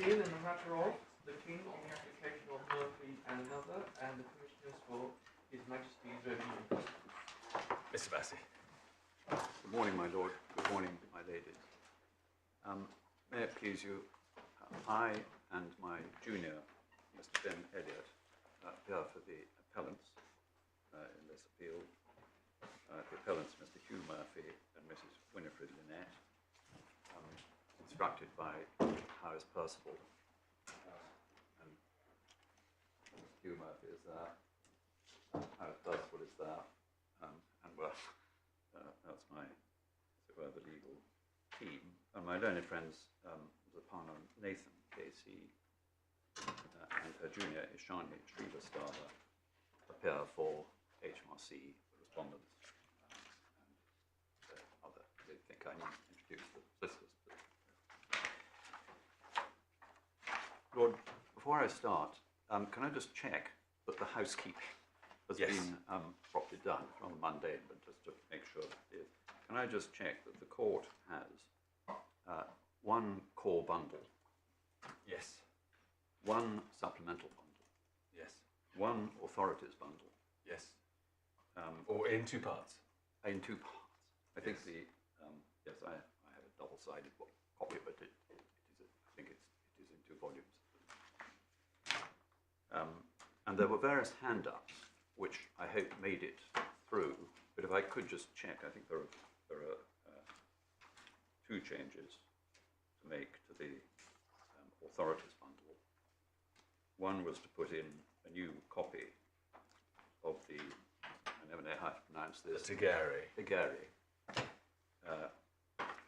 proceed in the matter of the King on the application of Murphy and another, and the Commissioners for His Majesty's Review. Mr. Massey. Good morning, my lord. Good morning, my ladies. May it please you, I and my junior, Mr. Ben Elliott, appear for the appellants in this appeal. The appellants, Mr. Hugh Murphy and Mrs. Winifred Lynette, instructed by House Percival. And Mr. Hugh Murphy is there, House Percival is there, and well, that's my, as it were, the legal team. And my learned friends, the partner Nathan KC and her junior Ishani Srivastava appear for HMRC, the respondents, and other. I think I need to introduce the solicitors. Lord, before I start, can I just check that the housekeeping has been properly done? It's rather mundane, but just to make sure that it is. Can I just check that the court has one core bundle? Yes. One supplemental bundle? Yes. One authorities bundle? Yes. Or in two parts? In two parts. I think the, yes, I have a double-sided copy, but it is, I think it is in two volumes. And there were various hand-ups, which I hope made it through, but if I could just check, I think there are two changes to make to the authorities bundle. One was to put in a new copy of the, I never know how to pronounce this. The Tigari. Tigari.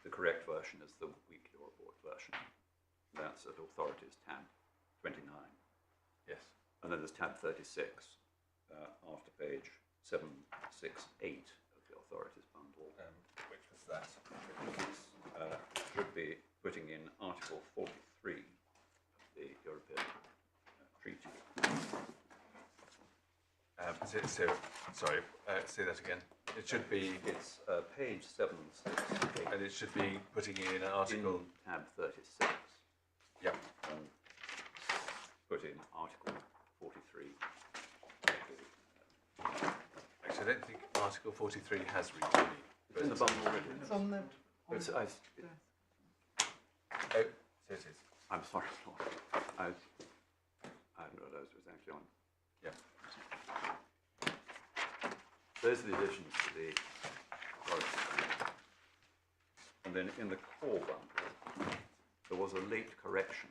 The correct version is the weekly report version. That's at authorities tab 29. Yes. And then there's tab 36 after page 768 of the authorities bundle. Which was that? Should be putting in Article 43 of the European Treaty. Sorry, say that again. It should be... It's page 768. And it should be putting in an article... In tab 36. Yep. Put in Article 43. Actually, I don't think Article 43 has reached me. It's in the bundle already. It's on the... Oh, so it is. I'm sorry, Lord. I hadn't realised it was actually on. Yeah. Those are the additions to the authority. And then in the core bundle, there was a late correction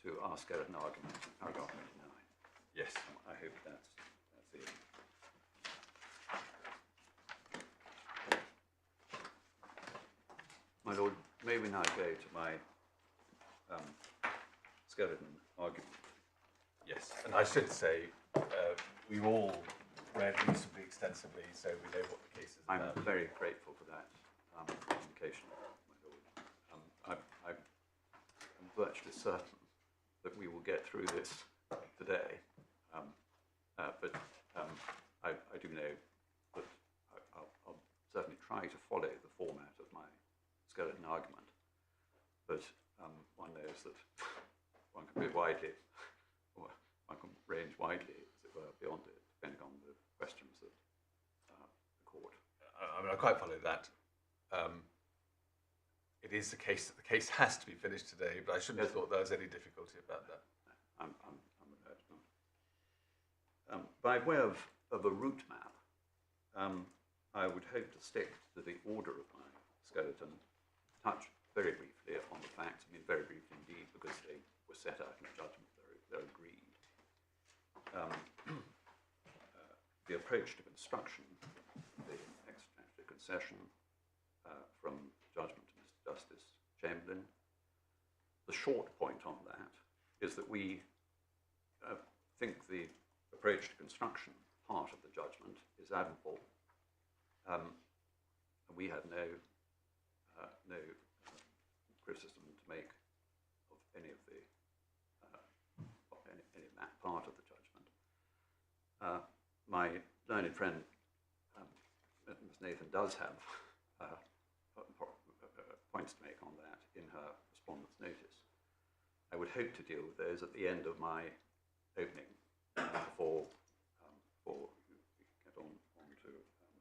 to our skeleton argument in paragraph 29. Yes. I hope that's it. My lord, may we now go to my skeleton argument? Yes, and I should say, we've all read reasonably extensively, so we know what the case is about. I'm very grateful for that indication, my lord. I'm virtually certain that we will get through this today, but I do know that I'll certainly try to follow the format of my skeleton argument, but one knows that one can be widely, or one can range widely, as it were, beyond it, depending on the questions that the court. I mean, I quite follow that. It is the case that the case has to be finished today, but I shouldn't have thought there was any difficulty about that. I'm aware it's not. By way of a route map, I would hope to stick to the order of my skeleton, touch very briefly on the facts, I mean very briefly indeed, because they were set out in the judgment, they're agreed. The approach to construction, the extra concession from judgment to Mr. Justice Chamberlain. The short point on that is that we think the approach to construction part of the judgment is admirable. We have no criticism to make of any of the any of that part of the judgment. My learned friend, Ms. Nathan, does have points to make on that in her respondent's notice. I would would hope to deal with those at the end of my opening before we get on to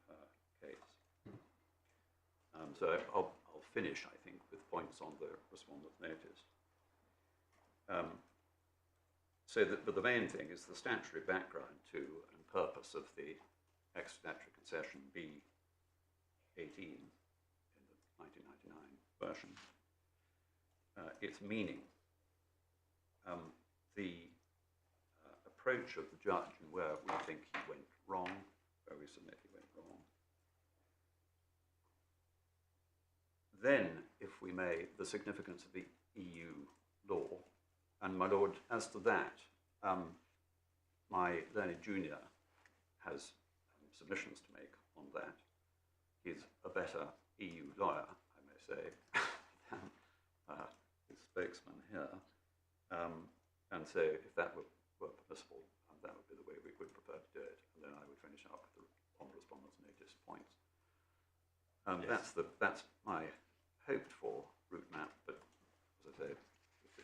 her case. So I'll finish, I think, with points on the respondent's notice. But the main thing is the statutory background to and purpose of the ex-statutory concession B18 in the 1999 version. Its meaning, the approach of the judge and where we think he went wrong, where we submit he went wrong. Then, if we may, the significance of the EU law. And my lord, as to that, my learned junior has submissions to make on that. He's a better EU lawyer, I may say, than his spokesman here. And so if that were permissible, that would be the way we would prefer to do it. And then I would finish up with on the respondent's notice points. Yes. That's my hoped for route map, but as I say,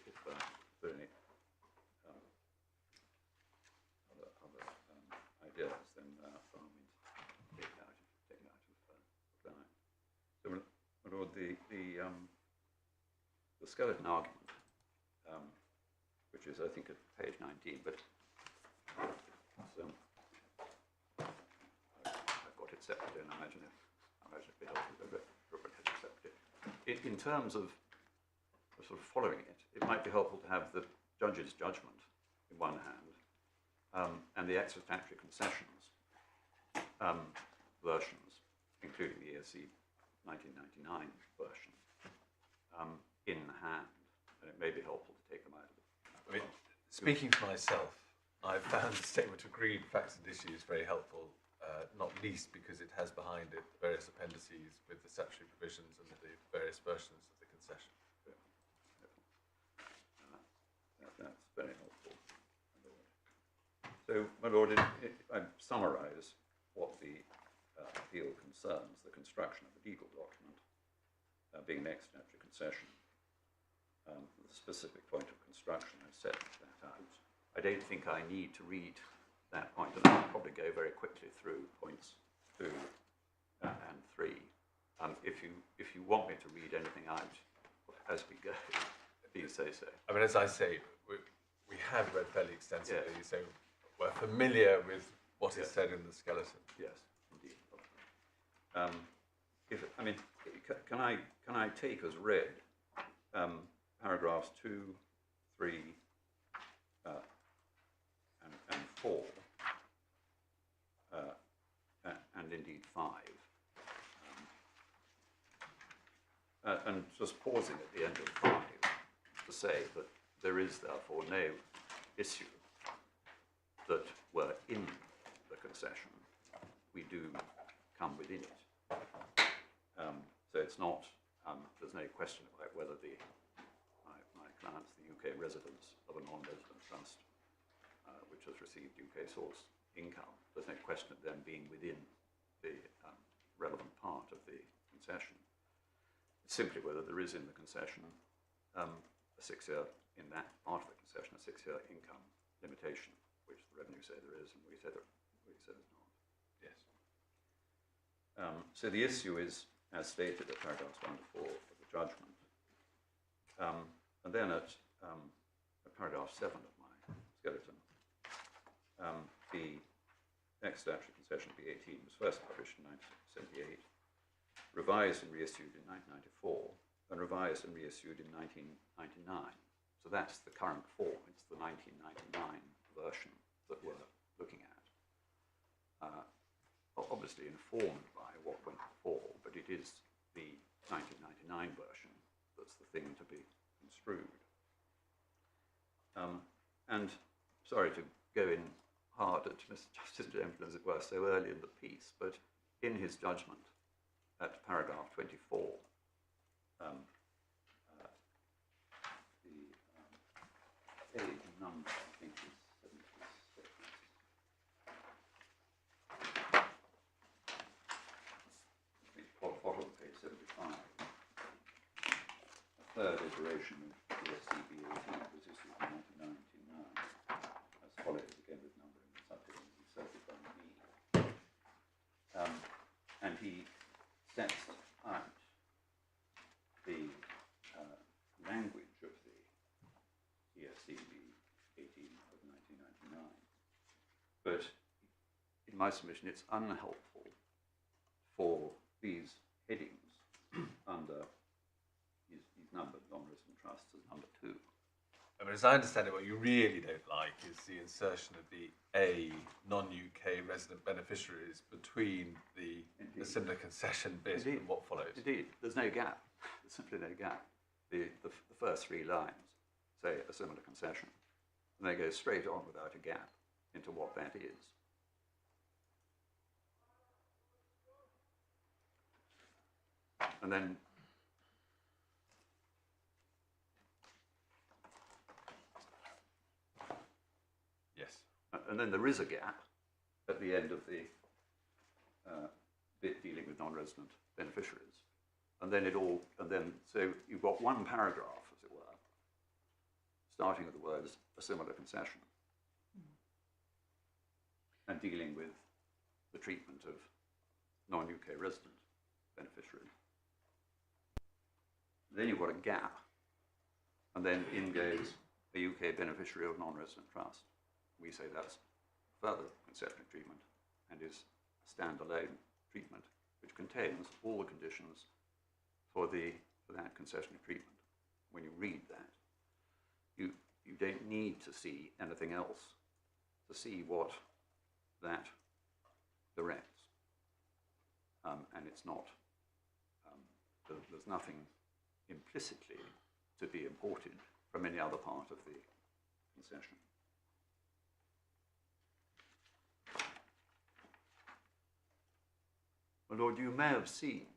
if there are any other ideas, then by all means take it out of line. So, my lord, the skeleton argument, which is I think at page 19, but I've got it separately, and I imagine it'd be helpful to look at it separately. In terms of sort of following it, it might be helpful to have the judge's judgment in one hand, and the ex-statutory concessions versions, including the ESC 1999 version, in hand, and it may be helpful to take them out of it. I mean, speaking for myself, I found the statement of agreed facts and issues very helpful, not least because it has behind it various appendices with the statutory provisions and the various versions of the concession. That's very helpful. So, my lord, I summarise what the appeal concerns: the construction of a legal document, being an ex-statutory concession. The specific point of construction, I set that out. I don't think I need to read that point, and I'll probably go very quickly through points 2 and 3. If you want me to read anything out as we go, please say so. I mean, as I say, we have read fairly extensively, yes. So we're familiar with what is said in the skeleton. Yes, indeed. Can I take as read paragraphs 2, 3, and 4, and indeed 5, and just pausing at the end of 5 to say that there is therefore no issue that were in the concession. We do come within it. So it's not, there's no question about whether my clients, the UK residents of a non-resident trust, which has received UK source income, there's no question of them being within the relevant part of the concession. It's simply whether there is in the concession a 6-year, in that part of the concession, a 6-year income limitation, which the revenue say there is, and we say there's not. Yes. So the issue is, as stated at paragraphs 1 to 4 of the judgment, and then at paragraph 7 of my skeleton, the ex-statutory concession B18 was first published in 1978, revised and reissued in 1994, and revised and reissued in 1999. So that's the current form. It's the 1999 version that we're looking at. Obviously informed by what went before, but it is the 1999 version that's the thing to be construed. And sorry to go in hard at Mr. Justice Chamberlain, as it were, so early in the piece, but in his judgment at paragraph 24, the page number, I think, is 76. Bottom of page 75. A third iteration of ESC B18 was issued 1999, as follows, again with numbering and subheading inserted by me. And he sets out the language of the ESC B18 of 1999. But in my submission, it's unhelpful for these headings under, he's numbered non-resident trusts as number 2. I mean, as I understand it, what you really don't like is the insertion of the A non-UK resident beneficiaries between the similar concession bit and what follows. Indeed, there's no gap. There's simply no gap. The first 3 lines say a similar concession, and they go straight on without a gap into what that is. And then yes, and then there is a gap at the end of the bit dealing with non-resident beneficiaries, and then so you've got one paragraph, as it were, starting with the words "a similar concession," and dealing with the treatment of non-UK resident beneficiaries. Then you've got a gap, and then in goes a UK beneficiary of non-resident trust. We say that's further concessionary treatment and is a standalone treatment which contains all the conditions for that concessionary treatment. When you read that, you don't need to see anything else to see what that directs. And it's not, there's nothing implicitly to be imported from any other part of the concession. My Lord, you may have seen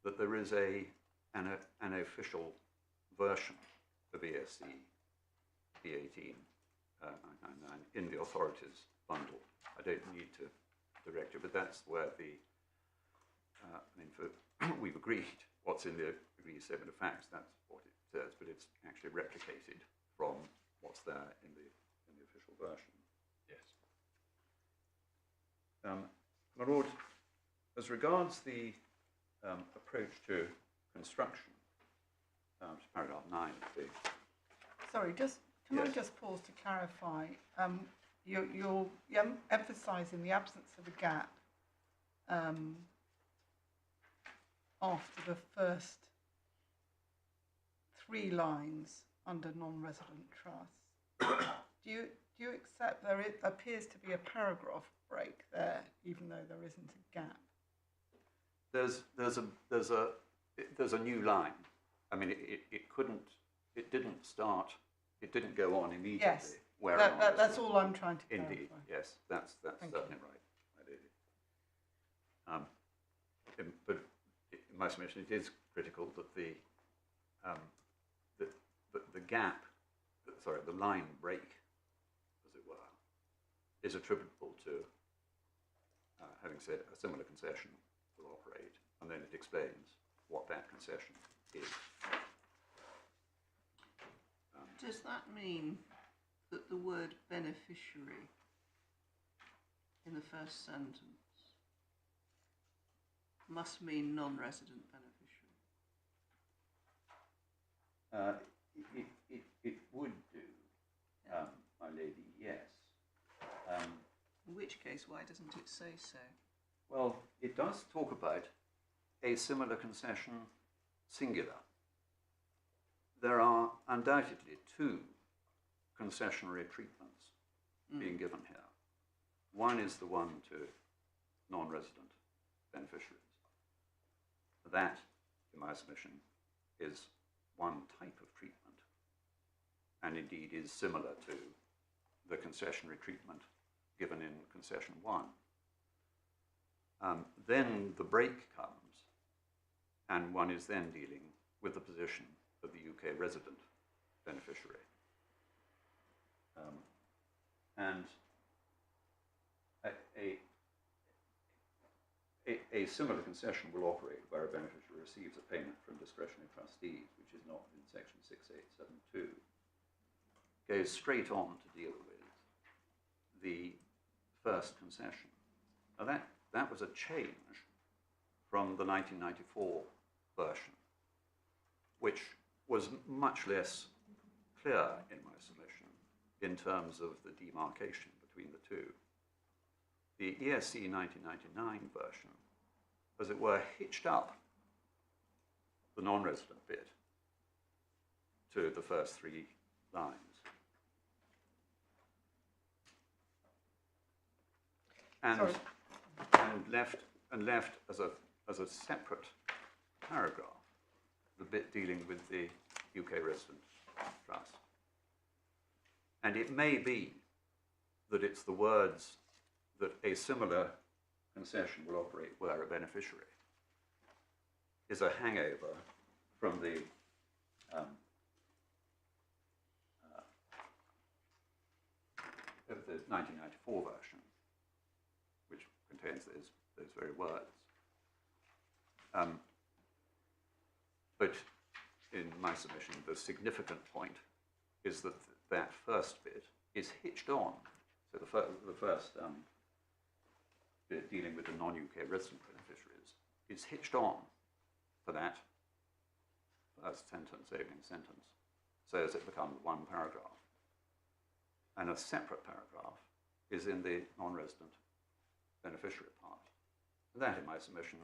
that there is an official version of ESC B18 in the authorities bundle. I don't need to direct you, but that's where we've agreed what's in the agreed statement of facts, that's what it says, but it's actually replicated from what's there in the official version. yes. My Lord, as regards the approach to construction, paragraph 9 of the... Sorry, can I Yes. just pause to clarify? You're emphasising the absence of a gap after the first 3 lines under non-resident trust. Do you accept there appears to be a paragraph break there, even though there isn't a gap? There's a new line. I mean, it didn't go on immediately. Yes, where that's all I'm trying to clarify. Indeed, yes, that's Thank certainly you. right. But in my submission, it is critical that the gap, the line break, as it were, is attributable to having said a similar concession will operate, and then it explains what that concession is. Does that mean that the word beneficiary in the first sentence must mean non-resident beneficiary? It would do, my lady, yes. In which case, why doesn't it say so? Well, it does talk about a similar concession singular. There are undoubtedly 2 concessionary treatments being given here. One is the one to non-resident beneficiaries. That, in my submission, is one type of treatment, and indeed is similar to the concessionary treatment given in concession 1. Then the break comes, and one is then dealing with the position of the UK resident beneficiary. And a similar concession will operate where a beneficiary receives a payment from discretionary trustees, which is not in section 6872. goes straight on to deal with the first concession. Now that was a change from the 1994 version, which was much less clear in my submission in terms of the demarcation between the two. The ESC 1999 version, as it were, hitched up the non-resident bit to the first three lines. And left as a separate paragraph the bit dealing with the UK resident trust. And it may be that it's the words that a similar concession will operate where a beneficiary is a hangover from the of the 1994 version, which contains those very words. But in my submission, the significant point is that that first bit is hitched on. So the first bit dealing with the non-UK resident beneficiaries is hitched on for that first sentence, opening sentence, so as it becomes one paragraph. And a separate paragraph is in the non-resident beneficiary part. And that, in my submission,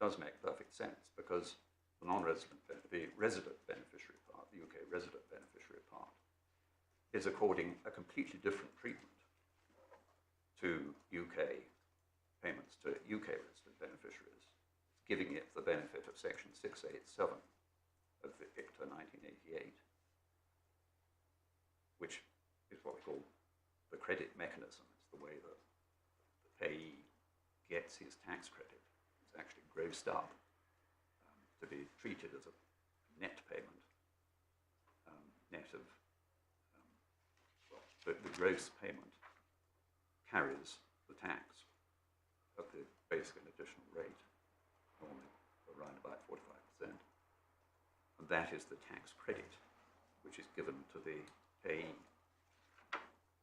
does make perfect sense, because the the resident beneficiary part, the UK resident beneficiary part, is according a completely different treatment to UK payments to UK resident beneficiaries, giving it the benefit of Section 687 of the ICTA 1988, which is what we call the credit mechanism. It's the way that the payee gets his tax credit. It's actually grossed up to be treated as a net payment, net of, the gross payment carries the tax at the basic and additional rate, normally around about 45%. And that is the tax credit which is given to the payee.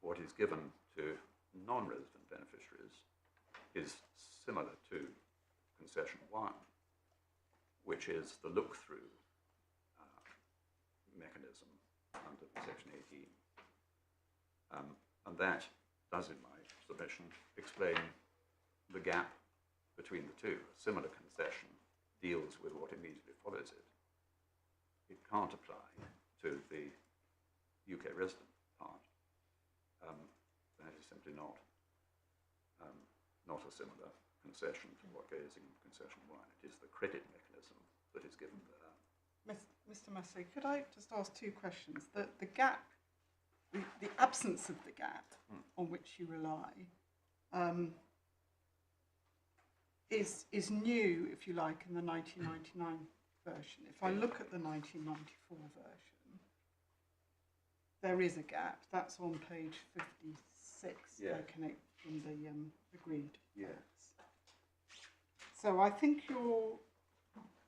What is given to non-resident beneficiaries is similar to concession 1, which is the look-through mechanism under Section 18. And that does, in my submission, explain the gap between the two. A similar concession deals with what immediately follows it. It can't apply to the UK resident part. That is simply not a similar concession to what goes in concession 1. It is the credit mechanism that is given there. Mr. Massey, could I just ask two questions? The gap, the absence of the gap on which you rely is new, if you like, in the 1999 version. If I look at the 1994 version, there is a gap. That's on page 56, Yeah. from the agreed. Yeah. So I think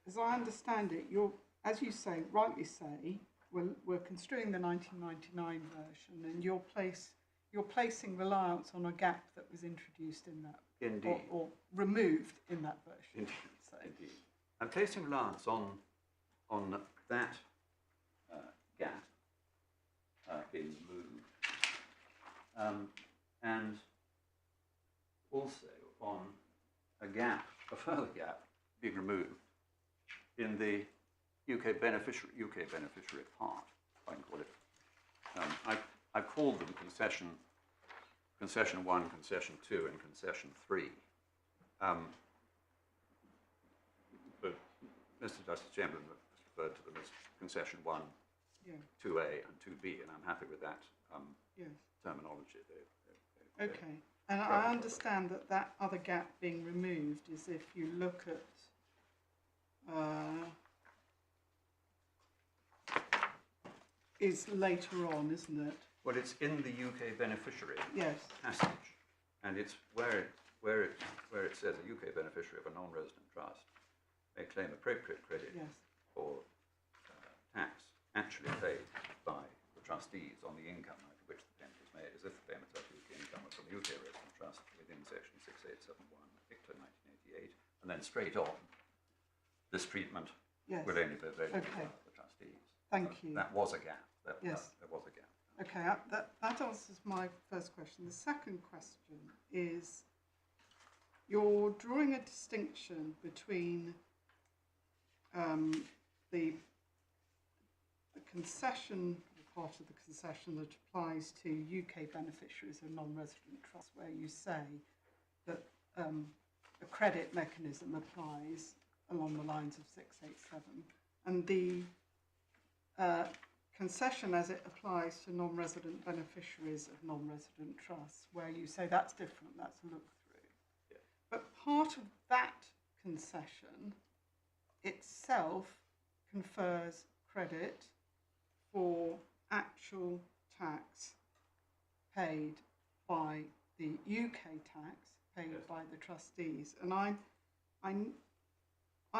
as I understand it, as you say, rightly say, we're construing the 1999 version, and you're placing reliance on a gap that was introduced in that, Indeed. or removed in that version. Indeed. So. Indeed. I'm placing reliance on that gap being moved, and also on a further gap being removed in the UK beneficiary part, if I can call it. I've called them concession 1, concession 2, and concession 3. But Mr. Justice Chamberlain referred to them as concession 1, Yeah. 2A, and 2B, and I'm happy with that Yes. terminology. Okay. And I understand that other gap being removed is if you look at is later on, isn't it? Well, it's in the UK beneficiary Yes. passage, and it's where it says a UK beneficiary of a non-resident trust may claim appropriate credit Yes. for tax actually paid by the the trustees on the income out of which the payment is made, as if the payments out of UK income are from the UK resident trust within section 6871, ICTA 1988, and then straight on, this treatment Yes. will only be available Okay. to the trustees. Thank you. That was a gap. Yes. There was a gap. Okay, that answers my first question. The second question is, you're drawing a distinction between the concession, part of the concession that applies to UK beneficiaries of non-resident trusts, where you say that a credit mechanism applies along the lines of 687, and the concession as it applies to non-resident beneficiaries of non-resident trusts, where you say that's different, that's a look-through. Yeah. But part of that concession itself confers credit for actual tax paid by the UK tax paid Yes. by the trustees. And I,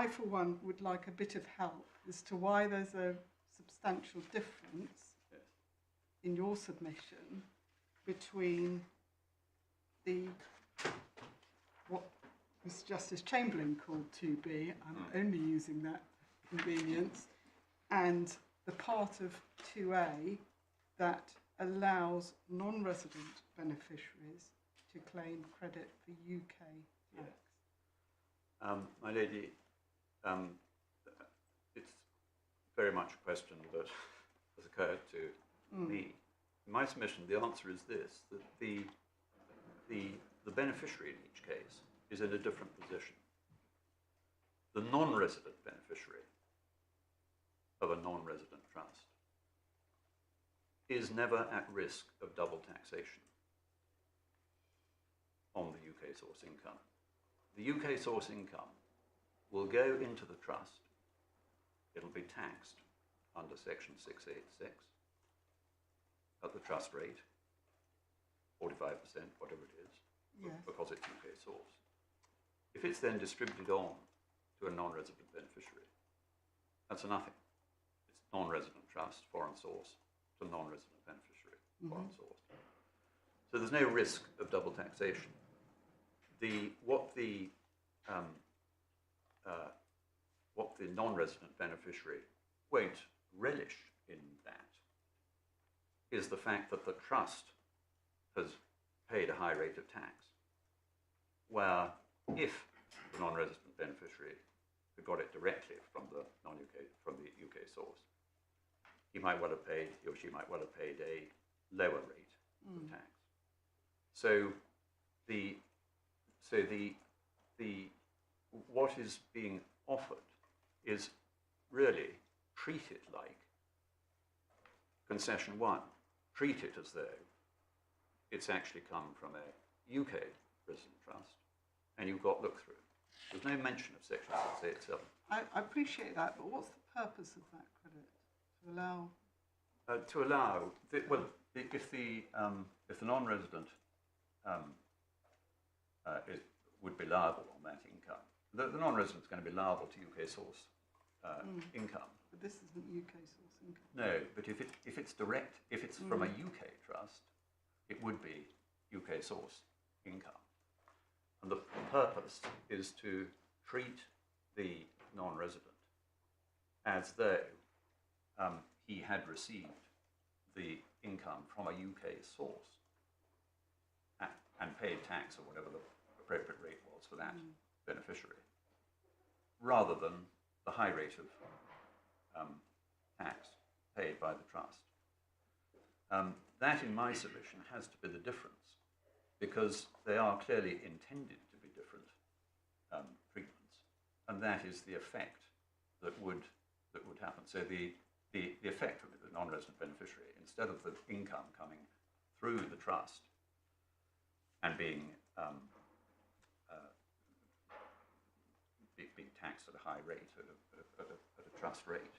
for one, would like a bit of help as to why there's a substantial difference Yes. in your submission between what Mr. Justice Chamberlain called 2B, I'm only using that convenience, and the part of 2A that allows non-resident beneficiaries to claim credit for UK tax. My lady, it's very much a question that has occurred to me. In my submission, the answer is this, that the beneficiary in each case is in a different position. The non-resident beneficiary of a non-resident trust is never at risk of double taxation on the UK source income. The UK source income will go into the trust. It'll be taxed under section 686 at the trust rate, 45%, whatever it is, Yes. because it's UK source. If it's then distributed on to a non-resident beneficiary, that's nothing. It's non-resident trust, foreign source, to non-resident beneficiary, foreign source. So there's no risk of double taxation. What the non-resident beneficiary won't relish in that is the fact that the trust has paid a high rate of tax, where if the non-resident beneficiary had got it directly from the UK source, he or she might well have paid a lower rate of tax. So what is being offered is really treated like concession 1. Treat it as though it's actually come from a UK resident trust, and you've got look-through. There's no mention of section 687. I appreciate that, but what's the purpose of that credit? To allow, if the non-resident would be liable on that income, the non-resident is going to be liable to UK source income. But this isn't UK source income. No, but if it's direct, if it's from a UK trust, it would be UK source income. And the purpose is to treat the non-resident as though he had received the income from a UK source and paid tax or whatever the appropriate rate was for that beneficiary, rather than the high rate of tax paid by the trust. That, in my submission, has to be the difference, because they are clearly intended to be different treatments, and that is the effect that would happen. So the effect of the non-resident beneficiary, instead of the income coming through the trust and being taxed at a high rate, at a trust rate,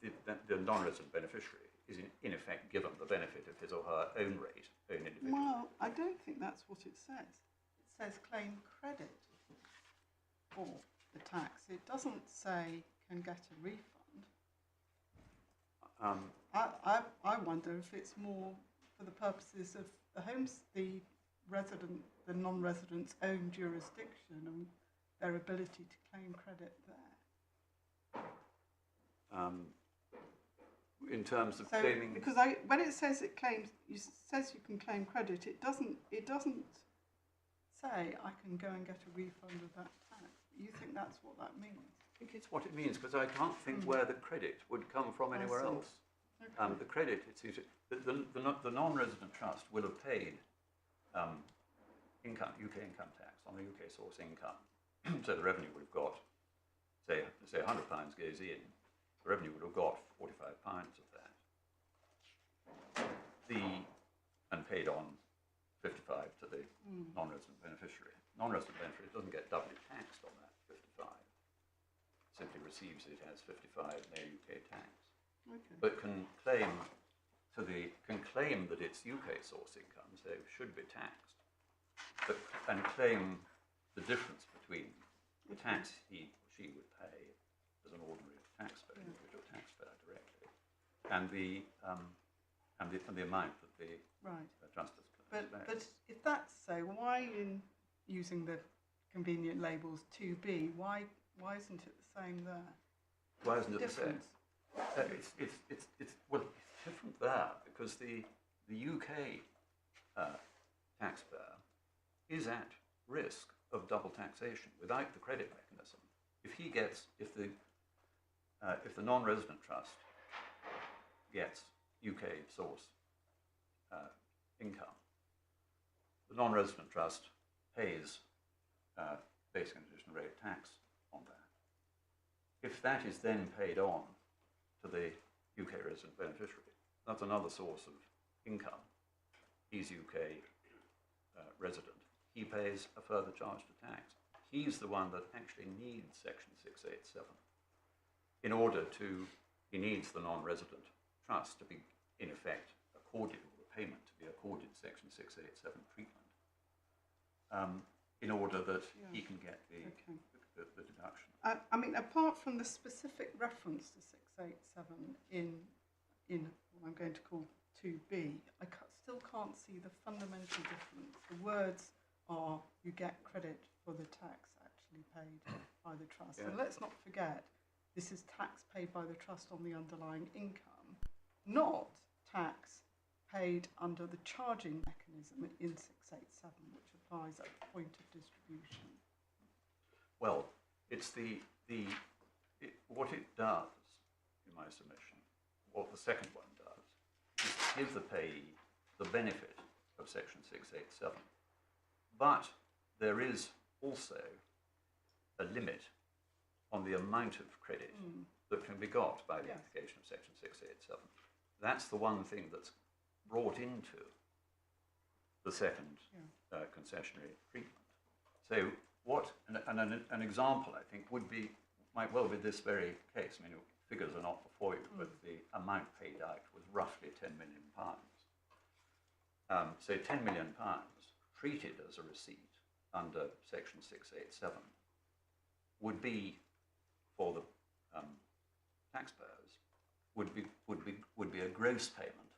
the non-resident beneficiary is in effect given the benefit of his or her own rate, own individual. Well, I don't think that's what it says. It says claim credit for the tax. It doesn't say can get a refund. I wonder if it's more for the purposes of the non-resident's own jurisdiction and their ability to claim credit there. In terms of So, claiming, because when it says you can claim credit, it doesn't say I can go and get a refund of that tax. You think that's what that means? I think it's what it means, because I can't think where the credit would come from anywhere see. else. Okay. The credit, the non-resident trust will have paid UK income tax on the UK source income. So the revenue would have got, say £100 goes in, the revenue would have got £45 of that. And paid on 55 to the non-resident beneficiary. Non-resident beneficiary doesn't get doubly taxed on that 55. Simply receives it as 55 no UK tax. Okay. But can claim that it's UK source income, so should be taxed, and claim the difference between the tax he or she would pay as an ordinary taxpayer, individual taxpayer directly, and the amount that the trust has paid. But if that's so, why in using the convenient labels 2B, why isn't it the same there? Why isn't it the same? Difference. It's different there because the UK taxpayer is at risk of double taxation without the credit mechanism. If the non-resident trust gets UK source income, the non-resident trust pays basic and additional rate tax on that. If that is then paid on to the UK resident beneficiary, that's another source of income. He's UK resident. He pays a further charge to tax. He's the one that actually needs Section 687 in order to, he needs the non-resident trust to be, in effect, accorded, or the payment to be accorded Section 687 treatment, in order that he can get the deduction. I mean, apart from the specific reference to 687 in what I'm going to call 2B, I still can't see the fundamental difference. The words are, you get credit for the tax actually paid by the trust. Yeah. And let's not forget, this is tax paid by the trust on the underlying income, not tax paid under the charging mechanism in 687, which applies at the point of distribution. Well, it's what it does, in my submission, what the second one does, is give the payee the benefit of Section 687. But there is also a limit on the amount of credit that can be got by the application of Section 687. That's the one thing that's brought into the second concessionary treatment. So an example, I think, might well be this very case. I mean, figures are not before you, but the amount paid out was roughly £10 million. So £10 million treated as a receipt under Section 687 would be, for the taxpayers, would be a gross payment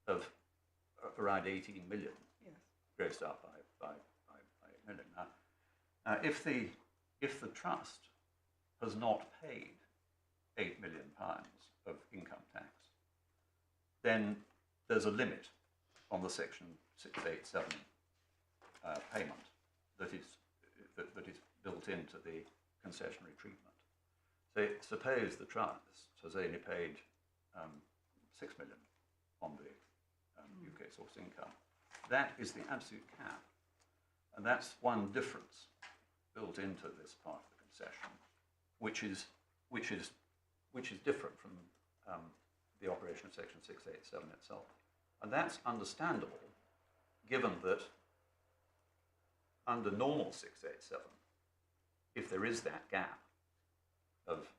of around 18 million, grossed up by 8 million. Now, if the trust has not paid £8 million of income tax, then there's a limit on the Section 687 payment that is built into the concessionary treatment. So suppose the trust has only paid 6 million on the UK source income. That is the absolute cap, and that's one difference built into this part of the concession, which is different from the operation of Section 687 itself, and that's understandable, given that under normal 687, if there is that gap of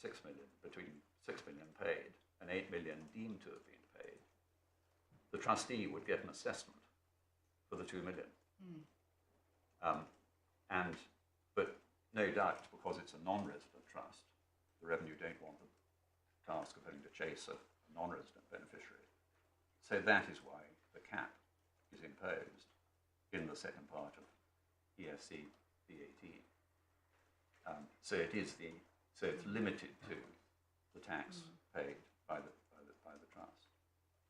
6 million, between 6 million paid and 8 million deemed to have been paid, the trustee would get an assessment for the 2 million. But no doubt, because it's a non-resident trust, the revenue don't want task of having to chase a non-resident beneficiary. So that is why the cap is imposed in the second part of ESC B18. So it's limited to the tax paid by the trust.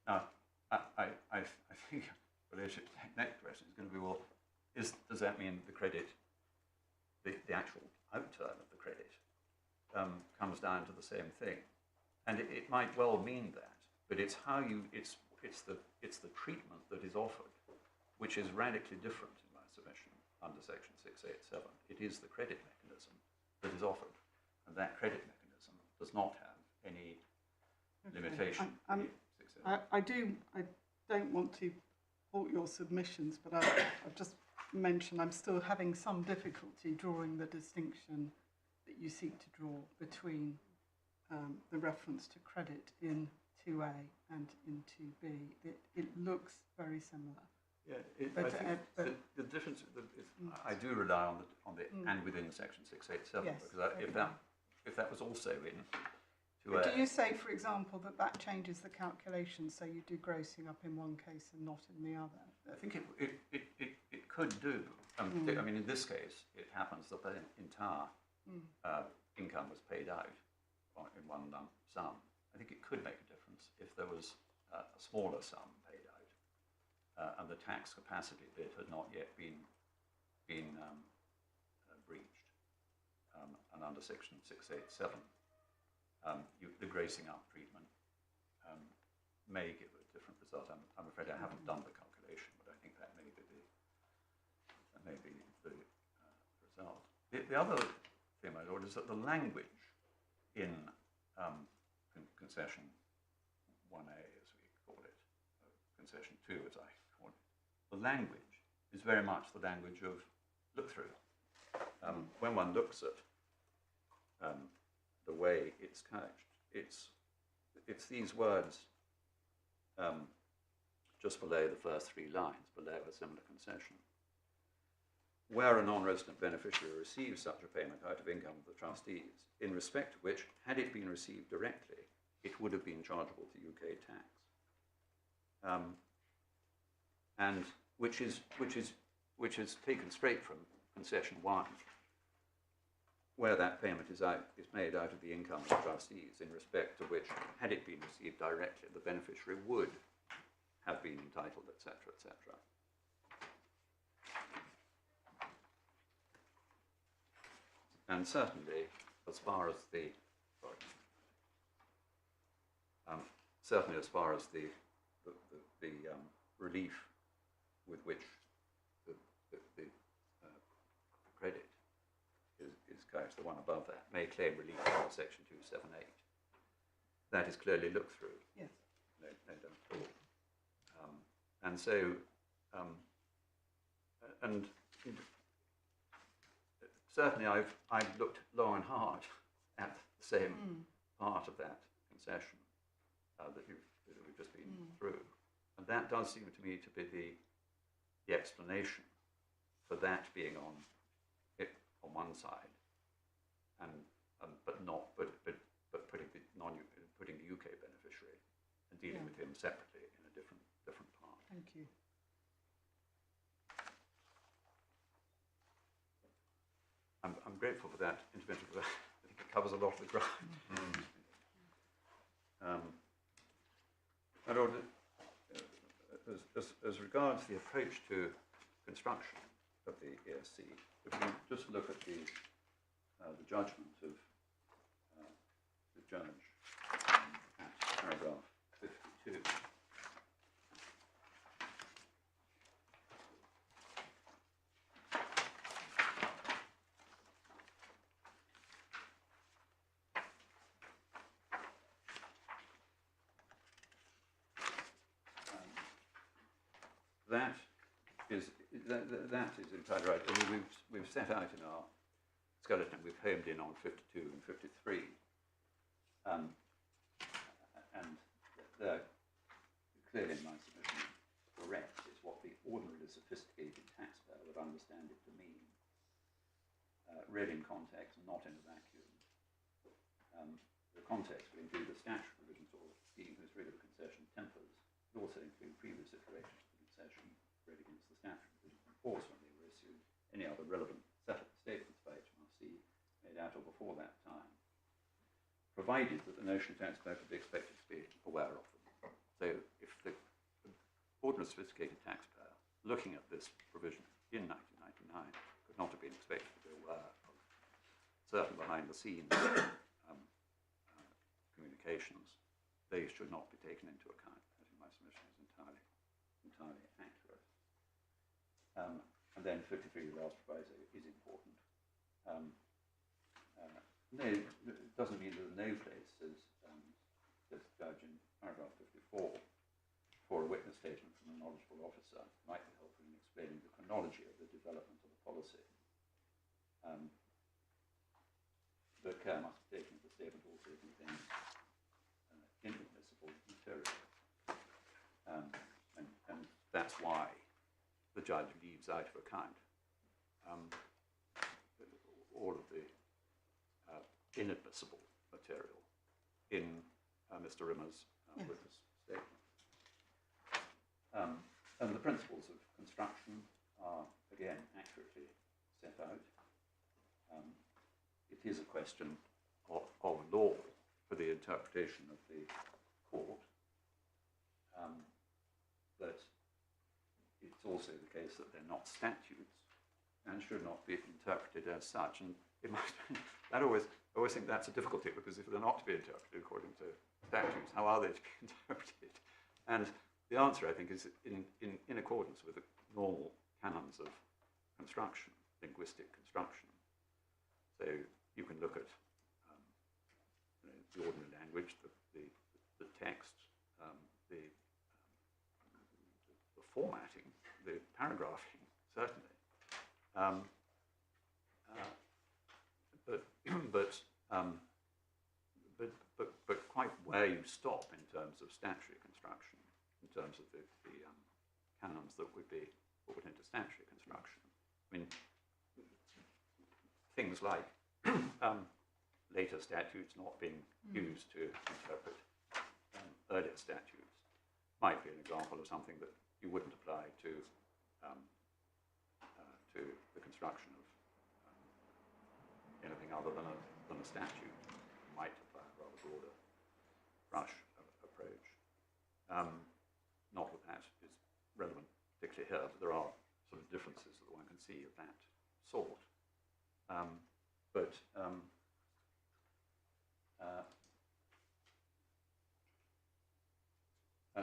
Now, I think related to the next question is going to be, well, does that mean the credit, the actual outturn of the credit, comes down to the same thing? And it might well mean that, but it's the treatment that is offered, which is radically different in my submission under section 687. It is the credit mechanism that is offered, and that credit mechanism does not have any limitation. I don't want to halt your submissions, but I've just mentioned I'm still having some difficulty drawing the distinction that you seek to draw between the reference to credit in 2A and in 2B. It looks very similar. Yeah, the difference is I do rely on the and within section 687, yes, because if that was also in 2A. But do you say, for example, that changes the calculation, so you do grossing up in one case and not in the other? I think it could do. I mean, in this case, it happens that the entire income was paid out in one lump sum. I think it could make a difference if there was a smaller sum paid out, and the tax capacity bit had not yet been breached. And under section 687, the grossing up treatment may give a different result. I'm afraid I haven't done the calculation, but I think that may be the result. The other thing, my lord, is that the language in concession 1A, as we call it, concession 2, as I call it, the language is very much the language of look-through. When one looks at the way it's couched, it's these words just below the first 3 lines, below a similar concession. Where a non-resident beneficiary receives such a payment out of income of the trustees, in respect to which, had it been received directly, it would have been chargeable to UK tax, and which is taken straight from concession 1, where that payment is made out of the income of the trustees, in respect to which, had it been received directly, the beneficiary would have been entitled, etc., etc. And certainly, as far as the relief with which the credit is couched, the one above that, may claim relief under section 278. That is clearly looked through. Yes. No doubt at all. And so, and certainly I've looked long and hard at the same part of that concession that we've just been through, and that does seem to me to be the explanation for that being on one side, and but putting the UK beneficiary and dealing with him separately in a different part. Thank you. I'm grateful for that intervention, because I think it covers a lot of the ground. And as regards the approach to construction of the ESC, if we just look at the judgment of the judge at paragraph 52. That is entirely right. I mean, we've set out in our skeleton, we've homed in on 52 and 53, and they're clearly in my submission correct. It's what the ordinarily sophisticated taxpayer would understand it to mean, read in context and not in a vacuum. The context will include the statutory provisions or dealing with rid of concession tempers. It also include previous iterations of the concession read against the statutory provisions in force when they were issued, any other relevant settlement statements by HMRC made at or before that time, provided that the notional taxpayer could be expected to be aware of them. So if the ordinary sophisticated taxpayer looking at this provision in 1999 could not have been expected to be aware of certain behind-the-scenes communications, they should not be taken into account. I think my submission is entirely accurate. And then 53, the last proviso, is important. No, it doesn't mean there's no place, says the judge in paragraph 54, for a witness statement from a knowledgeable officer might be helpful in explaining the chronology of the development of the policy. But care must be taken that the statement also contains inadmissible material. And that's why the judge leaves out of account all of the inadmissible material in Mr. Rimmer's witness statement. And the principles of construction are, again, accurately set out. It is a question of law for the interpretation of the court, but it's also the case that they're not statutes and should not be interpreted as such. And it must be, I always think that's a difficulty, because if they're not to be interpreted according to statutes, how are they to be interpreted? And the answer, I think, is in accordance with the normal canons of construction, linguistic construction. So you can look at the ordinary language, the text, the formatting, the paragraphing, certainly. But quite where you stop in terms of statutory construction, in terms of the canons that would be brought into statutory construction. I mean, things like later statutes not being used to interpret earlier statutes might be an example of something that you wouldn't apply to the construction of anything other than a statute. You might apply a rather broader brush approach. Not that that is relevant particularly here, but there are sort of differences that one can see of that sort.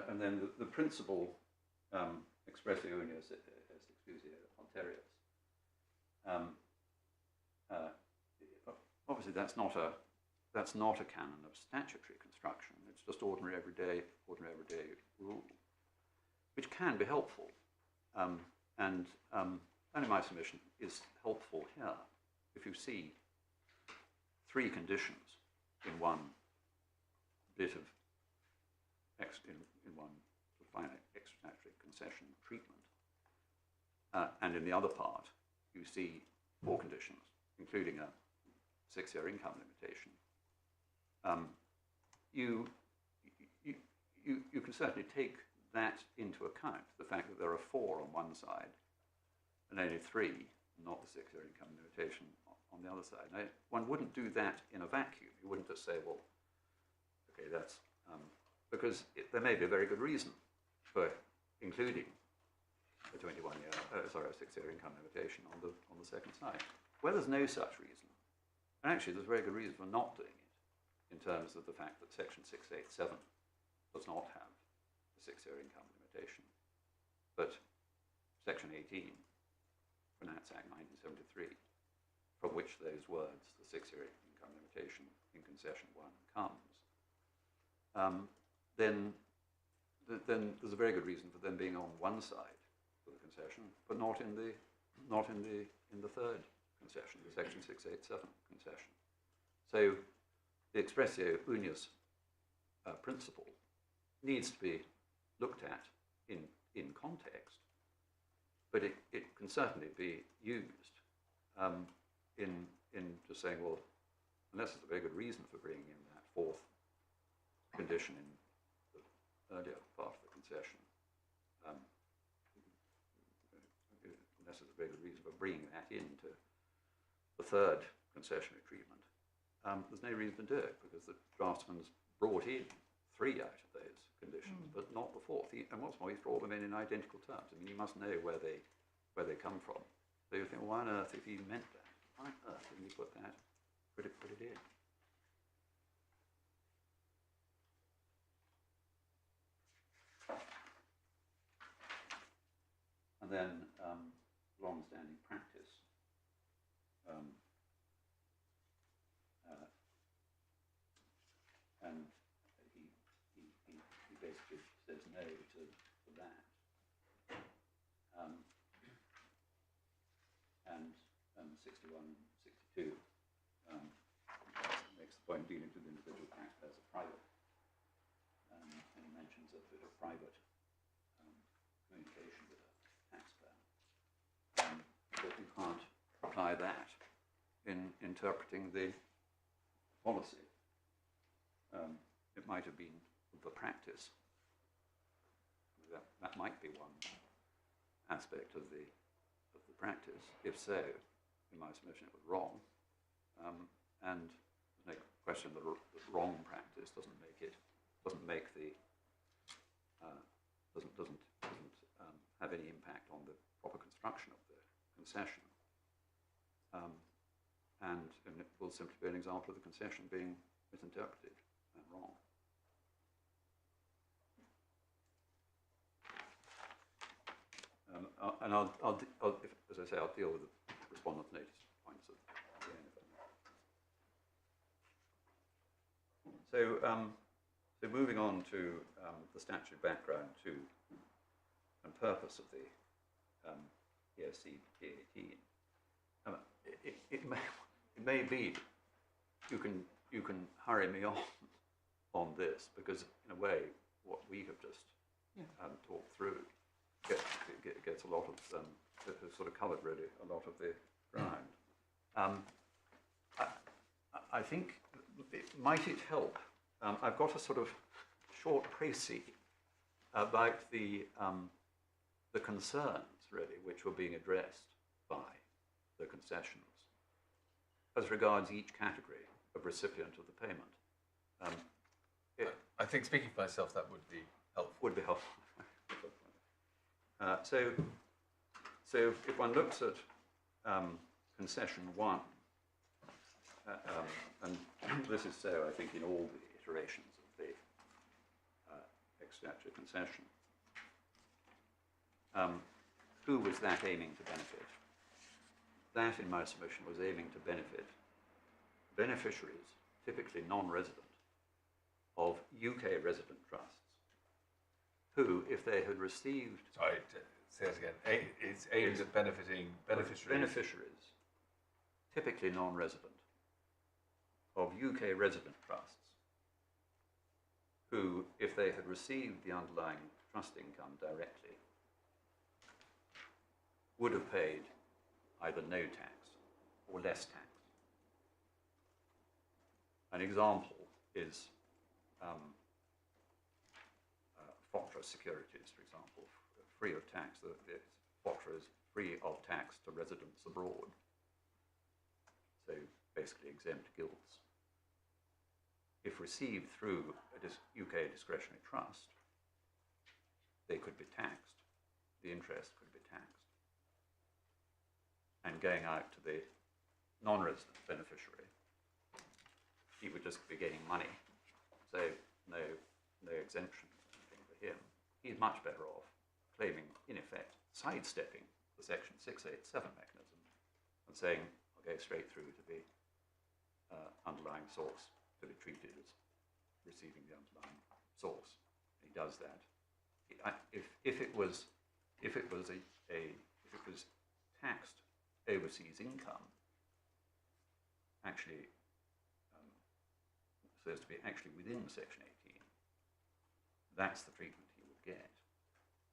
And then the principle expressio unius est exclusia ponterius. Obviously, that's not a canon of statutory construction. It's just ordinary everyday rule, which can be helpful. And only my submission is helpful here if you see three conditions in one bit of in one finite extra-statutory concession treatment, and in the other part you see four conditions, including a 6-year income limitation. You can certainly take that into account, the fact that there are 4 on one side and only 3, not the 6-year income limitation, on the other side. Now, one wouldn't do that in a vacuum. You wouldn't just say, well, okay, that's because there may be a very good reason for including a 6-year income limitation on the second side. Where there's no such reason, and actually there's a very good reason for not doing it, in terms of the fact that Section 687 does not have a 6-year income limitation, but Section 18, Finance Act 1973, from which those words, the 6-year income limitation in concession 1, comes, then there's a very good reason for them being on one side for the concession, but not in the third concession, the Section 687 concession. So the expressio unius principle needs to be looked at in context, but it can certainly be used in just saying, well, unless there's a very good reason for bringing in that fourth condition in the earlier part of the concession, unless there's a very good reason for bringing that into the third concessionary treatment, there's no reason to do it because the draftsman's brought in 3 out of those conditions, but not the fourth. And what's more, he's brought them in identical terms. I mean, you must know where they come from. So you think, well, why on earth, if he meant that, why on earth didn't he put it in? And then long-standing practice. And he basically says no to that. And 61 and 62 makes the point dealing with individual taxpayers as a private. And he mentions a bit of private communication with a taxpayer. But you can't apply that in interpreting the policy. It might have been the practice. That might be one aspect of the practice. If so, in my submission, it was wrong. And there's no question that wrong practice doesn't have any impact on the proper construction of the concession. And it will simply be an example of the concession being misinterpreted and wrong. And as I say, I'll deal with the respondent's notice points at the end of it. So moving on to the statute background to and purpose of the ESC B18. It may be you can hurry me on this because in a way what we have just talked through gets a lot of has sort of covered really a lot of the ground. I think might it help? I've got a sort of short précis about the concerns really which were being addressed by the concessions as regards each category of recipient of the payment. I think speaking for myself, that would be helpful. Would be helpful. So if one looks at concession 1, and this is so, I think, in all the iterations of the ex-statute concession, who was that aiming to benefit? That, in my submission, was aiming to benefit beneficiaries, typically non-resident, of UK resident trusts, who, if they had received... Sorry, say it again. It's aimed at benefiting beneficiaries. Beneficiaries, typically non-resident, of UK resident trusts, who, if they had received the underlying trust income directly, would have paid either no tax or less tax. An example is FOTRA securities, for example, free of tax. The FOTRA is free of tax to residents abroad, so basically exempt gilts. If received through a UK discretionary trust, they could be taxed. The interest could be taxed. And going out to the non-resident beneficiary, he would just be getting money, so no exemption for him. He's much better off claiming, in effect, sidestepping the Section 687 mechanism and saying, I'll go straight through to the underlying source to be treated as receiving the underlying source. He does that. If it was taxed overseas income, actually so as to be actually within Section 18, that's the treatment he would get.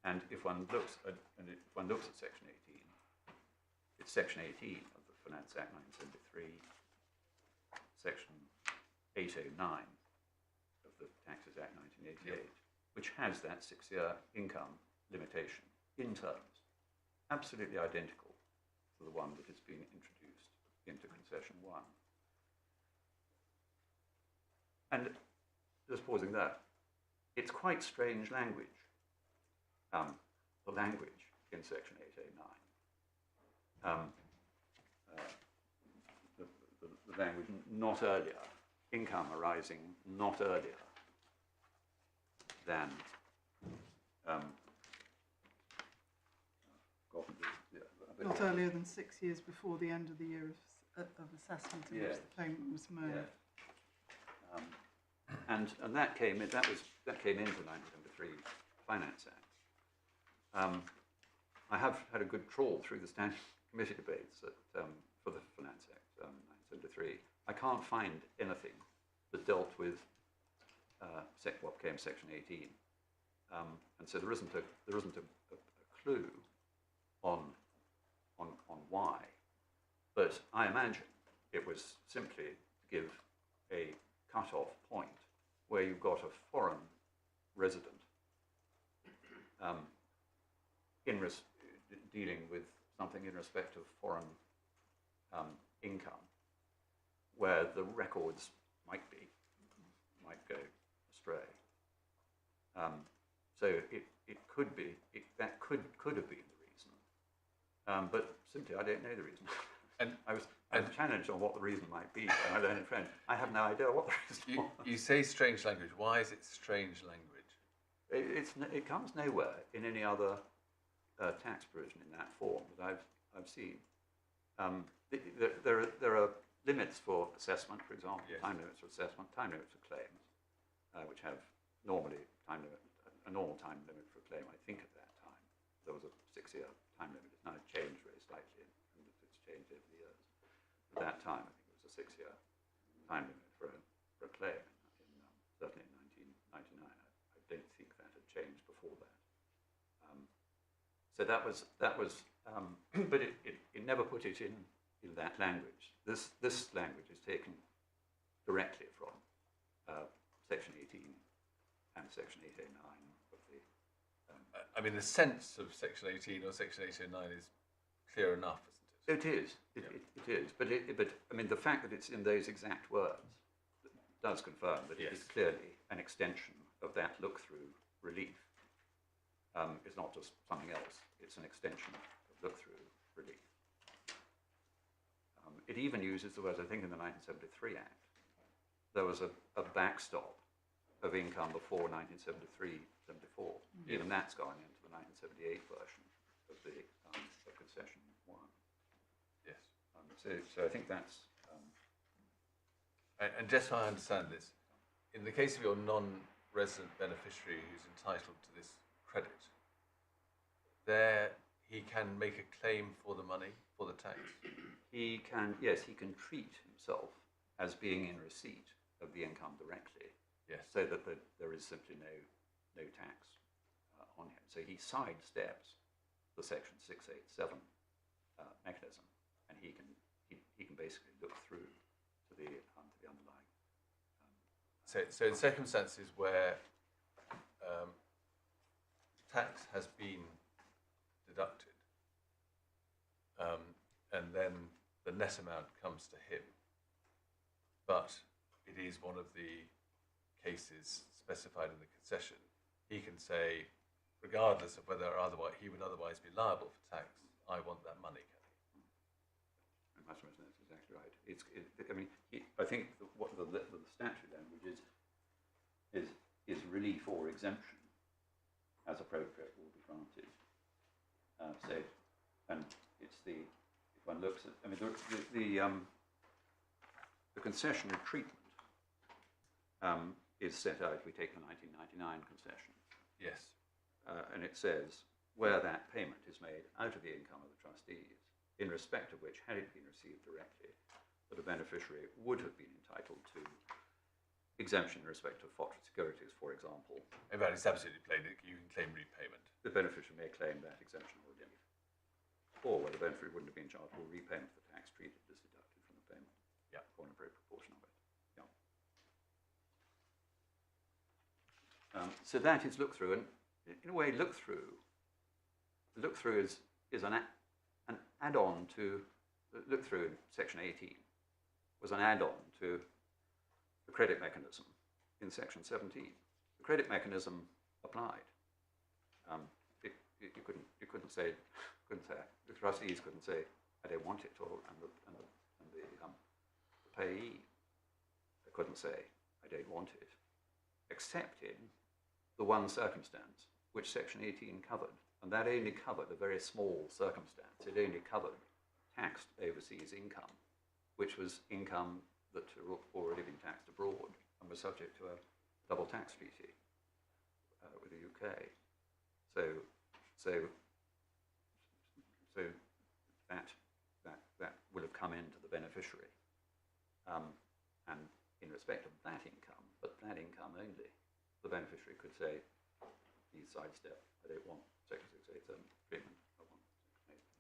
And if one looks at Section 18, it's Section 18 of the Finance Act 1973, Section 809 the Taxes Act 1988, which has that 6-year income limitation in terms absolutely identical to the one that has been introduced into concession 1. And just pausing there, it's quite strange language, the language in section 8A9. The language not earlier, income arising not earlier than Not earlier than 6 years before the end of the year of assessment in which the claimant was made. And that came in, that came into the 1973 Finance Act. I have had a good trawl through the Standing Committee debates for the Finance Act 1973. I can't find anything that dealt with what became Section 18, and so there isn't a clue on why. But I imagine it was simply to give a cut-off point where you've got a foreign resident dealing with something in respect of foreign income, where the records might go astray. So it could be, that could have been the reason, but simply I don't know the reason. And I was challenged on what the reason might be by my learned friend. I have no idea what the reason was. You say strange language. Why is it strange language? It comes nowhere in any other tax provision in that form that I've seen. There are limits for assessment, for example, time limits for assessment, time limits for claims, which have normally a normal time limit for a claim. I think at that time there was a 6-year time limit. It's now changed very slightly, and it's changed over the years. At that time, I think it was a 6-year time limit for a claim. Certainly in 1999, I don't think that had changed before that. So that was, but it never put it in that language. This language is taken directly from Section 18 and Section 809 of the. I mean, the sense of Section 18 or Section 809 is clear enough, isn't it? It is. It is. But I mean, the fact that it's in those exact words does confirm that it is clearly an extension of that look-through relief. It's not just something else. It's an extension of look-through relief. It even uses the words, I think in the 1973 Act, there was a backstop of income before 1973-74. Even that's gone into the 1978 version of the of concession 1. Yes. So I think that's... And just so I understand this, in the case of your non-resident beneficiary who's entitled to this credit, there he can make a claim for the money, for the tax? He can treat himself as being in receipt of the income directly, so that there is simply no tax on him. So he sidesteps the Section 687 mechanism, and he can basically look through to the underlying. So in circumstances where tax has been deducted, and then the net amount comes to him, but it is one of the cases specified in the concession, he can say, regardless of whether he would otherwise be liable for tax, I want that money, can he? That's exactly right. I think what the statute language is relief or exemption as appropriate will be granted. And it's if one looks at, the concessional treatment is set out. We take the 1999 concession. Yes. And it says where that payment is made out of the income of the trustees, in respect of which, had it been received directly, that a beneficiary would have been entitled to exemption in respect of forfeit securities, for example. In fact, it's absolutely plain that you can claim repayment. The beneficiary may claim that exemption or relief, or where the beneficiary wouldn't have been charged for repayment of the tax treated as deducted from the payment, for an appropriate proportion of it. So that is look-through, and in a way, look-through is an add-on to, look-through in section 18 was an add-on to the credit mechanism in section 17. The credit mechanism applied. You couldn't say, the trustees couldn't say, I don't want it, and the payee couldn't say, I don't want it, except in the one circumstance which section 18 covered, and that only covered a very small circumstance. It only covered taxed overseas income, which was income that had already been taxed abroad and was subject to a double tax treaty with the UK. So that will have come into the beneficiary, and in respect of that income, but that income only, the beneficiary could say, "Please sidestep. I don't want section 687 treatment. I want section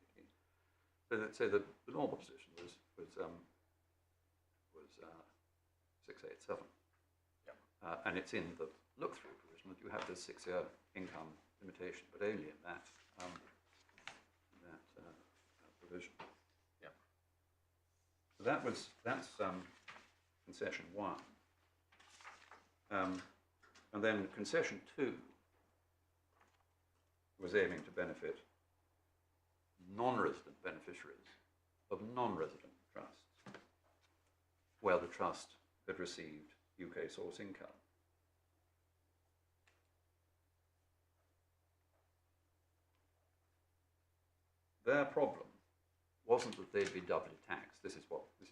18." So the normal position was 687, and it's in the look-through provision that you have this 6-year income limitation, but only in that provision. Yeah. So that's concession 1, and then concession 2 was aiming to benefit non-resident beneficiaries of non-resident trusts, where the trust had received UK source income. Their problem wasn't that they'd be doubly taxed. This is where we've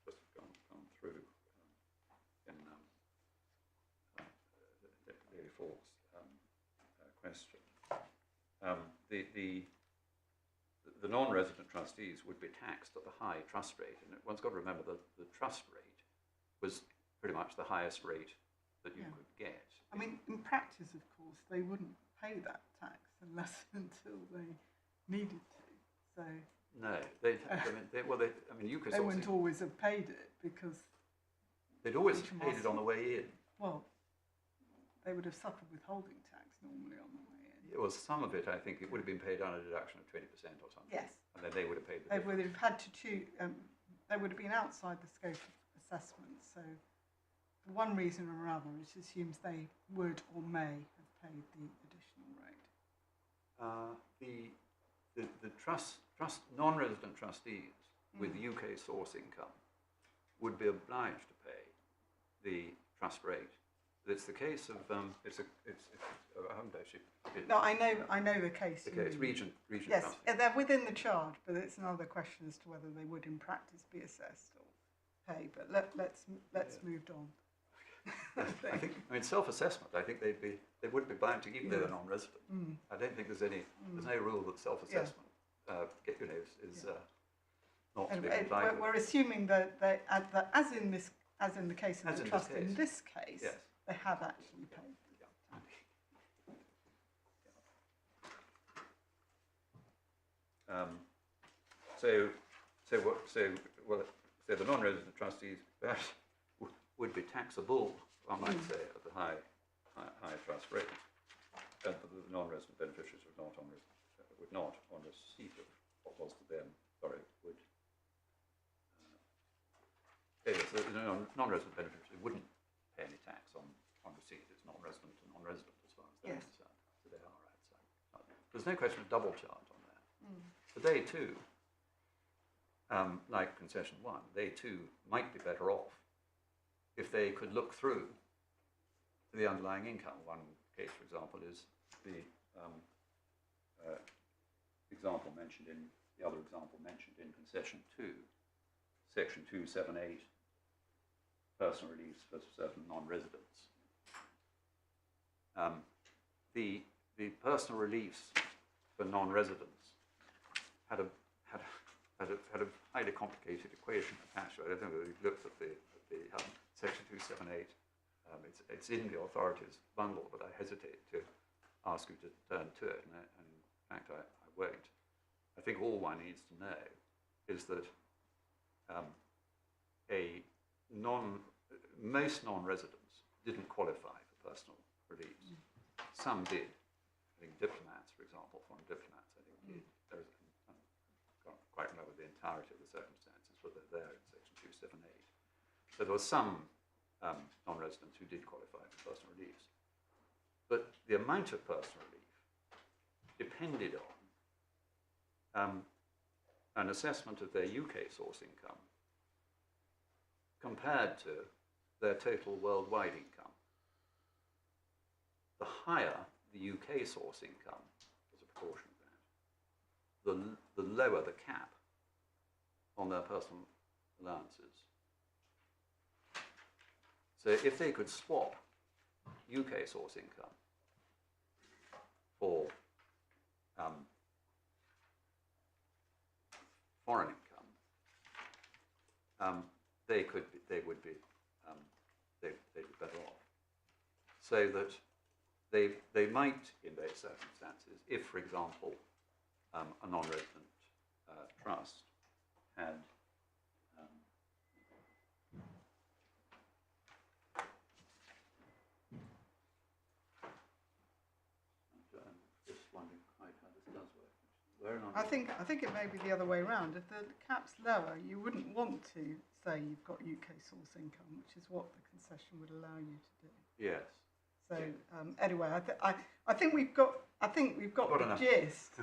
just gone through in Lady Falk's question. The non-resident trustees would be taxed at the high trust rate, and one's got to remember that the trust rate was pretty much the highest rate that you could get. I mean, in practice, of course, they wouldn't pay that tax unless until they needed to. So no, UK they sourcing, wouldn't always have paid it because they'd always paid it on the way in. Well, they would have suffered withholding tax normally on the way in. It was some of it. I think it would have been paid on a deduction of 20% or something. Yes. And then they would have paid the They difference. would have had to choose. They would have been outside the scope of assessment. So, for one reason or another, it assumes they would or may have paid the additional rate. The non-resident trustees with UK source income would be obliged to pay the trust rate. It's the case of I haven't actually. No, I know the case. The case Regent. Yes, Company. they're within the charge, but it's another question as to whether they would, in practice, be assessed or pay. But let's move on. I mean, self-assessment. I think they would be bound to, even though they're non-resident. I don't think there's no rule that self-assessment is not to be complied with. We're assuming that as in the case of the trust, in this case, yes, they have actually paid. So the non-resident trustees perhaps would be taxable, I might say, at the high trust rate, and the non-resident beneficiaries would not, on receipt of what was to them, would. So the non-resident beneficiary wouldn't pay any tax on receipt. It's non-resident to non-resident as far as they're concerned. So they are outside. There's no question of double charge on that. But they too, like concession 1, they too might be better off if they could look through the underlying income. One case, for example, is the other example mentioned in concession 2, section 278, personal reliefs for certain non-residents. The personal reliefs for non-residents had a highly complicated equation attached to it. I don't know whether you've looked at the section 278. It's in the authorities bundle, but I hesitate to ask you to turn to it, and in fact I won't. I think all one needs to know is that most non-residents didn't qualify for personal reliefs. Some did. I think diplomats, for example, foreign diplomats, I think did. I can't quite remember the entirety of the circumstances, but they're there in section 278. So there were some non-residents who did qualify for personal reliefs. But the amount of personal relief depended on an assessment of their UK source income compared to their total worldwide income. The higher the UK source income as a proportion of that, the lower the cap on their personal allowances. So if they could swap UK source income for foreign income, they'd be better off. So that they might, in those circumstances, if, for example, a non-resident trust had just wondering quite how this does work. I think it may be the other way around. If the cap's lower, you wouldn't want to say you've got UK source income, which is what the concession would allow you to do. Yes. So anyway, I think we've got the gist. So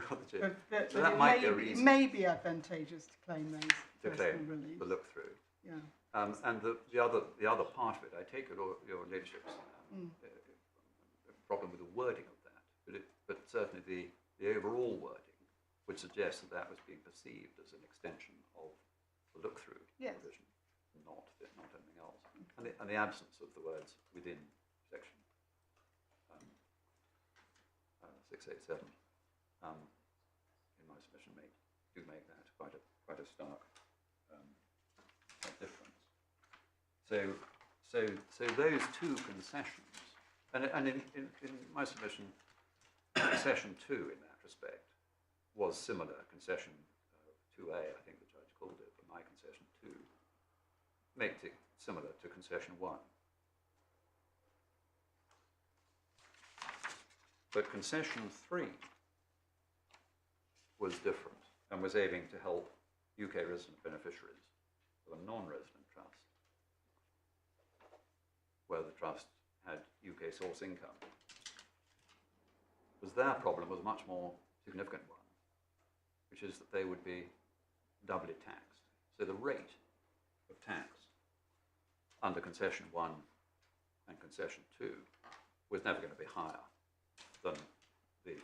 That that might be a reason. It may be advantageous to claim those To personal claim reliefs. the look through. Yeah. And the other part of it, I take it your ladyship's problem with the wording of that, but certainly the overall wording would suggest that was being perceived as an extension of the look-through provision, not anything else. Okay. And the absence of the words within section 687 in my submission do make that quite a stark difference. So those two concessions, and in my submission, concession 2 in that respect was similar. Concession 2A, I think the judge called it, but my concession 2 makes it similar to concession 1. But concession 3 was different and was aiming to help UK resident beneficiaries of a non-resident trust, where the trust had UK source income. Because their problem was a much more significant one, which is that they would be doubly taxed. So the rate of tax under concession 1 and concession 2 was never going to be higher than the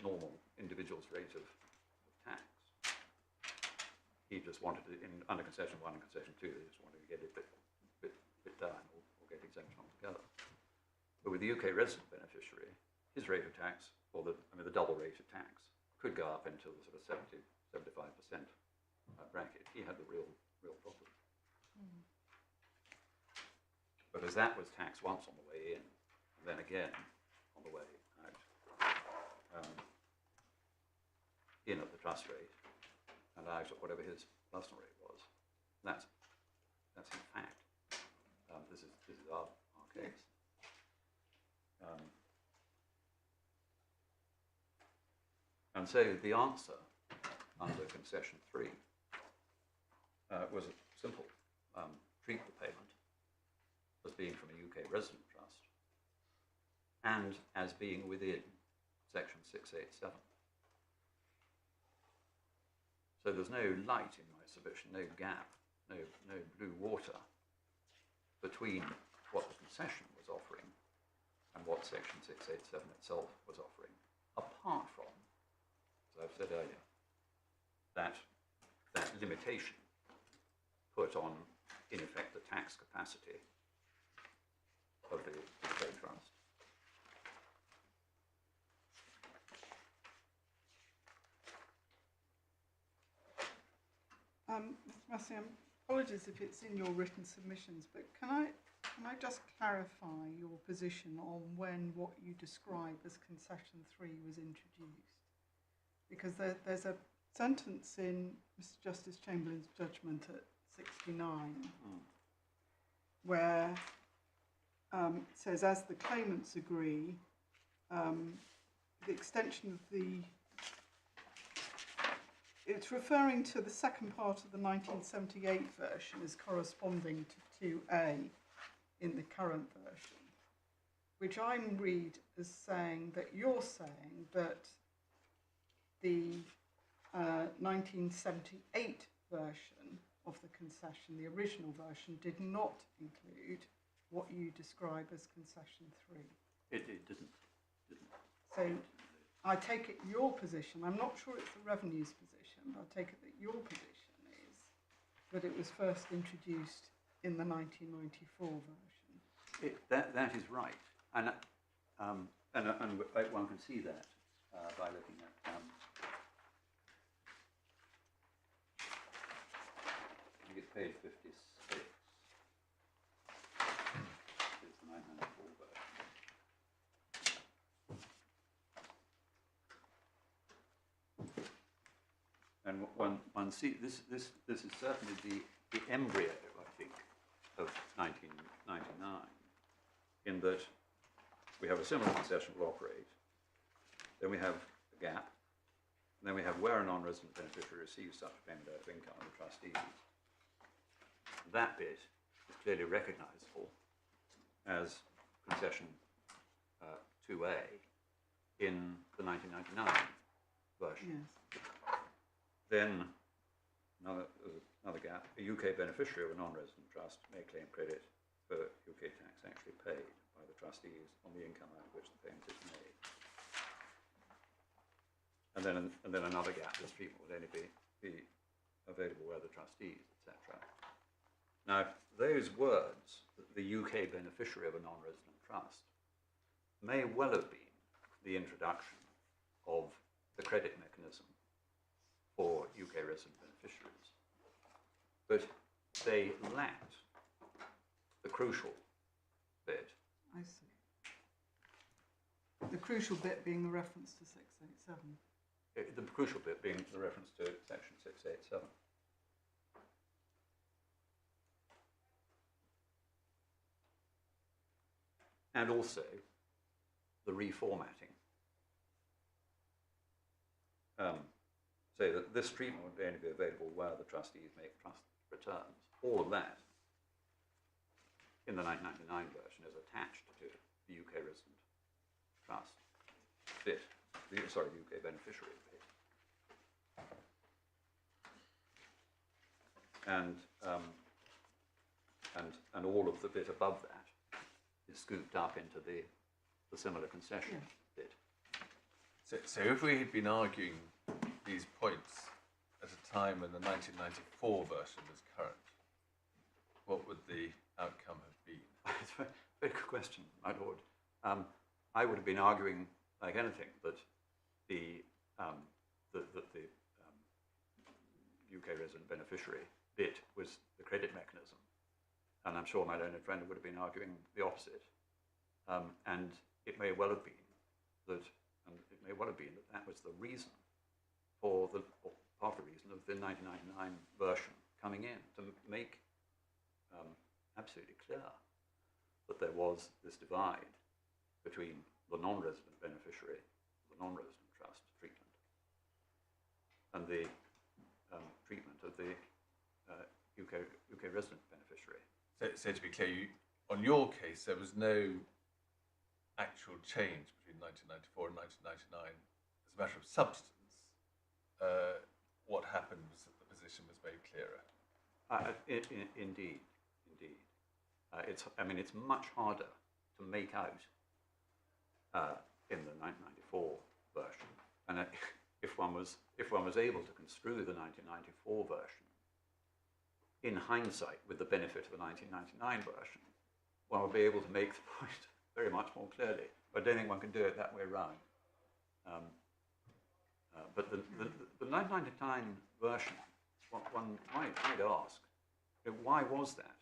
normal individual's rate of tax. He just wanted it under concession 1 and concession 2. He just wanted to get it bit down or get exemption altogether. But with the UK resident beneficiary, his rate of tax, or the double rate of tax, could go up into the sort of 70-75% bracket. He had the real problem. Because that was taxed once on the way in, and then again on the way out, in at the trust rate, and out at whatever his personal rate was. That's in fact, this is our case. And so the answer under concession 3 was a simple: treat the payment as being from a UK resident trust and as being within section 687. So there's no light in my submission, no gap, no blue water between what the concession was offering and what section 687 itself was offering, apart from, as I've said earlier, that limitation put on, in effect, the tax capacity of the UK trust. Mr. Massey, apologies if it's in your written submissions, but can I just clarify your position on when what you describe as concession 3 was introduced? Because there's a sentence in Mr. Justice Chamberlain's judgment at 69, where it says, as the claimants agree, the extension of the... It's referring to the second part of the 1978 version as corresponding to 2A in the current version, which I read as saying that you're saying that the 1978 version of the concession, the original version, did not include what you describe as concession 3. It didn't. So I take it your position, I'm not sure it's the revenue's position, but I take it that your position is that it was first introduced in the 1994 version. That is right, and one can see that by looking at. I think it's page 56. It's the 994 version. And one see this is certainly the embryo, I think, of 1999, in that we have a similar concession will operate, then we have a gap, and then we have where a non-resident beneficiary receives such payment out of income of the trustees. That bit is clearly recognisable as concession 2A in the 1999 version. Yes. Then another gap, a UK beneficiary of a non-resident trust may claim credit for UK tax actually paid by the trustees on the income out of which the payment is made. And then another gap, this treatment would only be available where the trustees, etc. Now, those words, the UK beneficiary of a non-resident trust, may well have been the introduction of the credit mechanism for UK resident beneficiaries, but they lacked the crucial bit. I see. The crucial bit being the reference to 687. The crucial bit being the reference to section 687. And also the reformatting. Say that this treatment would only be available where the trustees make trust returns. All of that in the 1999 version is attached to the UK resident trust bit, the UK beneficiary bit. And all of the bit above that is scooped up into the similar concession bit. So if we had been arguing these points at a time when the 1994 version was current, what would the outcome have been? It's a very good question, my lord. I would have been arguing, like anything, that the UK resident beneficiary bit was the credit mechanism, and I'm sure my learned friend would have been arguing the opposite. And it may well have been that, that was the reason for or part of the reason of the 1999 version coming in, to make absolutely clear that there was this divide between the non-resident beneficiary, the non-resident trust treatment, and the treatment of the UK resident beneficiary. So to be clear, on your case, there was no actual change between 1994 and 1999. As a matter of substance, what happened was that the position was made clearer. Indeed. It's much harder to make out in the 1994 version, and if one was able to construe the 1994 version in hindsight with the benefit of the 1999 version, one would be able to make the point very much more clearly. But I don't think one can do it that way round. But the 1999 version, one might ask, why was that?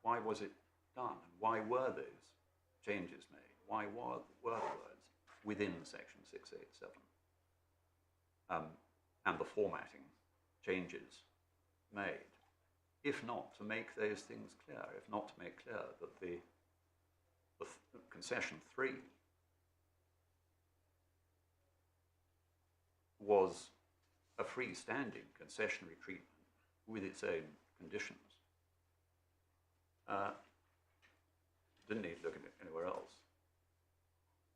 Why was it done? Why were those changes made? Why were the words within section 687? and the formatting changes made, if not to make those things clear, if not to make clear that the concession 3 was a freestanding concessionary treatment with its own conditions. Didn't need to look at it anywhere else.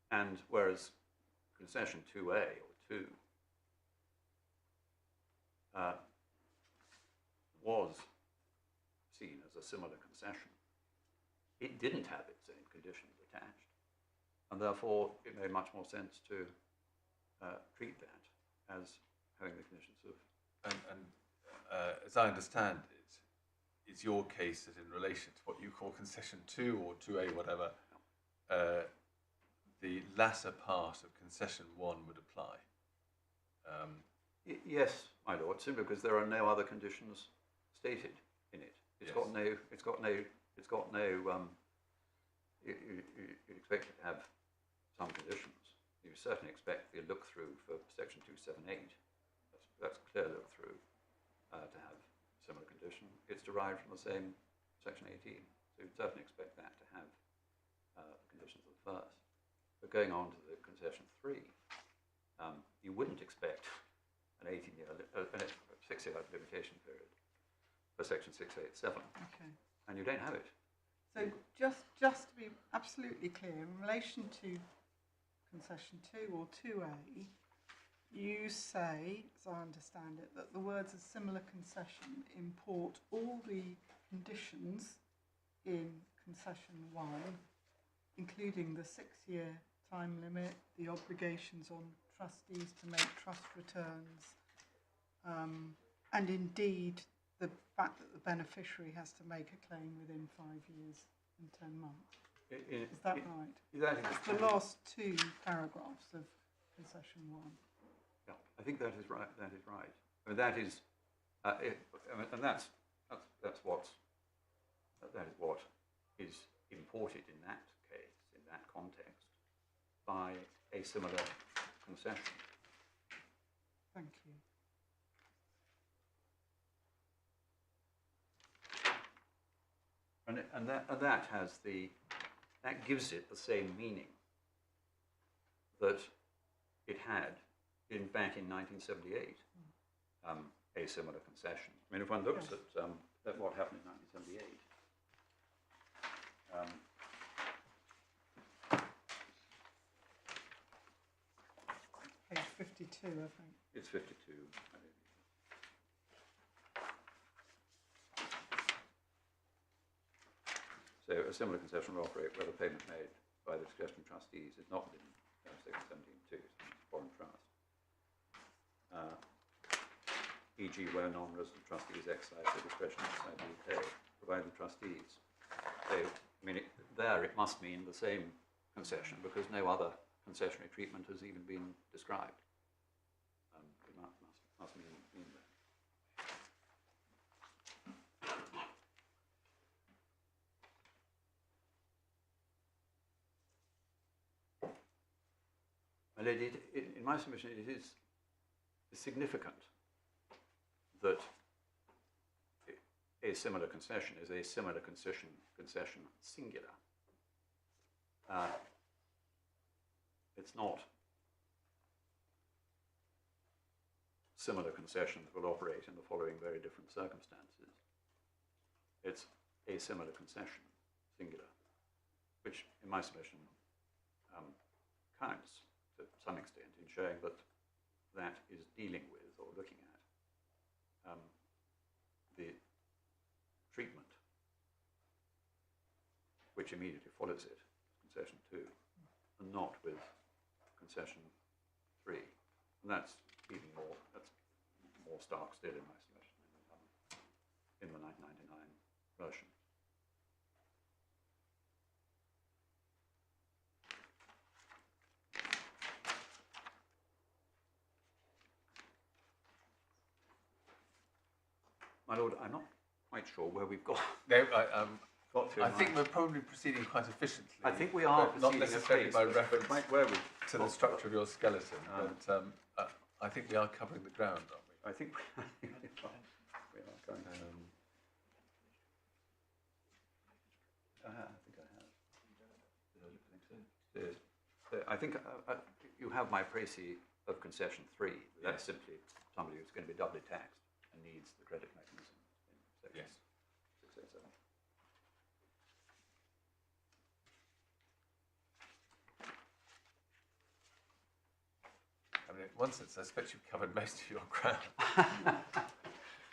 And whereas concession 2A or 2 was seen as a similar concession, it didn't have its own conditions attached, and therefore it made much more sense to treat that as having the conditions of. As I understand it, is your case that in relation to what you call concession 2 or 2A, whatever, the latter part of concession 1 would apply? Yes, my lord, simply because there are no other conditions stated in it. It's got no. You expect it to have some conditions. You certainly expect the look through for section 278. That's a clear look through to have similar condition. It's derived from the same section 18, so you'd certainly expect that to have the conditions of the first. But going on to the concession 3, you wouldn't expect an 18-year, a 6-year limitation period for section 687, Okay. and you don't have it. So just to be absolutely clear, in relation to concession 2 or 2A, you say, as I understand it, that the words "a similar concession" import all the conditions in concession 1, including the 6-year time limit, the obligations on trustees to make trust returns, and indeed the fact that the beneficiary has to make a claim within 5 years and 10 months. Is that right? That is It's the last 2 paragraphs of concession 1. Yeah, I think that is right. That is right. I mean, that is, and that's what is imported in that case, in that context, by a similar concession. Thank you. And that gives it the same meaning that it had back in 1978, a similar concession. I mean, if one looks at what happened in 1978, Page 52, I think. it's 52. I think. So a similar concession will operate where the payment made by the discretion of trustees is not within section 17.2, foreign trust. E.g. where non-resident trustees exercise their discretion outside the UK, providing trustees. So, I mean, it must mean the same concession because no other concessionary treatment has even been described. It must mean that. And in my submission, it is significant that a similar concession is a similar concession singular. It's not similar concessions will operate in the following very different circumstances. It's a similar concession singular, which in my submission counts to some extent in showing that that is dealing with or looking at the treatment which immediately follows it, concession 2, and not with concession 3. And that's more stark still in my submission in the 1999 version. My lord, I'm not quite sure where we've got. No, got to. I think we're probably proceeding quite efficiently. I think we are but not proceeding necessarily at by pace, reference but where we to the structure of your skeleton. But I think we are covering the ground, aren't we? I think we are going to. I think I have. I think you have my précis of concession 3. That's simply somebody who's going to be doubly taxed and needs the credit mechanism in section 687. I mean, in one sense, I suspect you've covered most of your ground.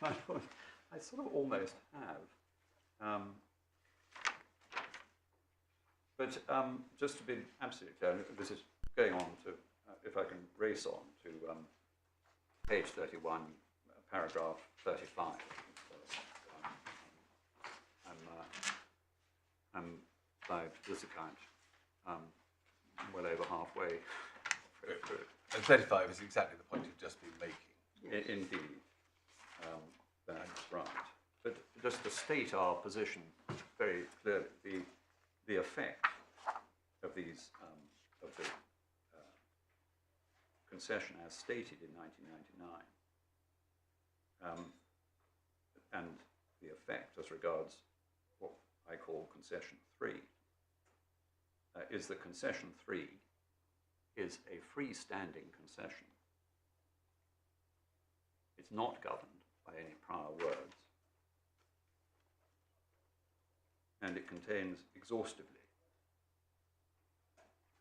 I sort of almost have. But just to be absolutely clear, this is going on to, if I can race on to page 31, paragraph 35. I'm by this account well over halfway through it. And 35 is exactly the point you've just been making. Indeed, that's right. But just to state our position very clearly, the effect of these of the concession as stated in 1999, and the effect as regards what I call concession 3, is that concession 3 is a freestanding concession. It's not governed by any prior words, and it contains exhaustively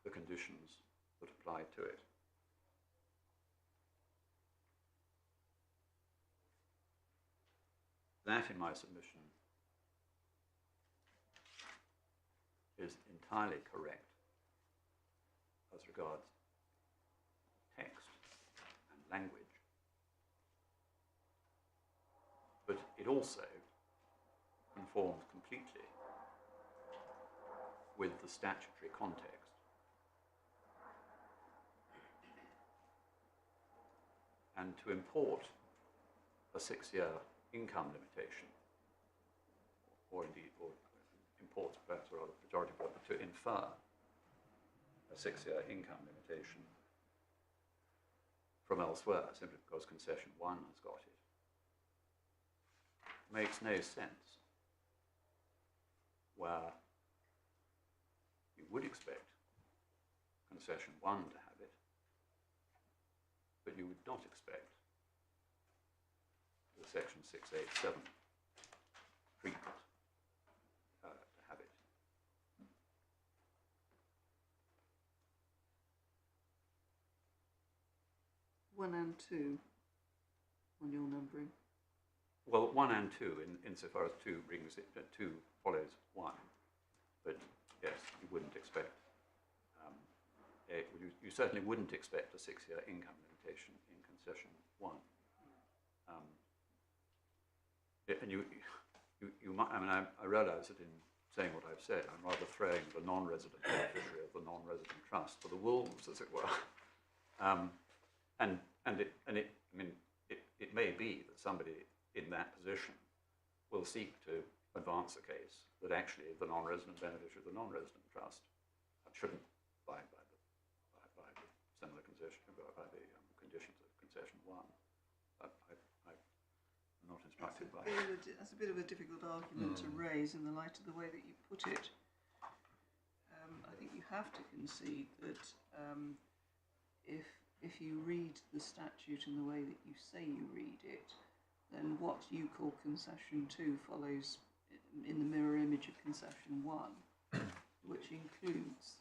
the conditions that apply to it. That, in my submission, is entirely correct as regards text and language, but it also conforms completely with the statutory context. And to import a 6-year income limitation, or indeed, or imports perhaps a rather pejorative word, but to infer a 6-year income limitation from elsewhere, simply because concession 1 has got it, makes no sense, where you would expect concession 1 to have it, but you would not expect the section 687 treatment to have it. One and two on your numbering. Well, 1 and 2, insofar as 2 brings it, 2 follows 1, but yes, you wouldn't expect, you certainly wouldn't expect a 6-year income limitation in concession 1. And you might, I mean, I realise that in saying what I've said, I'm rather throwing the non-resident beneficiary of the non-resident trust for the wolves, as it were. It may be that somebody in that position will seek to advance a case that actually the non-resident beneficiary of the non-resident trust shouldn't abide by the similar concession, by the conditions of concession 1. I'm not instructed by that. That's a bit of a difficult argument to raise in the light of the way that you put it. I think you have to concede that if you read the statute in the way that you say you read it, then what you call concession 2 follows in the mirror image of concession 1, which includes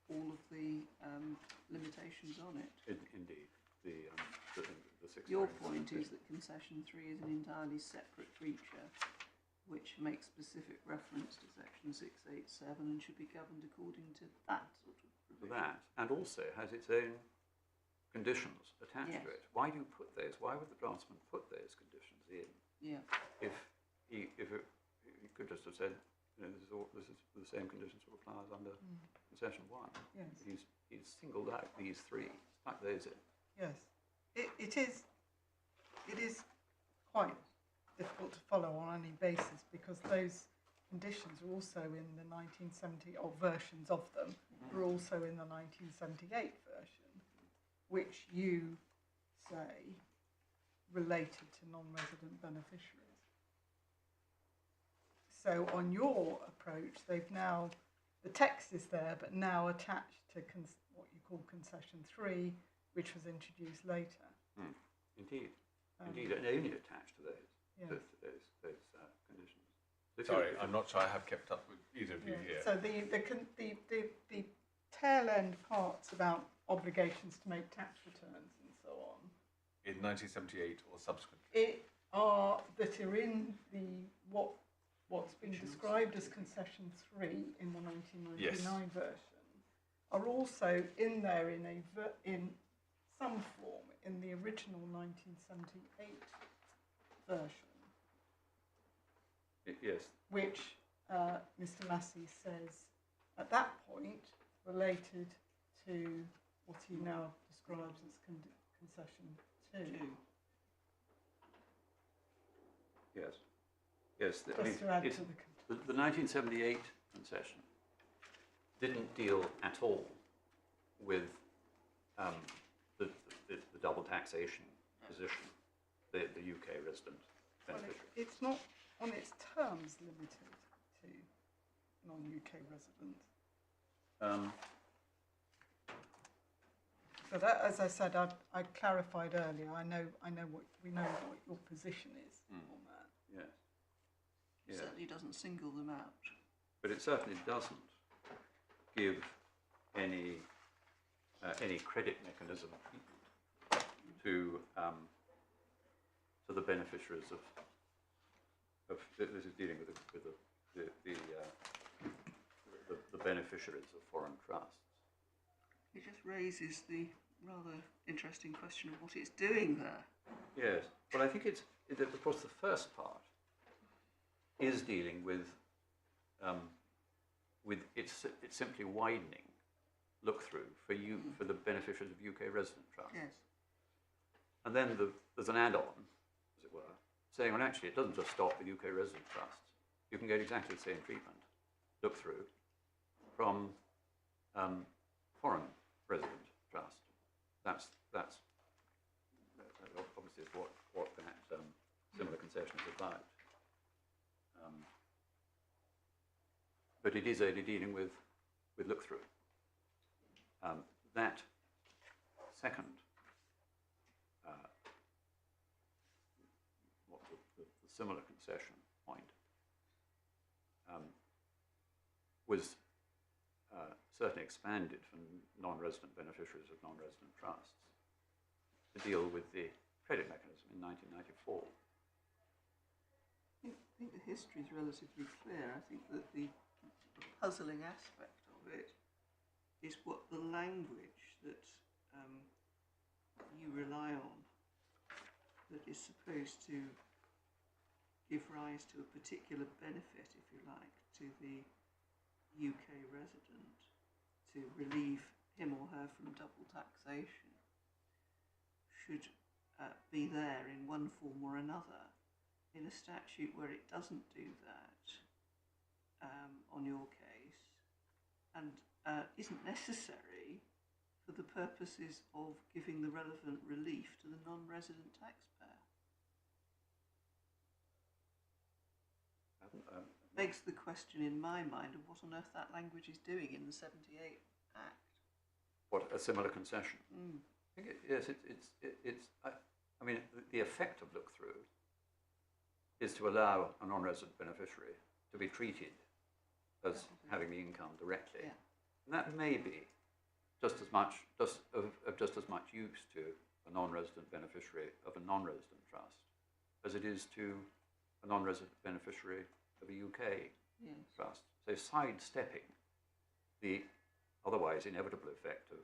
all of the limitations on it. Indeed. The 6 Your point is that concession 3 is an entirely separate creature which makes specific reference to section 687 and should be governed according to that sort of provision. That, and also has its own conditions attached to it. Why do you put those? Why would the draftsman put those conditions in? Yeah. If he could just have said, you know, this is the same conditions that apply as under concession 1. Yes. He's singled out these 3, stuck those in. Yes, it is quite difficult to follow on any basis because those conditions are also in the 1970, or versions of them, are also in the 1978 version, which you say related to non-resident beneficiaries. So on your approach, they've now, the text is there, but now attached to what you call concession 3, which was introduced later. Indeed, indeed, and only attached to those, Yeah. those conditions. So if Sorry, you- I'm not sure I have kept up with either of you Yeah. here. So the tail end parts about obligations to make tax returns and so on, In 1978 or subsequently. that are in the what's been described as concession 3 in the 1999 version are also in there in some form in the original 1978 version, yes, which Mr. Massey says at that point related to what he now describes as concession 2. yes, yes. I mean, Just to add it's- to the 1978 concession didn't deal at all with the double taxation position, the UK resident well, beneficiary. it's not on its terms limited to non-UK residents. So that, as I said, I clarified earlier. I know what your position is on that. Yes. It Yes. certainly doesn't single them out. But it certainly doesn't give any credit mechanism to the beneficiaries of this is dealing with the beneficiaries of foreign trusts. It just raises the rather interesting question of what it's doing there. Yes, but I think of course the first part is dealing with it's simply widening look through for the beneficiaries of UK resident trusts. Yes. And then there's an add-on, as it were, saying, well, actually, it doesn't just stop with UK resident trusts. You can get exactly the same treatment, look through, from foreign resident trust. That's obviously is what that similar concession is about. But it is only dealing with look through. That second, the similar concession point, was certainly expanded from non-resident beneficiaries of non-resident trusts to deal with the credit mechanism in 1994. I think the history is relatively clear. I think that the puzzling aspect of it is what the language that you rely on that is supposed to give rise to a particular benefit, if you like, to the UK resident to relieve him or her from double taxation should be there in one form or another. In a statute where it doesn't do that on your case and isn't necessary for the purposes of giving the relevant relief to the non-resident taxpayer. Begs the question in my mind of what on earth that language is doing in the 78 Act. What, a similar concession? I think yes, I mean, the effect of look-through is to allow a non-resident beneficiary to be treated as having the income directly. Yeah. And that may be just as much use to a non-resident beneficiary of a non-resident trust as it is to a non-resident beneficiary of a UK trust. So sidestepping the otherwise inevitable effect of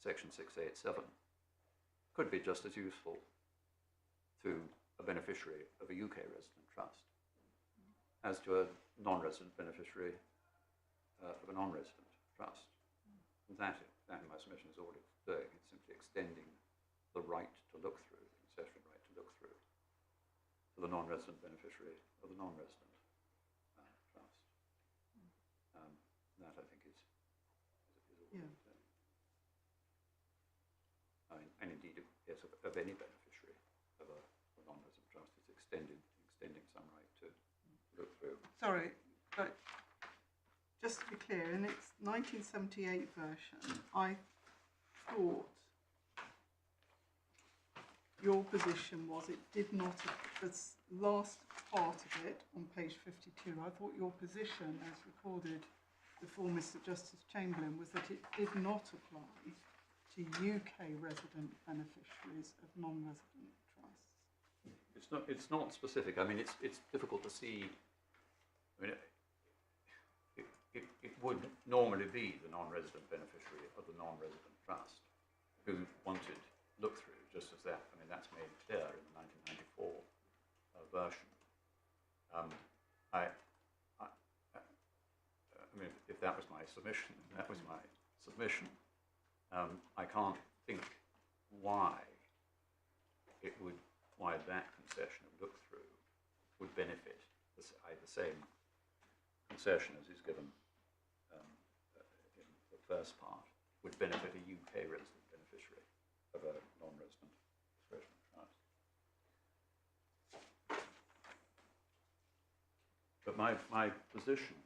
Section 687 could be just as useful to a beneficiary of a UK resident trust as to a non-resident beneficiary of a non-resident trust. And that, in my submission, is all it's doing. It's simply extending the right to look through, the concession right to look through, to the non-resident beneficiary of the non-resident trust. That, I think, is all it's doing. I mean, and indeed, yes, of any beneficiary of a non-resident trust is extending some right to look through. Sorry, but just to be clear, in its 1978 version, I thought your position was it did not, the last part of it on page 52, I thought your position as recorded before Mr. Justice Chamberlain was that it did not apply to UK resident beneficiaries of non-resident trusts. It's not specific. I mean, it's difficult to see. I mean, it would normally be the non-resident beneficiary of the non-resident trust who wanted look-through, just as that. I mean, that's made clear in the 1994 version. I mean, if that was my submission, that was my submission. I can't think why why that concession of look-through would benefit the same concession as is given in the first part, would benefit a UK resident beneficiary of a non-resident discretionary trust. But my position,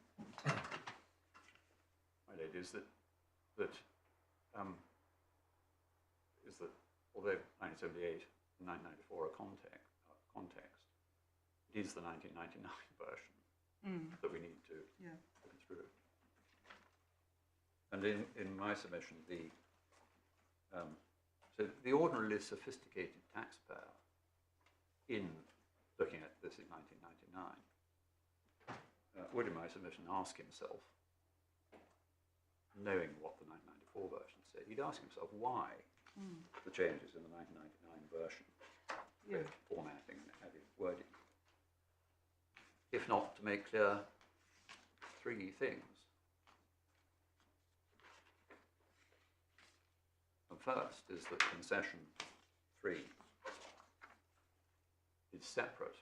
my lady, is that although 1978 and 1994 are context, it is the 1999 version that we need to look through. And in my submission, so the ordinarily sophisticated taxpayer, in looking at this in 1999, would, in my submission, ask himself, knowing what the 1994 version said, he'd ask himself why the changes in the 1999 version, both formatting and added wording, if not to make clear three things. The first is that concession 3 is separate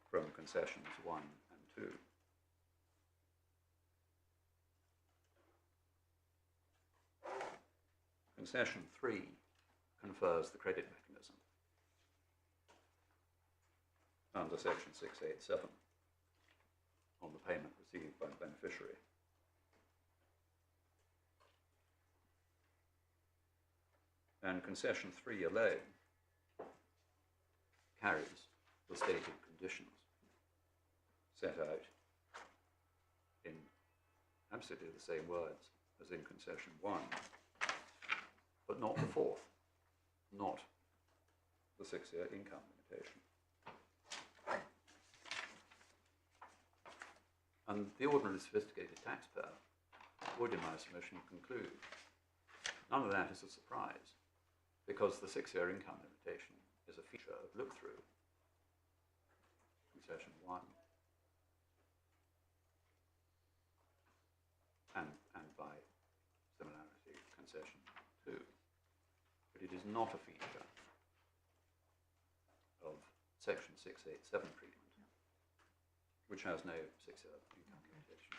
from concessions 1 and 2. Concession 3 confers the credit mechanism under section 687 on the payment received by the beneficiary. And concession 3 alone carries the stated conditions set out in absolutely the same words as in concession 1, but not the fourth, not the 6-year income limitation. And the ordinarily sophisticated taxpayer would, in my submission, conclude none of that is a surprise, because the 6-year income limitation is a feature of look-through, concession 1, and by similarity, concession 2. But it is not a feature of section 687 treatment, which has no 6-year income limitation.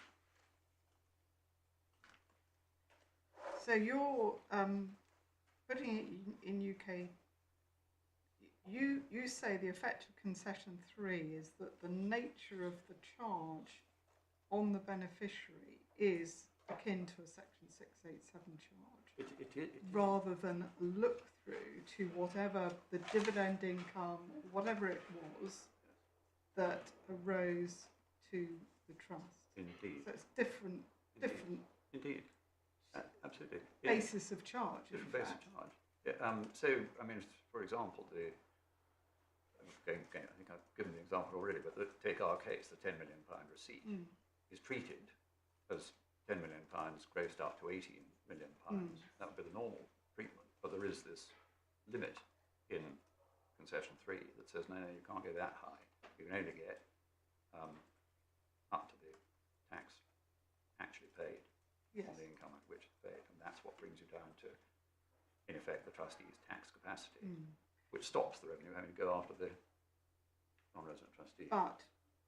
So you're putting it in UK, you say the effect of concession 3 is that the nature of the charge on the beneficiary is akin to a section 687 charge, It rather than look through to whatever the dividend income, whatever it was, that arose to the trust. Indeed. So it's different Indeed. Absolutely. basis of charge. Different basis of charge. Yeah. So, I mean, for example, I think I've given the example already, but take our case, the £10 million receipt is treated as £10 million grossed up to £18 million. That would be the normal treatment, but there is this limit in concession 3 that says, no, you can't go that high. You can only get up to the tax actually paid on the income at which it's paid, and that's what brings you down to, in effect, the trustee's tax capacity, which stops the revenue having to go after the non-resident trustee. But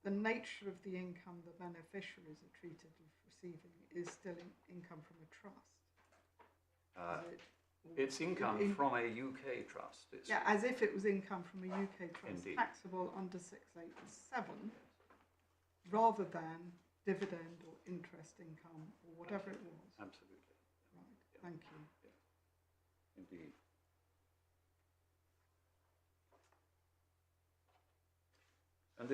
the nature of the income the beneficiaries are treated as receiving is still income from a trust. It's income from a UK trust. It's Yeah, as if it was income from a UK trust, Indeed. taxable under 687, rather than dividend or interest income or whatever it was. absolutely. Right, Yeah. thank you. Indeed. And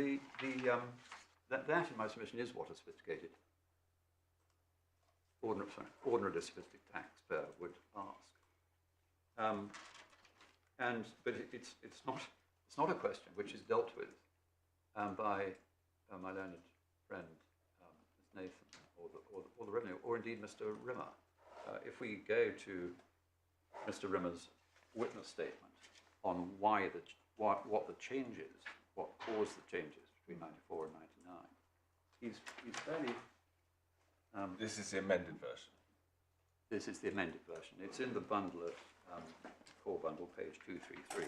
that in my submission is what a sophisticated, ordinarily sophisticated taxpayer would ask. But it's not a question which is dealt with by my learned friend, Ms. Nathan, or the Revenue, or indeed Mr. Rimmer. If we go to Mr. Rimmer's witness statement on what the changes, what caused the changes between 94 and 99, he's fairly. This is the amended version. This is the amended version. It's in the bundle at core bundle, page 233.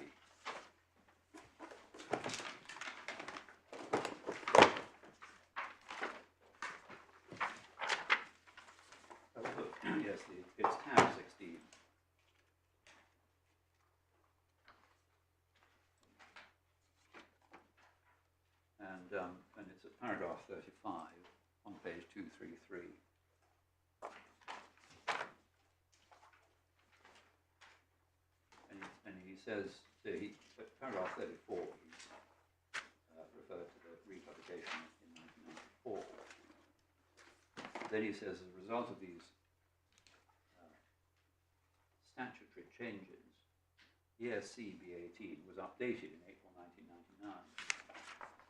Yes, it's tab 16. And it's at paragraph 35 on page 233. And he says, paragraph 34, he's referred to the republication in 1994. Then he says, as a result of these statutory changes, ESC B18 was updated in April 1999.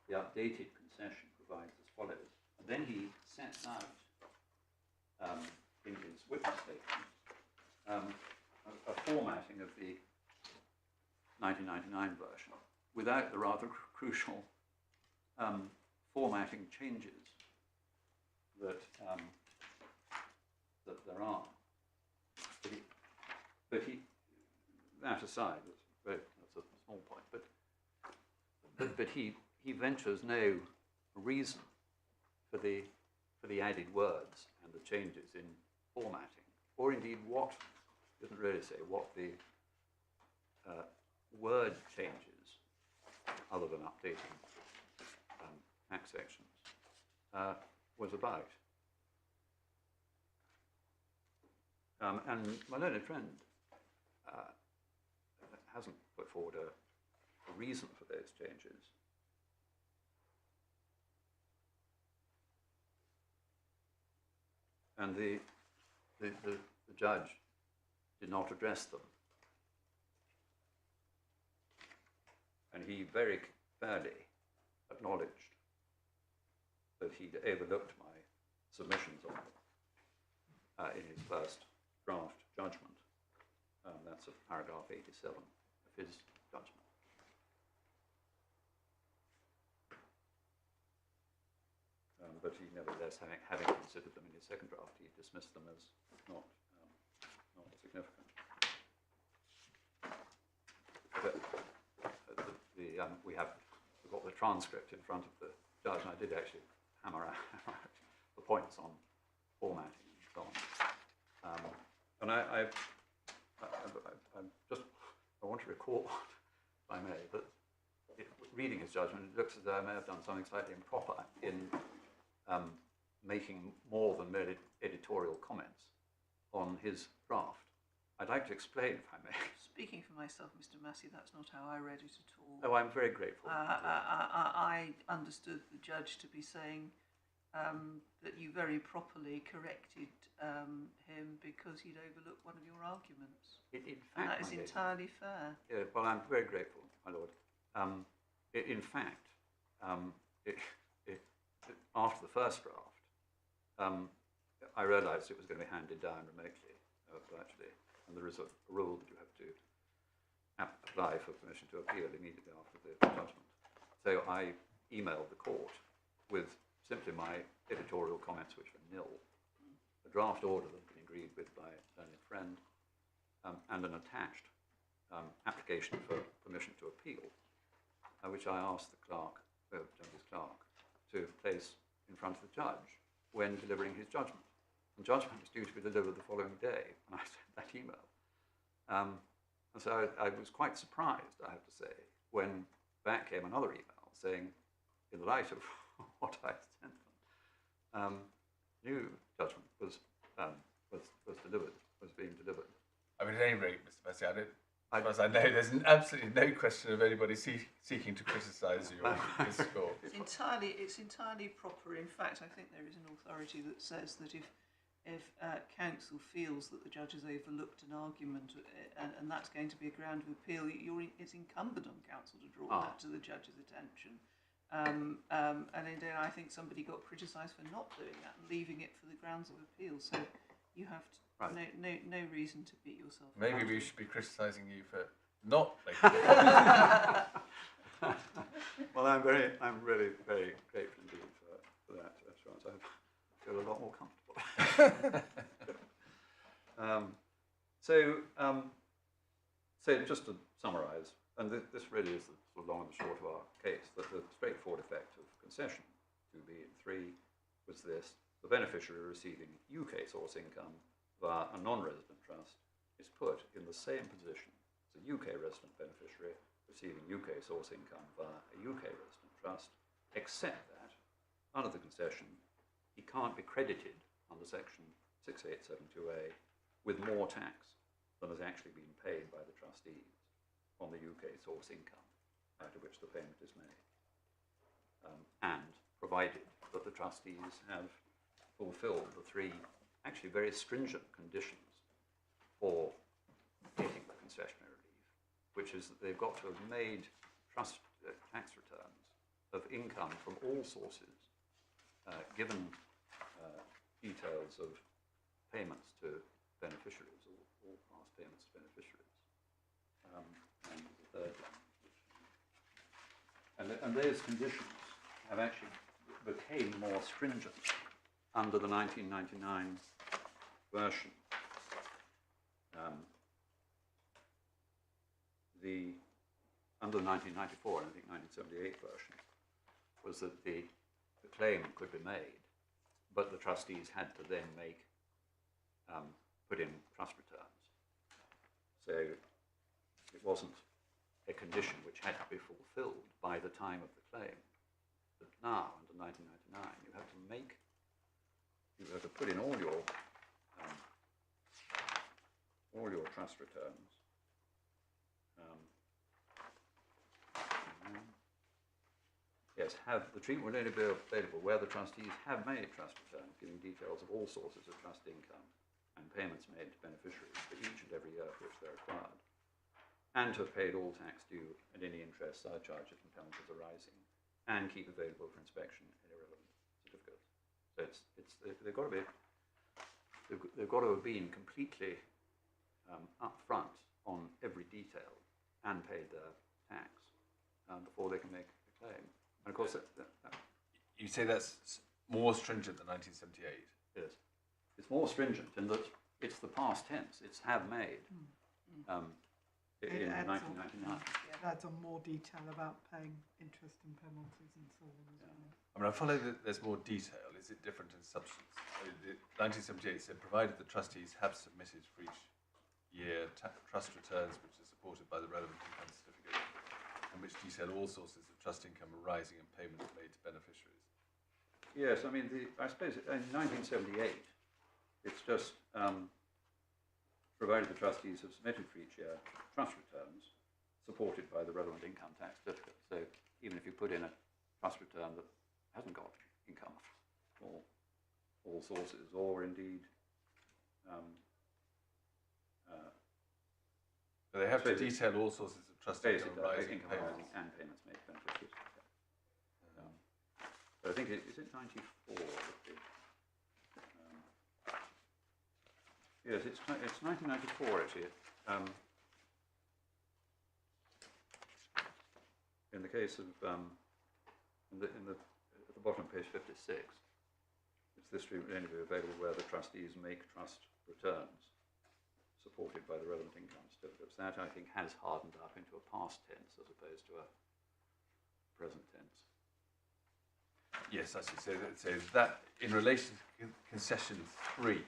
The updated concession provides as follows. And then he sets out in his witness statement a formatting of the 1999 version without the rather crucial formatting changes that there are. But that aside, that's a small point. But he ventures no reason for the added words and the changes in formatting, or indeed doesn't really say what the word changes, other than updating tax sections, was about. And my learned friend hasn't put forward a reason for those changes. And the judge did not address them. And he very fairly acknowledged that he'd overlooked my submissions on them in his first draft judgment. That's at paragraph 87 of his judgment. But he nevertheless, having considered them in his second draft, he dismissed them as not significant. We've got the transcript in front of the judge, and I did actually hammer out the points on formatting and so on. And I want to recall, if I may, that reading his judgment, it looks as though I may have done something slightly improper in making more than merely editorial comments on his draft. I'd like to explain, if I may. Speaking for myself, Mr. Massey, that's not how I read it at all. Oh, I'm very grateful. I understood the judge to be saying that you very properly corrected him because he'd overlooked one of your arguments. In fact, and that is entirely fair. Yeah, well, I'm very grateful, my lord. In fact, after the first draft, I realised it was going to be handed down remotely, virtually, and there is a rule that you have to apply for permission to appeal immediately after the judgment. So I emailed the court with simply my editorial comments, which were nil, a draft order that had been agreed with by a learned friend, and an attached application for permission to appeal, which I asked the clerk, the judge's clerk, to place in front of the judge when delivering his judgment. And judgment is due to be delivered the following day, and I sent that email. And so I was quite surprised, I have to say, when back came another email saying, in the light of what I sent them, new judgment was being delivered. I mean, at any rate, Mr. Messi, as far as I know, there's absolutely no question of anybody seeking to criticise you on this score. It's entirely proper. In fact, I think there is an authority that says that if counsel feels that the judge has overlooked an argument and that's going to be a ground of appeal, it's incumbent on counsel to draw that to the judge's attention. And indeed, I think somebody got criticised for not doing that and leaving it for the grounds of appeal. So you have no reason to beat yourself up. Maybe we should be criticising you for not making it. Well, I'm really very grateful indeed for that assurance. I feel a lot more comfortable. So just to summarise, and this really is the sort of long and short of our case, that the straightforward effect of concession 2B and 3 was this: the beneficiary receiving UK source income via a non-resident trust is put in the same position as a UK resident beneficiary receiving UK source income via a UK resident trust, except that, under the concession, he can't be credited under section 6872A with more tax than has actually been paid by the trustees on the UK source income out of which the payment is made, and provided that the trustees have fulfilled the three actually very stringent conditions for getting the concessionary relief, which is that they've got to have made tax returns of income from all sources, given details of payments to beneficiaries, all past payments to beneficiaries, and the third one. And those conditions have actually became more stringent under the 1999 version. Under the 1994 and I think 1978 version was that the claim could be made, but the trustees had to then put in trust returns. So it wasn't a condition which had to be fulfilled by the time of the claim. But now, under 1999, you have to put in all your trust returns. Yes, the treatment will only be available where the trustees have made trust returns giving details of all sources of trust income and payments made to beneficiaries for each and every year for which they're required, and to have paid all tax due and any interest, surcharges and penalties arising, and keep available for inspection any relevant certificates. So they've got to have been completely upfront on every detail and paid their tax before they can make a claim. And of course, you say that's more stringent than 1978. Yes, it's more stringent in that it's the past tense. It's have made in 1999. Yeah, that's on more detail about paying interest and penalties and so on as well. I mean, I follow that there's more detail. Is it different in substance? 1978 said, provided the trustees have submitted for each year trust returns which are supported by the relevant income certificate, and which detail all sources of trust income arising and payments made to beneficiaries. Yes, I mean, I suppose in 1978, it's just provided the trustees have submitted for each year trust returns supported by the relevant income tax certificate. So even if you put in a trust return that hasn't got income for all sources, or indeed but they have to detail all sources of trust income arising and payments made to beneficiaries. But I think is it 94? Yes, it's 1994 actually. In the case of at the bottom of page 56, it's this treatment only be available where the trustees make trust returns supported by the relevant income certificates. That I think has hardened up into a past tense as opposed to a present tense. Yes, I see. So that in relation to concession 3,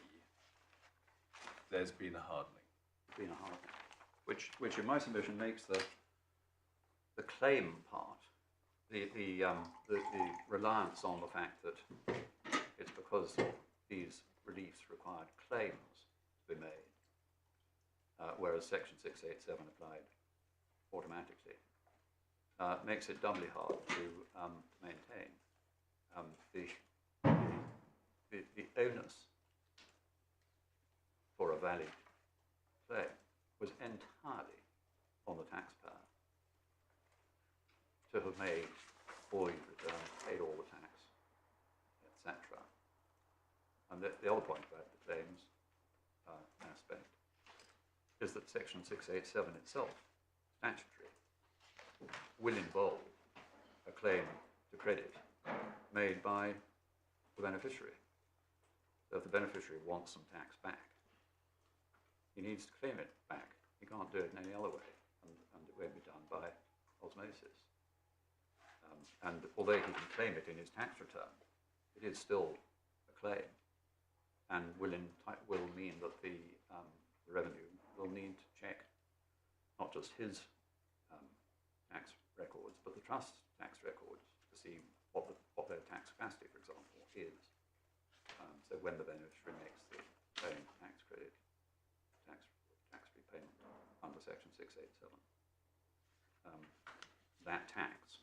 there's been a hardening. It's been a hardening. which in my submission makes the claim part, the reliance on the fact that it's because these reliefs required claims to be made, whereas Section 687 applied automatically, makes it doubly hard to maintain. The onus for a valid claim was entirely on the taxpayer to have made all the returns, paid all the tax, etc. And the other point about the claims aspect is that Section 687 itself, statutory, will involve a claim to credit made by the beneficiary. So if the beneficiary wants some tax back, he needs to claim it back. He can't do it in any other way, and it won't be done by osmosis. And although he can claim it in his tax return, it is still a claim, and will mean that the revenue will need to check not just his tax records, but the trust's tax records to see what their tax capacity, for example, is. So when the beneficiary makes the claim tax credit, tax repayment under Section 687, that tax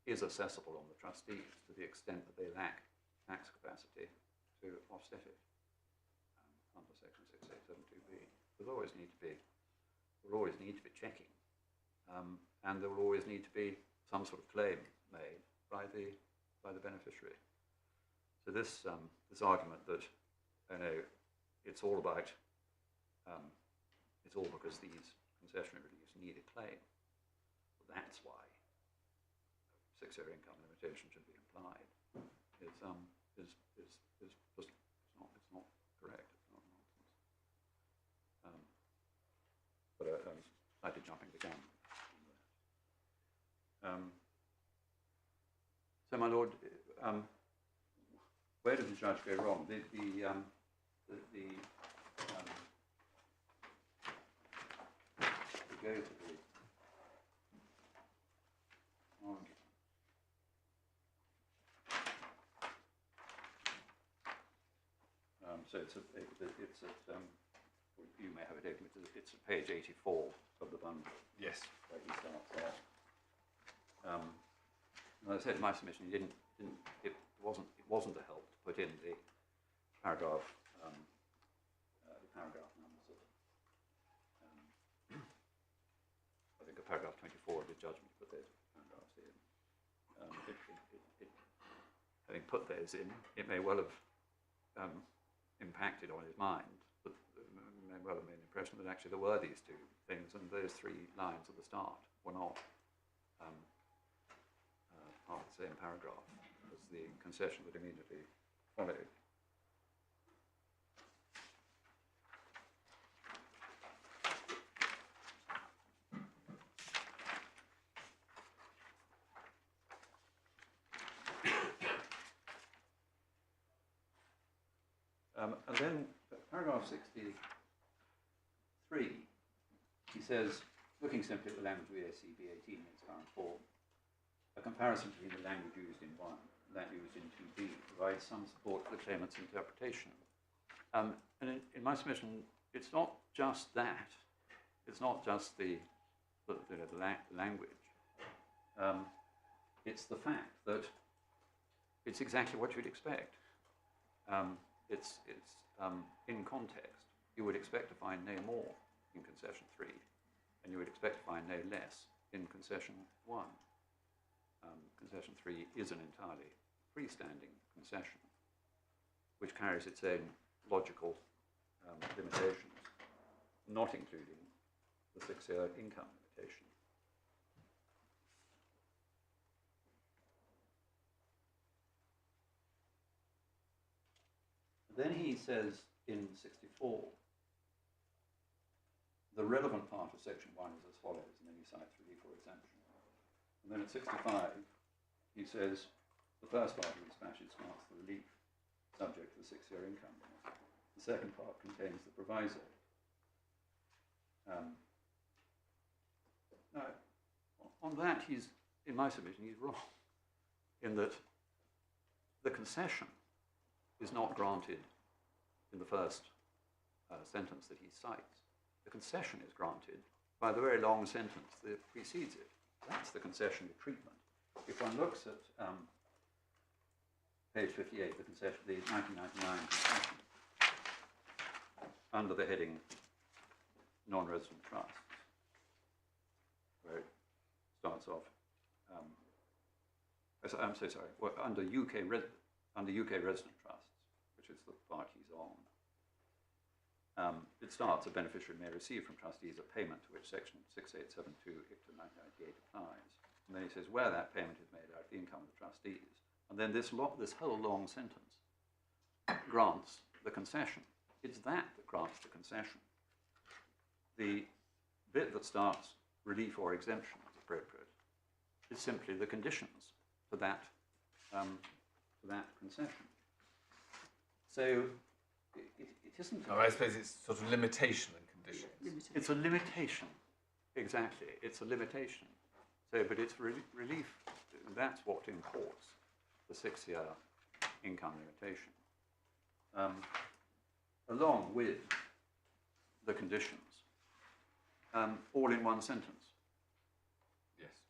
is assessable on the trustees to the extent that they lack tax capacity to offset it under Section 687(2)(b). There will always need to be checking, and there will always need to be some sort of claim made by the beneficiary. So this argument that it's all about it's all because these concessionary reliefs need a claim. Well, that's why 6-year income limitation should be applied. Is just it's not correct. It's not nonsense. But slightly jumping the gun. So, my lord, where did the judge go wrong? We go to the argument. So it's at you may have it open. It's at page 84 of the bundle. Yes. Where he starts off. As I said in my submission, it wasn't a help to put in the paragraph numbers of I think a paragraph 24 of the judgment put those paragraphs in. Having put those in, it may well have impacted on his mind, but may well have made an impression that actually there were these two things, and those 3 lines at the start were not part of the same paragraph as the concession that immediately followed. And then paragraph 63, he says, looking simply at the language of ESC B18 in its current form, a comparison between the language used in 1 and that used in 2B provides some support for the claimant's interpretation. And in my submission, it's not just that. It's not just the language. It's the fact that it's exactly what you'd expect. It's in context. You would expect to find no more in concession 3, and you would expect to find no less in concession 1. Concession 3 is an entirely freestanding concession, which carries its own logical limitations, not including the 6-year income limitation. Then he says in 64, the relevant part of section 1 is as follows, and then he cites relief or exemption. And then at 65, he says the first part of this passage marks the relief subject to the 6-year income limit. The second part contains the proviso. on that, in my submission, he's wrong, in that the concession is not granted in the first sentence that he cites. The concession is granted by the very long sentence that precedes it. That's the concession of treatment. If one looks at page 58, the 1999 concession, under the heading non-resident trusts, where it starts off, I'm so sorry, well, under UK resident trusts, which is the part he's on, it starts, a beneficiary may receive from trustees a payment to which section 6872 ICTA 1998 applies. And then he says where that payment is made out of the income of the trustees. And then this whole long sentence grants the concession. It's that grants the concession. The bit that starts relief or exemption as appropriate is simply the conditions for that concession. So it isn't. Oh, I suppose it's sort of limitation and conditions. Limitation. It's a limitation, exactly. It's a limitation. So, but it's relief. That's what imports the 6-year income limitation, along with the conditions, all in one sentence. Yes.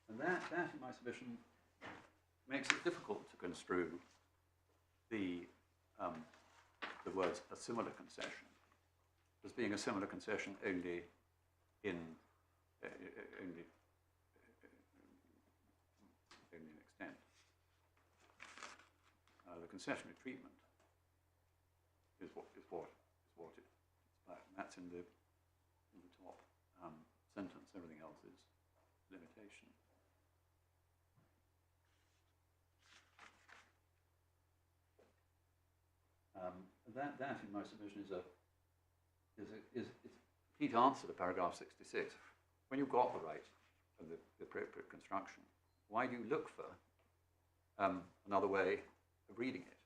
And that, in my submission, makes it difficult to construe the words "a similar concession" as being a similar concession only in only an extent. The concessionary treatment is what it's about, and that's in the top sentence. Everything else is limitation. That in my submission is a complete answer to paragraph 66. When you've got the right and the appropriate construction, why do you look for another way of reading it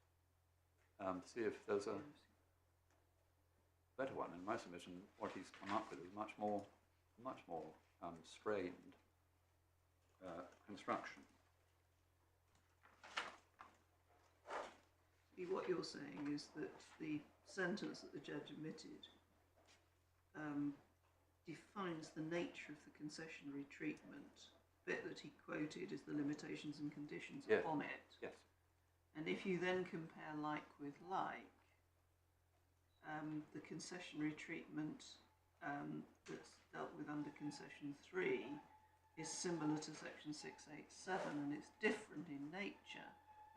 to see if there's a better one? In my submission, what he's come up with is much more strained construction. What you're saying is that the sentence that the judge omitted defines the nature of the concessionary treatment. The bit that he quoted is the limitations and conditions on it. Yes. And if you then compare like with like, the concessionary treatment that's dealt with under concession 3 is similar to section 687, and it's different in nature,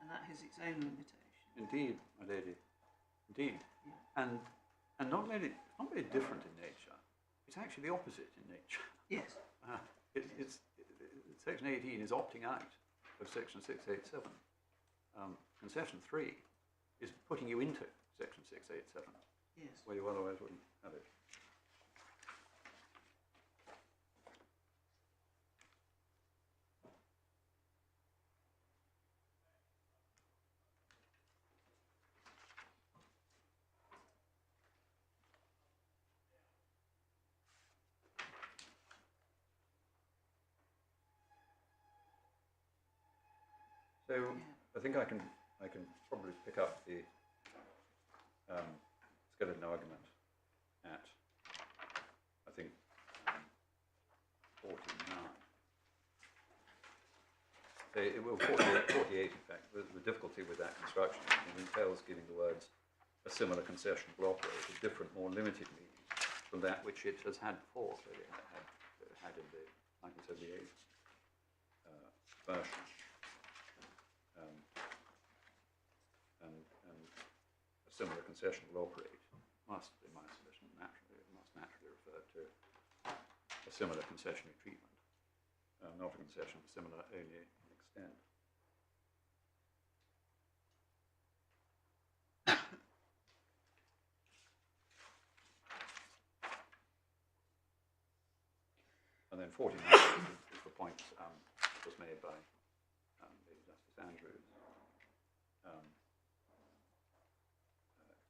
and that has its own limitations. Indeed, my lady. Indeed. Yeah. And not very different in nature. It's actually the opposite in nature. Yes. Section 18 is opting out of section 687. Concession 3 is putting you into section 687. Yes. Where you otherwise wouldn't have it. So I think I can probably pick up the skeleton argument at, I think, 49. So it will 48 in fact. The difficulty with that construction entails giving the words "a similar concession will operate" a different, more limited meaning from that which it has had before. So it had in the 1978 version. And a similar concession will operate must, in my submission, naturally refer to a similar concessionary treatment, not a concession similar only in extent. And then 49 is the point that was made by Justice Andrews.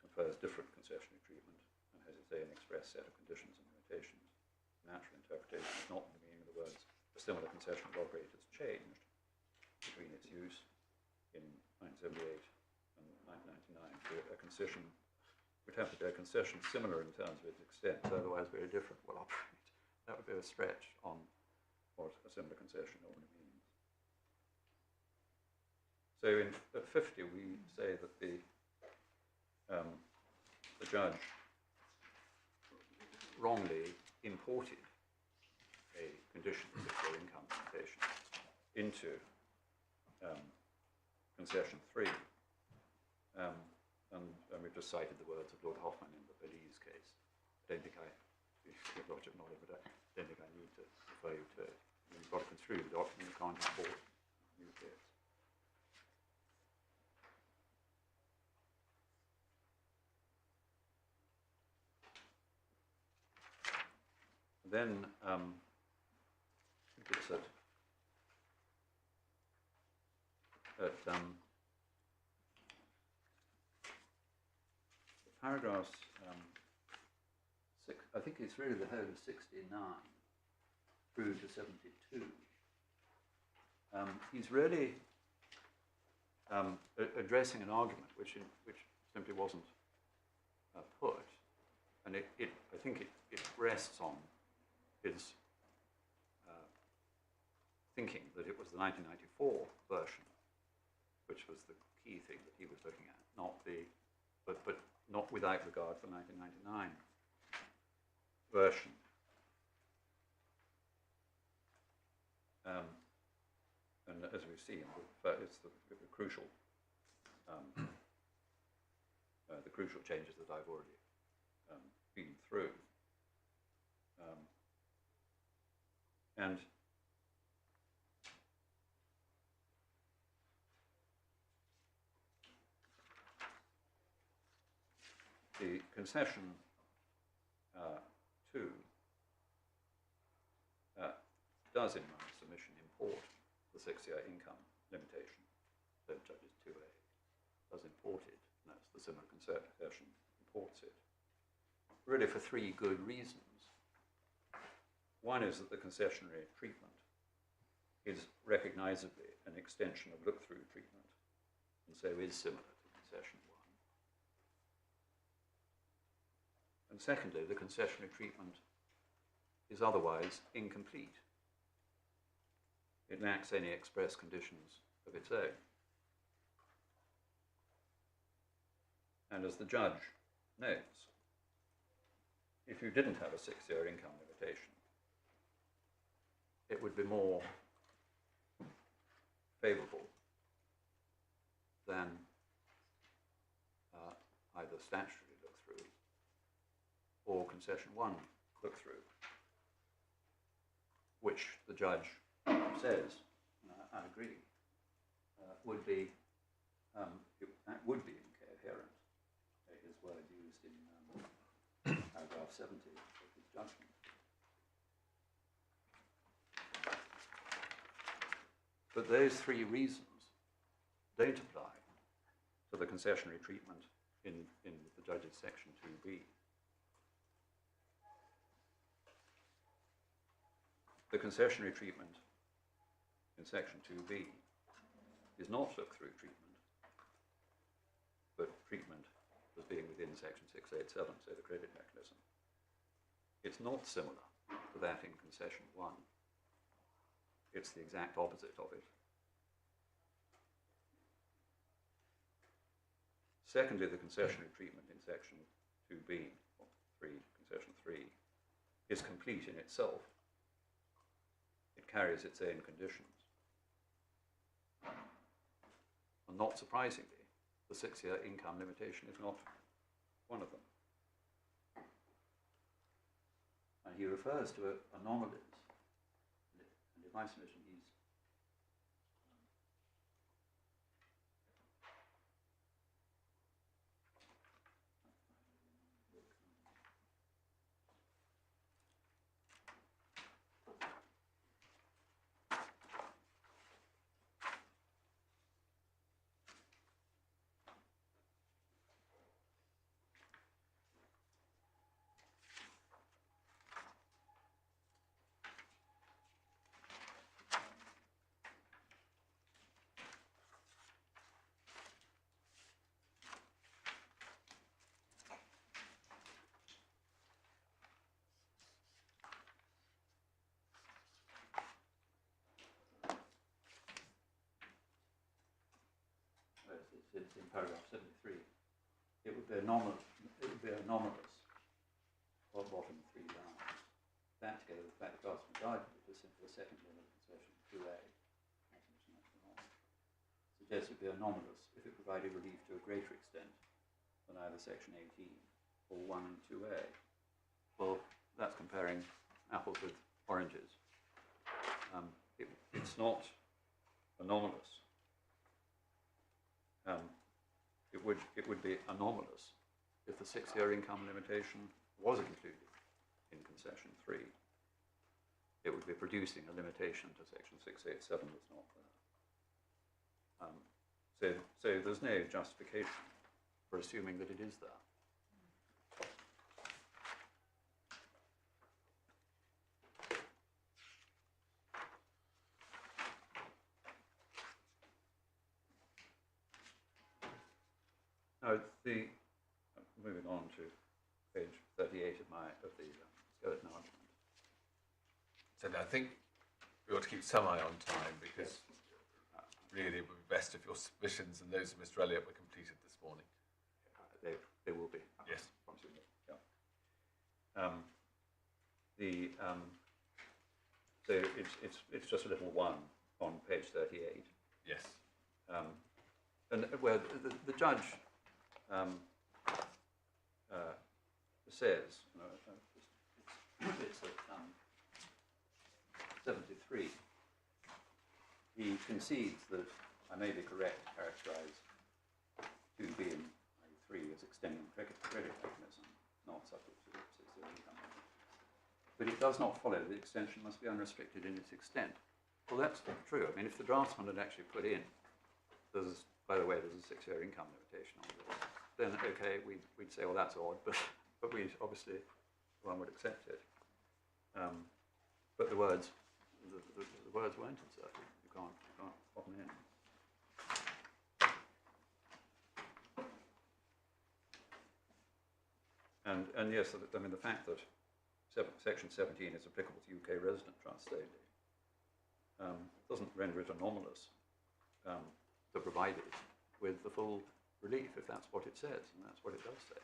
Confers different concessionary treatment and as I say, an express set of conditions and limitations. Natural interpretation is not the meaning of the words a similar concession of operators changed between its use in 1978 and 1999 to a concession, we'd have to be a concession similar in terms of its extent, otherwise very different will operate. That would be a stretch on what a similar concession normally means. So at 50 we say that the judge wrongly imported a condition of their income limitation into concession 3. And we've just cited the words of Lord Hoffman in the Belize case. I don't think with a lot of knowledge, but I don't think I need to refer you to it. You've got to construe the document, you can't import new case. Then I think it's at paragraphs I think it's really the whole of 69 through to 72. He's really addressing an argument which simply wasn't put, and I think it rests on his thinking that it was the 1994 version which was the key thing that he was looking at, but not without regard for 1999 version. And as we've seen, it's the crucial changes that I've already been through. And the concession 2 does, in my submission, import the 6-year income limitation. So Judges 2A does import it, and that's the similar concession imports it. Really for 3 good reasons. One is that the concessionary treatment is recognizably an extension of look-through treatment, and so is similar to concession 1. And secondly, the concessionary treatment is otherwise incomplete. It lacks any express conditions of its own. And as the judge notes, if you didn't have a 6-year income limitation, it would be more favourable than either statutory look-through or concession 1 look-through, which the judge says, I agree, would be incoherent. His word used in paragraph 70 of his judgment. But those 3 reasons don't apply to the concessionary treatment in the judge's section 2B. The concessionary treatment in section 2B is not look-through treatment, but treatment as being within section 687, so the credit mechanism. It's not similar to that in concession 1. It's the exact opposite of it. Secondly, the concessionary treatment in section 2B, or concession 3, is complete in itself. It carries its own conditions. And not surprisingly, the 6-year income limitation is not one of them. And he refers to anomalies. And in my submission, he's it's in paragraph 73, it would be anomalous. It would be anomalous on bottom 3 lines. That together with the fact that draftsman guided it was simply a second limit of concession 2A, suggests it would be anomalous if it provided relief to a greater extent than either section 18 or 1 and 2A. Well, that's comparing apples with oranges. It's not anomalous. It would be anomalous if the 6-year income limitation was included in concession 3. It would be producing a limitation to section 687 that's not there. So there's no justification for assuming that it is there. Now, moving on to page 38 of the skeleton argument. So I think we ought to keep some eye on time because really it would be best if your submissions and those of Mr. Elliott were completed this morning. They will be. Yes. Yeah. So it's just a little one on page 38. Yes. And where the judge says, it's at 73, he concedes that I may be correct to characterize 2B and 3 as extending the credit mechanism, not subject to 6-year income limit. But it does not follow that the extension must be unrestricted in its extent. Well, that's not true. I mean, if the draftsman had actually put in, by the way, there's a 6-year income limitation on this, then okay, we'd say, well, that's odd, but we obviously, one would accept it. But the words weren't inserted. You can't pop them in. And yes, I mean, the fact that section 17 is applicable to UK resident trusts only doesn't render it anomalous to provide it with the full relief, if that's what it says, and that's what it does say.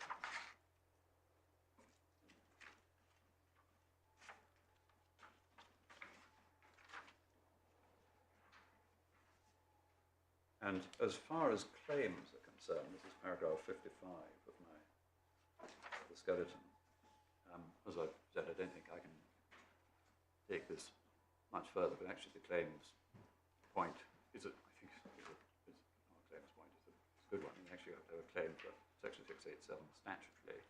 And as far as claims are concerned, this is paragraph 55 of the skeleton. As I've said, I don't think I can take this much further, but actually the claims point is a claims point is a good one. You actually have to have a claim for section 687 statutorily,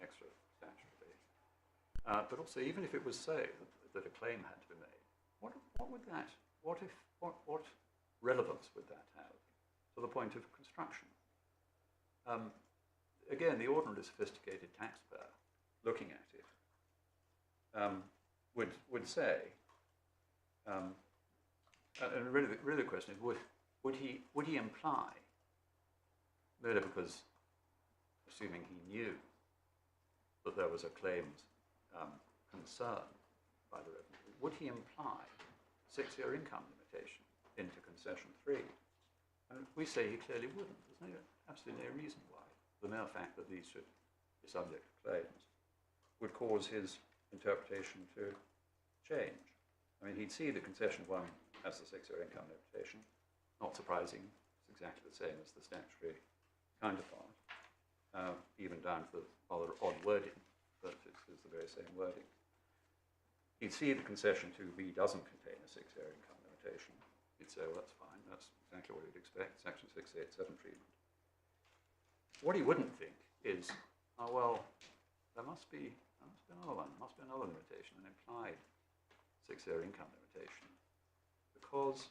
extra statutorily. But also, even if it was so that a claim had to be made, what relevance would that have to the point of construction? Again, the ordinary sophisticated taxpayer looking at it would say, and really the question is, would he imply, merely because, assuming he knew that there was a claims concern by the revenue, would he imply 6-year income limitation into concession 3? And we say he clearly wouldn't. There's absolutely no reason why. The mere fact that these should be subject to claims would cause his interpretation to change. I mean, he'd see the concession 1 as the 6-year income limitation. Not surprising, it's exactly the same as the statutory counterpart, even down to the rather odd wording, but it's the very same wording. He'd see the concession 2B doesn't contain a 6-year income limitation. He'd say, well, that's fine, that's exactly what you'd expect, section 687 treatment. What he wouldn't think is, oh, well, there must be another one, there must be another limitation, an implied 6-year income limitation, because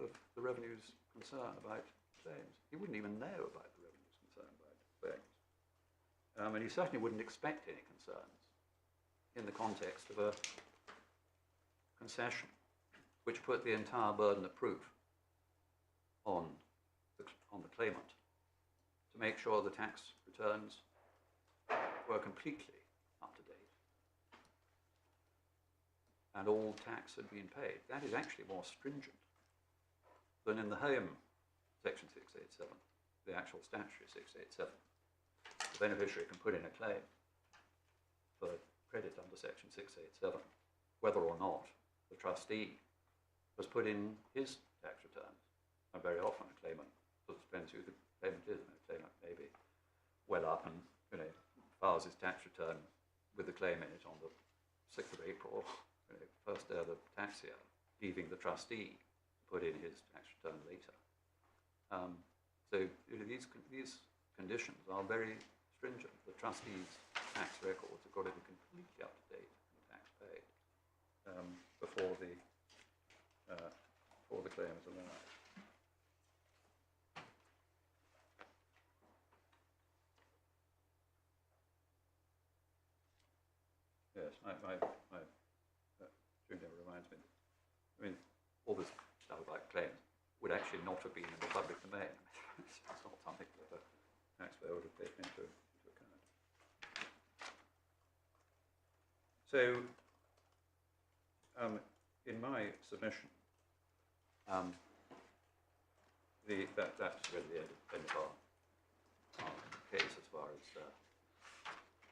of the revenue's concern about claims. He wouldn't even know about the revenue's concern about claims. And he certainly wouldn't expect any concerns in the context of a concession, which put the entire burden of proof on the claimant to make sure the tax returns were completely up to date and all tax had been paid. That is actually more stringent than in the home section 687, the actual statutory 687, the beneficiary can put in a claim for credit under section 687, whether or not the trustee has put in his tax returns. And very often a claimant, it depends who the claimant is, and a claimant may be well up and, files his tax return with the claim in it on the 6th of April, first day of the tax year, leaving the trustee to put in his tax return later. So these conditions are very stringent. The trustee's tax records have got to be completely up to date and the tax paid before the claim is allowed. Yes, my junior reminds me. All this stuff about claims would actually not have been in the public domain. It's not something that the taxpayer would have taken into account. So, in my submission, that's really the end of our case as far as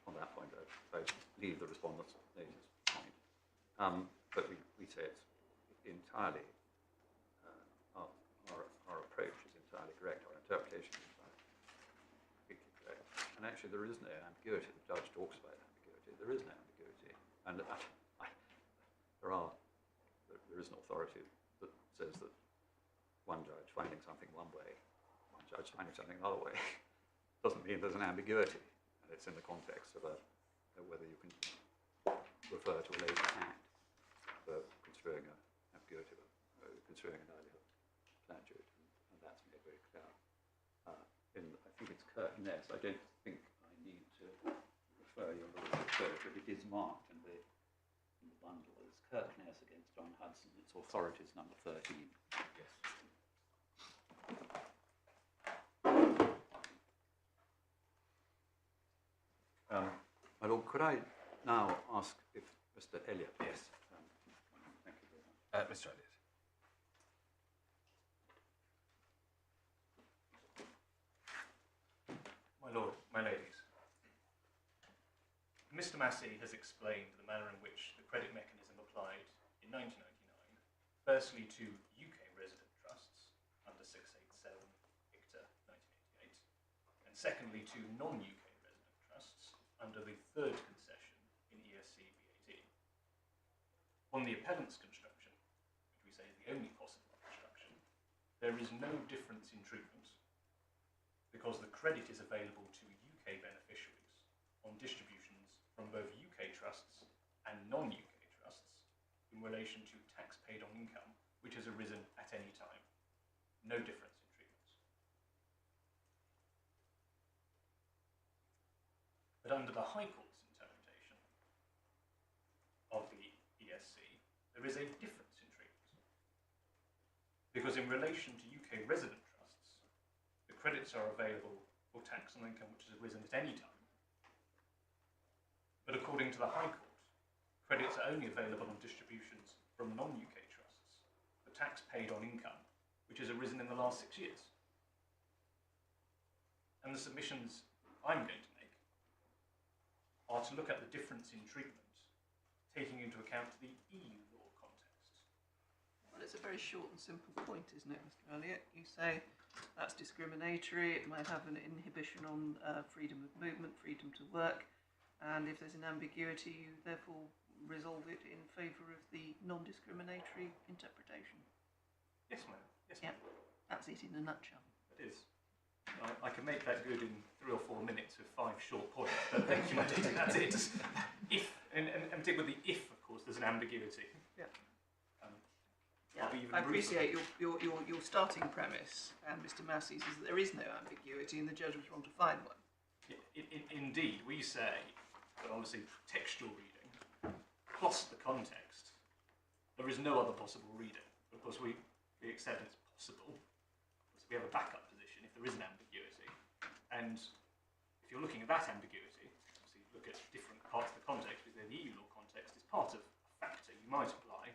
on that point. I leave the respondent's notice point, but we say it's entirely our approach is entirely correct. Our interpretation is completely correct, and actually there is no ambiguity. The judge talks about ambiguity. There is no ambiguity, and there is an authority that says that one judge finding something one way, one judge finding something another way, doesn't mean there's an ambiguity, and it's in the context of whether you can refer to a later act for construing an ambiguity, construing an earlier statute, and that's made very clear. I think it's Kirkness. I don't think I need to refer you on the code, but it is marked in the bundle as Kirkness against John Hudson. Its authority is number 13. Yes. My Lord, could I now ask if Mr. Elliott? Yes. Thank you very much. Mr. Elliott. My Lord, my ladies, Mr. Massey has explained the manner in which the credit mechanism applied in 1999, firstly to UK resident trusts under 687 ICTA 1988, and secondly to non-UK resident trusts under the third concession in ESC B18. On the appellant's construction, which we say is the only possible construction, there is no difference in treatment because the credit is available to UK beneficiaries on distributions from both UK trusts and non-UK trusts in relation to tax paid on income which has arisen at any time. No difference in treatment. But under the High Court's interpretation of the ESC, there is a difference in treatment. Because in relation to UK resident trusts, the credits are available for tax on income which has arisen at any time. But according to the High Court, credits are only available on distributions from non-UK trusts for tax paid on income which has arisen in the last 6 years. And the submissions I'm going to make are to look at the difference in treatment, taking into account the EU law context. Well, it's a very short and simple point, isn't it, Mr. Elliott? You say that's discriminatory, it might have an inhibition on freedom of movement, freedom to work, and if there's an ambiguity, you therefore resolve it in favour of the non-discriminatory interpretation. Yes, ma'am. Yes, ma'am. Yeah, that's it in a nutshell. It is. I can make that good in 3 or 4 minutes with 5 short points, but thank you, my lady. That's it. If, and particularly with the if, of course, there's an ambiguity. Yeah. I'll be even I appreciate your starting premise, and Mr. Massey's, is that there is no ambiguity and the judge was wrong to find one. Indeed, we say that obviously textual reading plus the context, there is no other possible reading. Of course, we accept it's possible. So we have a backup position if there is an ambiguity. And if you're looking at that ambiguity, obviously look at different parts of the context, because the EU law context is part of a factor you might apply,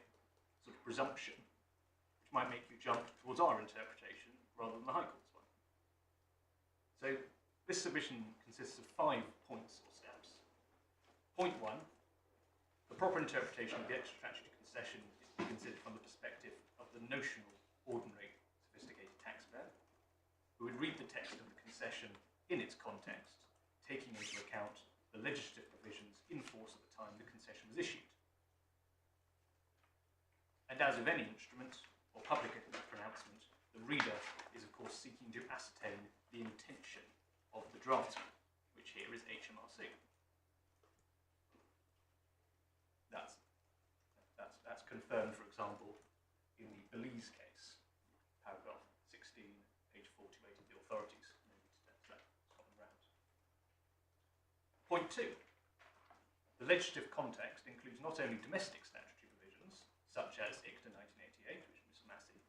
sort of presumption, which might make you jump towards our interpretation rather than the High Court's one. So this submission consists of 5 points or steps. Point 1, the proper interpretation of the extra statutory concession is to be considered from the perspective of the notional, ordinary, sophisticated taxpayer, who would read the text of the concession in its context, taking into account the legislative provisions in force at the time the concession was issued. And as with any instrument or public pronouncement, the reader is of course seeking to ascertain the intention of the draftsman, which here is HMRC. That's confirmed, for example, in the Belize case, paragraph 16, page 428 of the authorities. Point 2. The legislative context includes not only domestic statutory provisions, such as ICTA 1988, which Ms Massey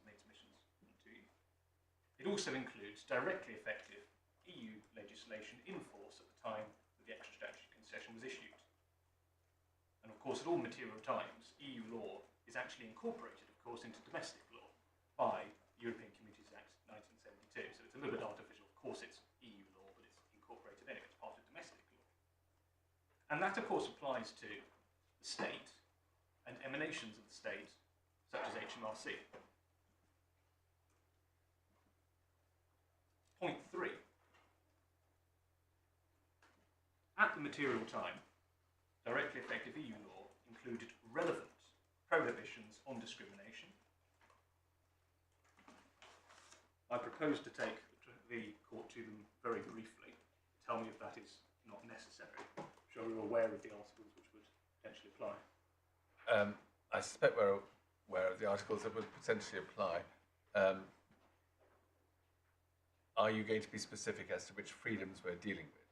made submissions to, it also includes directly effective EU legislation in force at the time that the extra statutory concession was issued. And of course, at all material times, EU law is actually incorporated, of course, into domestic law by European Communities Act 1972. So it's a little bit artificial. Of course, it's EU law, but it's incorporated anyway. It's part of domestic law. And that, of course, applies to the state and emanations of the state, such as HMRC. Point 3. At the material time, directly effective EU law included relevant prohibitions on discrimination. I propose to take the court to them very briefly. Tell me if that is not necessary. I'm sure you're aware of the articles which would potentially apply. I suspect we're aware of the articles that would potentially apply. Are you going to be specific as to which freedoms we're dealing with?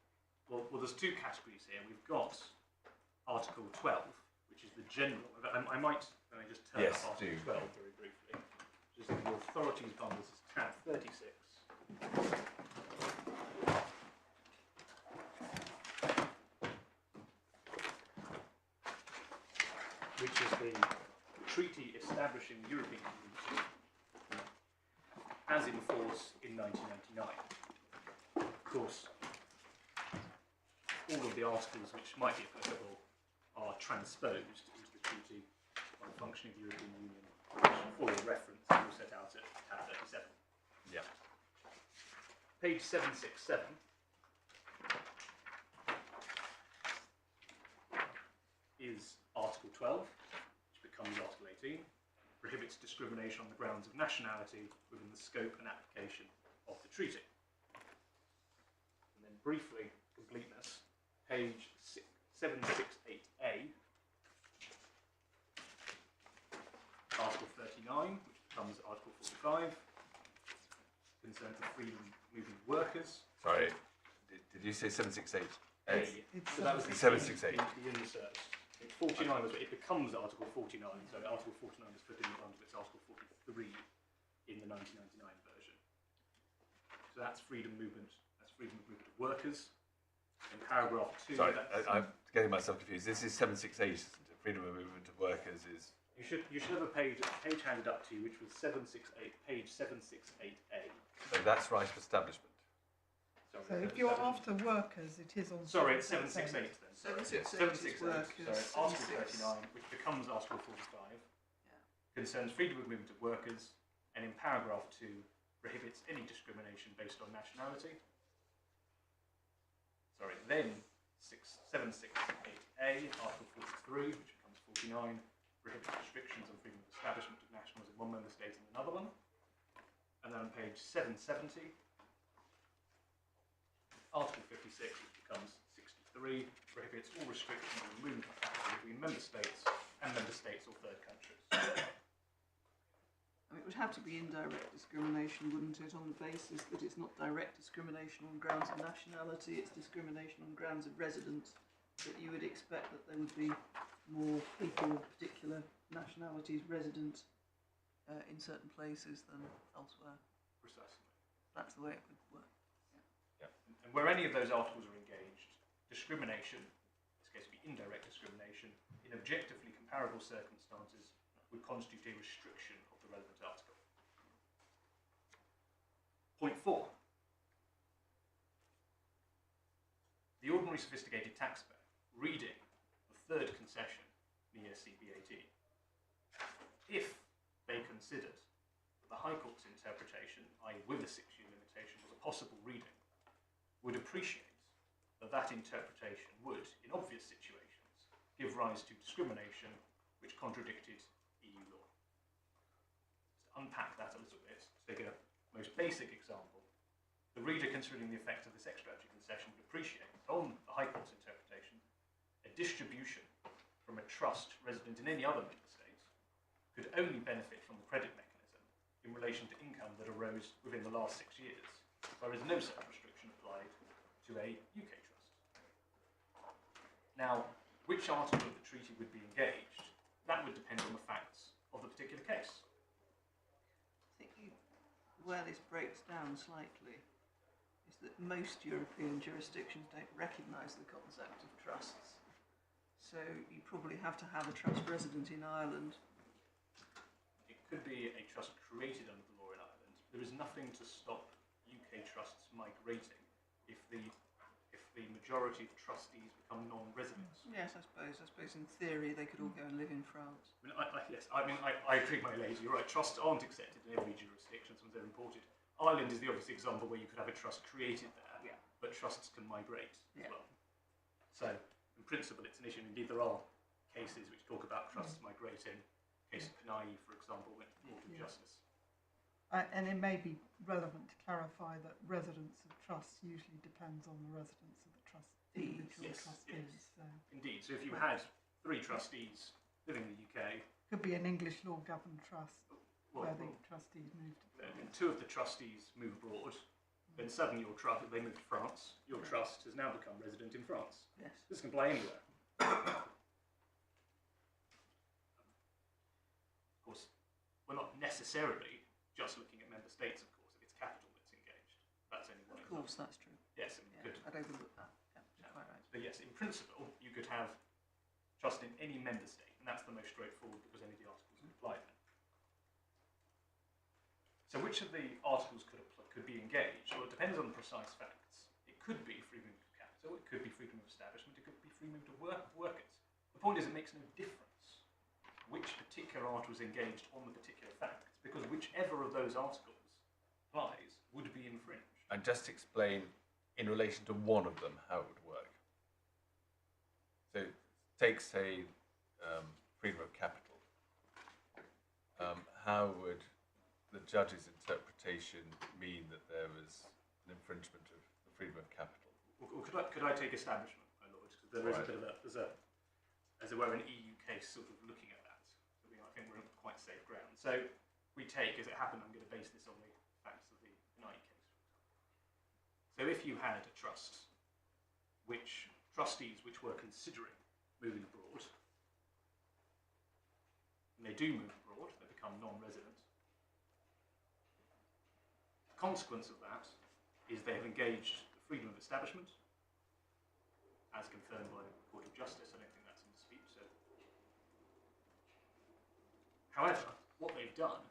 Well, there's 2 categories here. We've got Article 12, which is the general. I might just turn Yes, up Article do. 12 very briefly. Which is in the authorities bundles, is tab 36. Which is the treaty establishing the European Community as in force in 1999. Of course, all of the articles which might be applicable are transposed into the treaty by the functioning of the European Union, which, for your reference, is all set out at tab 37. Yeah. Page 767 is Article 12, which becomes Article 18, prohibits discrimination on the grounds of nationality within the scope and application of the treaty. And then briefly, completeness, page 768A, Article 39, which becomes Article 45, concerns the freedom of moving workers. Sorry, did you say 768? So that was the 768. The insert. 49 was, it becomes Article 49, so Article 49 is put in the bundle, it's Article 43 in the 1999 version. So that's freedom of movement of workers. In paragraph 2... Sorry, I'm getting myself confused. This is 768, isn't it? Freedom of movement of workers is... You should have a page handed up to you, which was 768, page 768A. So that's right of establishment. So if you're after workers, it is on. Sorry, it's 768 then. 768 is workers. So Article 39, which becomes Article 45, concerns freedom of movement of workers, and in paragraph 2 prohibits any discrimination based on nationality. Sorry, then 768A, Article 43, which becomes 49, prohibits restrictions on freedom of establishment of nationals in one member state and another one. And then on page 770, Article 56, which becomes 63, prohibits all restrictions on movement of capital between member states and member states or third countries. It would have to be indirect discrimination, wouldn't it, on the basis that it's not direct discrimination on grounds of nationality, it's discrimination on grounds of residence, that you would expect that there would be more people of particular nationalities resident in certain places than elsewhere. Precisely. That's the way it would work. And where any of those articles are engaged, discrimination, in this case would be indirect discrimination, in objectively comparable circumstances would constitute a restriction of the relevant article. Point 4. The ordinary sophisticated taxpayer reading the third concession in ESC B18, if they considered that the High Court's interpretation, i.e. with a 6-year limitation, was a possible reading, would appreciate that that interpretation would, in obvious situations, give rise to discrimination which contradicted EU law. To unpack that a little bit, to take a most basic example, the reader considering the effect of this ex statutory concession would appreciate that on the High Court's interpretation, a distribution from a trust resident in any other member state could only benefit from the credit mechanism in relation to income that arose within the last 6 years, whereas no such restriction applied to a UK trust. Now, which article of the treaty would be engaged, that would depend on the facts of the particular case. I think where this breaks down slightly is that most European jurisdictions don't recognise the concept of trusts. So you probably have to have a trust resident in Ireland. It could be a trust created under the law in Ireland. There is nothing to stop UK trusts migrating if the majority of trustees become non-residents. Yes, I suppose in theory they could all go and live in France. I agree, my lady. You're right. Trusts aren't accepted in every jurisdiction since they're imported. Ireland is the obvious example where you could have a trust created there, but trusts can migrate as well. So, in principle, it's an issue. Indeed, there are cases which talk about trusts migrating. Case of Newey, for example, went to the Court of Justice. And it may be relevant to clarify that residence of trusts usually depends on the residence of the individual trustees. Yes. So Indeed. So if you had 3 trustees living in the UK, could be an English law governed trust where the well, trustees moved. and 2 of the trustees move abroad, then suddenly they move to France. Your trust has now become resident in France. Yes. This can apply anywhere. Of course, we're not necessarily just looking at member states, of course, if it's capital that's engaged. That's only one Of example. course, that's true. Yes, and Yeah, I'd overlook that. Yeah, you're quite right. but yes, in principle, you could have trust in any member state, and that's the most straightforward because any of the articles would apply then. So which of the articles could be engaged? Well, it depends on the precise facts. It could be free movement of capital, it could be freedom of establishment, it could be free movement of workers. The point is it makes no difference which particular article is engaged on the particular facts, because whichever of those articles applies would be infringed. And just explain in relation to one of them how it would work. So take, say, freedom of capital. How would the judge's interpretation mean that there was an infringement of the freedom of capital? Or could I take establishment, my lord? Because there is a bit of there's a, as it were, an EU case sort of looking at that. So I think we're on quite safe ground. So we take, as it happened, I'm going to base this on the facts of the Newey case. So if you had a trust, trustees which were considering moving abroad, and they do move abroad, they become non-resident. The consequence of that is they have engaged the freedom of establishment, as confirmed by the Court of Justice. I don't think that's in dispute. So, however, what they've done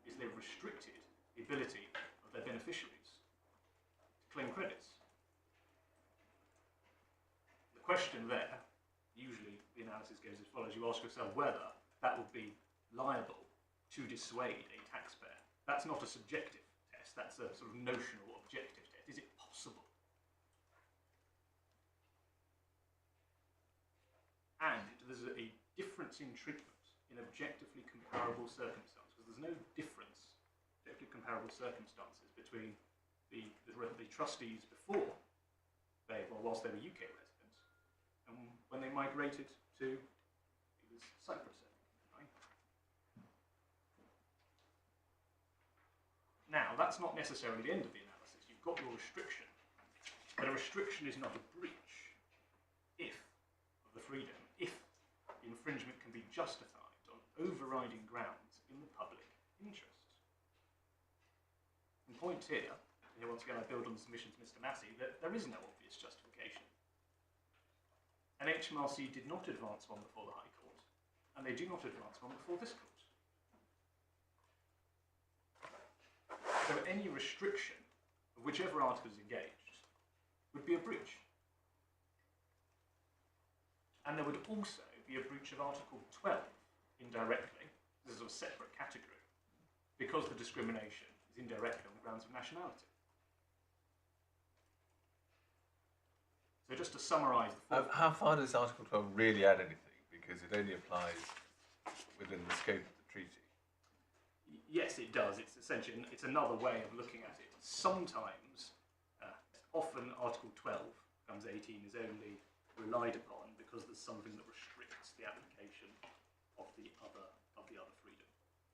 is they've restricted the ability of their beneficiaries to claim credits. The question there, usually the analysis goes as follows. You ask yourself whether that would be liable to dissuade a taxpayer. That's not a subjective test, that's a sort of notional objective test. Is it possible? And there's a difference in treatment in objectively comparable circumstances, because there's no difference, objectively comparable circumstances between the trustees before whilst they were UK residents, and when they migrated to Cyprus. Now, that's not necessarily the end of the analysis. You've got your restriction, but a restriction is not a breach if the infringement can be justified on overriding grounds in the public interest. The point here once again I build on the submissions of Mr. Massey, that there is no obvious justification. And HMRC did not advance one before the High Court, and they do not advance one before this Court. So any restriction of whichever article is engaged would be a breach. And there would also be a breach of Article 12 indirectly. This is a separate category because the discrimination is indirectly on the grounds of nationality. So just to summarise the How far does Article 12 really add anything? Because it only applies within the scope of the treaty. Yes, it does. It's essentially it's another way of looking at it. Sometimes, often Article 12 becomes 18 is only relied upon because there's something that restricts the application of the other freedom.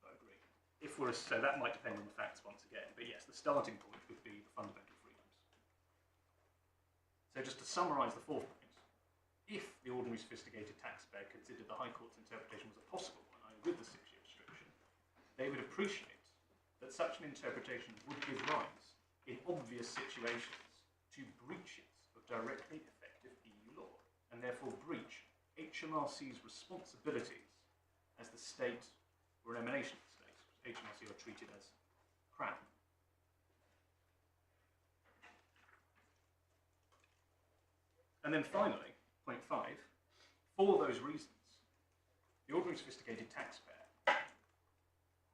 I agree. So that might depend on the facts once again. But yes, the starting point would be the fundamental freedoms. So just to summarise the fourth point, if the ordinary sophisticated taxpayer considered the High Court's interpretation was a possible one, with the 6-year restriction, they would appreciate that such an interpretation would give rise, in obvious situations, to breaches of directly effective EU law, and therefore breach HMRC's responsibilities as the state or an emanation of the state. HMRC are treated as Crown. And then finally, point 5, for those reasons, the ordinary sophisticated taxpayer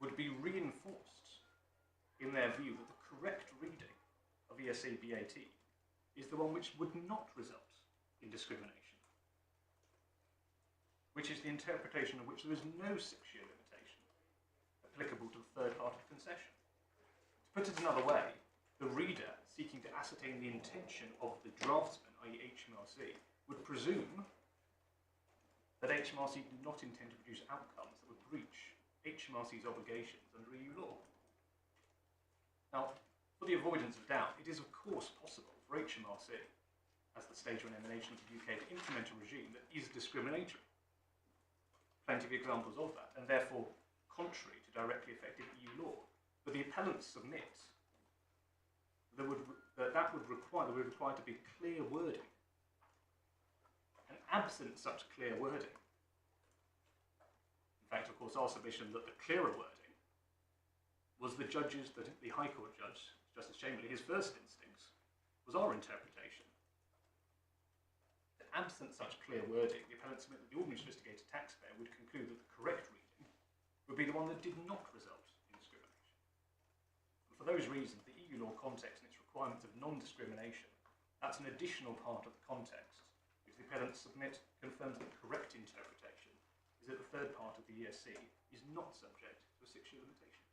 would be reinforced in their view that the correct reading of ESC B18 is the one which would not result in discrimination, which is the interpretation of which there is no 6-year limitation applicable to the third part of concession. To put it another way, the reader seeking to ascertain the intention of the draftsman, i.e. HMRC, would presume that HMRC did not intend to produce outcomes that would breach HMRC's obligations under EU law. Now, for the avoidance of doubt, it is of course possible for HMRC, as the state or an emanation of the UK, to implement a regime that is discriminatory. Plenty of examples of that, and therefore contrary to directly effective EU law. But the appellants submit that would require to be clear wording. And absent such clear wording, in fact, of course, our submission that the clearer wording was the High Court judge, Justice Chamberlain, his first instincts was our interpretation. Absent such clear wording, the appellants submit that the ordinary sophisticated taxpayer would conclude that the correct reading would be the one that did not result in discrimination. And for those reasons, the EU law context and its requirements of non-discrimination, that's an additional part of the context which the appellants submit confirms that the correct interpretation is that the third part of the ESC is not subject to a 6-year limitation.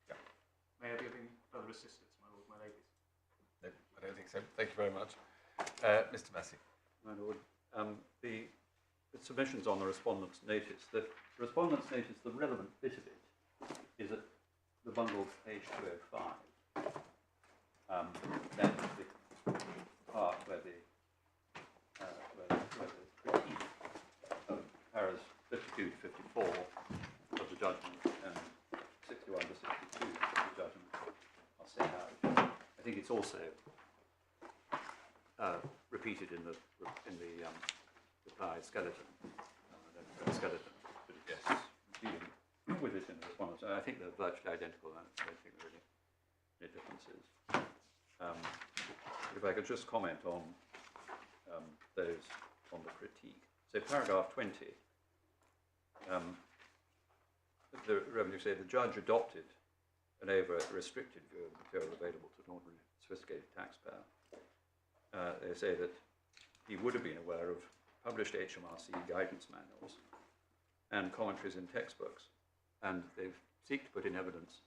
Yeah. May I be of any further assistance, my lords, my ladies? No, I don't think so. Thank you very much. Mr. Massey. My lord, the submissions on the respondent's notice, the respondent's notice, the relevant bit of it is at the bundle page 205. That is the part where the critique of paras 52 to 54 of the judgment and 61 to 62 of the judgment are set out. I think it's also repeated in the reply skeleton. I don't know the skeleton, but it's dealing with it in the response. I think they're virtually identical. I don't think there are any differences. If I could just comment on those on the critique. So paragraph 20, the revenue say the judge adopted an over-restricted view of material available to an ordinary sophisticated taxpayer. They say that he would have been aware of published HMRC guidance manuals and commentaries in textbooks, and they seek to put in evidence,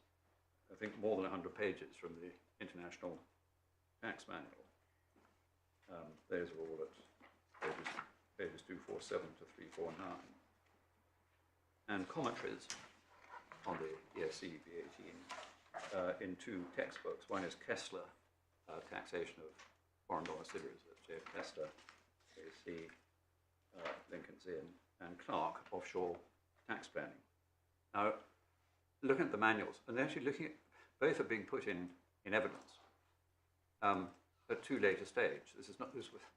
I think, more than 100 pages from the International Tax Manual. Those are all at pages 247 to 349. And commentaries on the ESC B18 in 2 textbooks. One is Kessler, Taxation of Foreign Domiciliaries, J. Kessler, ESC, Lincoln's Inn, and Clark, Offshore Tax Planning. Now, looking at the manuals, and they're actually looking at, both are being put in evidence at too late a stage.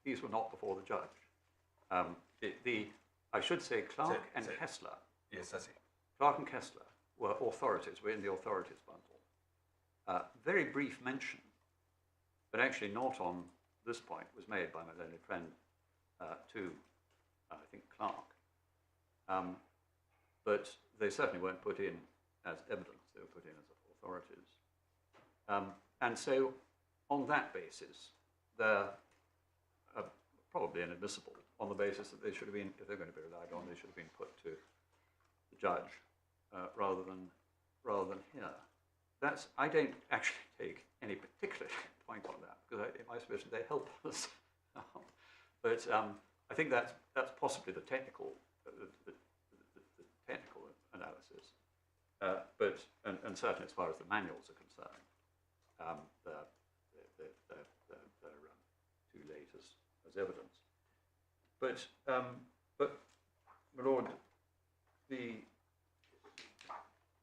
These were not before the judge. I should say Clark and Kessler. Yes, I see. Clark and Kessler were in the authorities bundle. very brief mention, but actually not on this point, was made by my learned friend to, I think, Clark. But they certainly weren't put in as evidence, they were put in as authorities. And so on that basis, they're probably inadmissible on the basis that they should have been, if they're going to be relied on, they should have been put to the judge rather than here. I don't actually take any particular point on that, because in my submission they help us. But I think that's possibly the technical analysis. But certainly as far as the manuals are concerned, they're too late as evidence. But my lord, the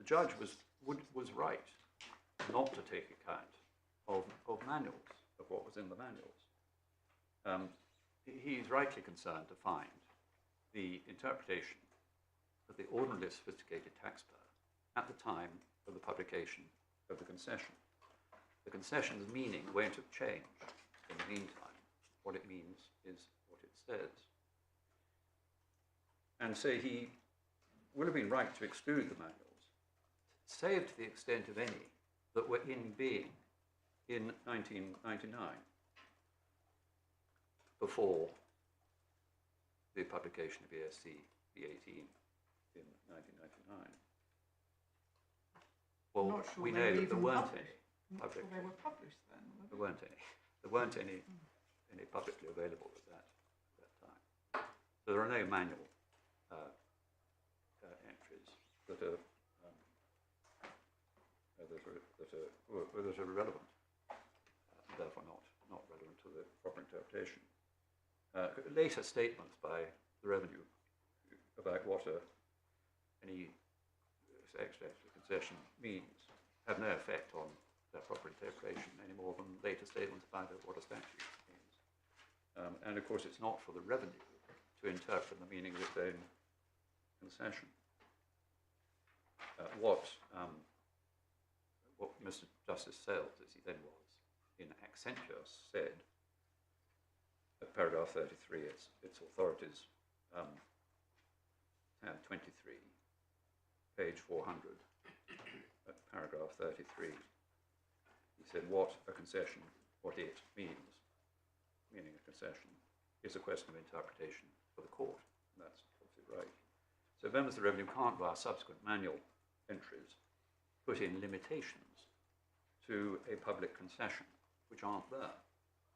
judge was right not to take account of manuals, of what was in the manuals. He's rightly concerned to find the interpretation of the ordinarily sophisticated taxpayer at the time of the publication of the concession. The concession's meaning won't have changed in the meantime. What it means is what it says. And so he would have been right to exclude the manuals, save to the extent of any that were in being in 1999, before the publication of ESC B18 in 1999. Well, I'm not sure we they know were that there even weren't published. any I'm not sure public. they were published then. were There weren't any. There weren't any publicly available at that time. So there are no manual entries that are relevant, therefore not relevant to the proper interpretation. Later statements by the revenue about what any extra concession means have no effect on their proper interpretation any more than later statements about what a statute means. And of course, it's not for the revenue to interpret the meaning of its own concession. What Mr. Justice Sales, as he then was, in Accentus said, at paragraph 33, its authorities, tab 23, page 400, at paragraph 33, he said what a concession, what it means, meaning a concession, is a question of interpretation for the court. And that's obviously right. So members of the revenue can't, via subsequent manual entries, put in limitations to a public concession which aren't there.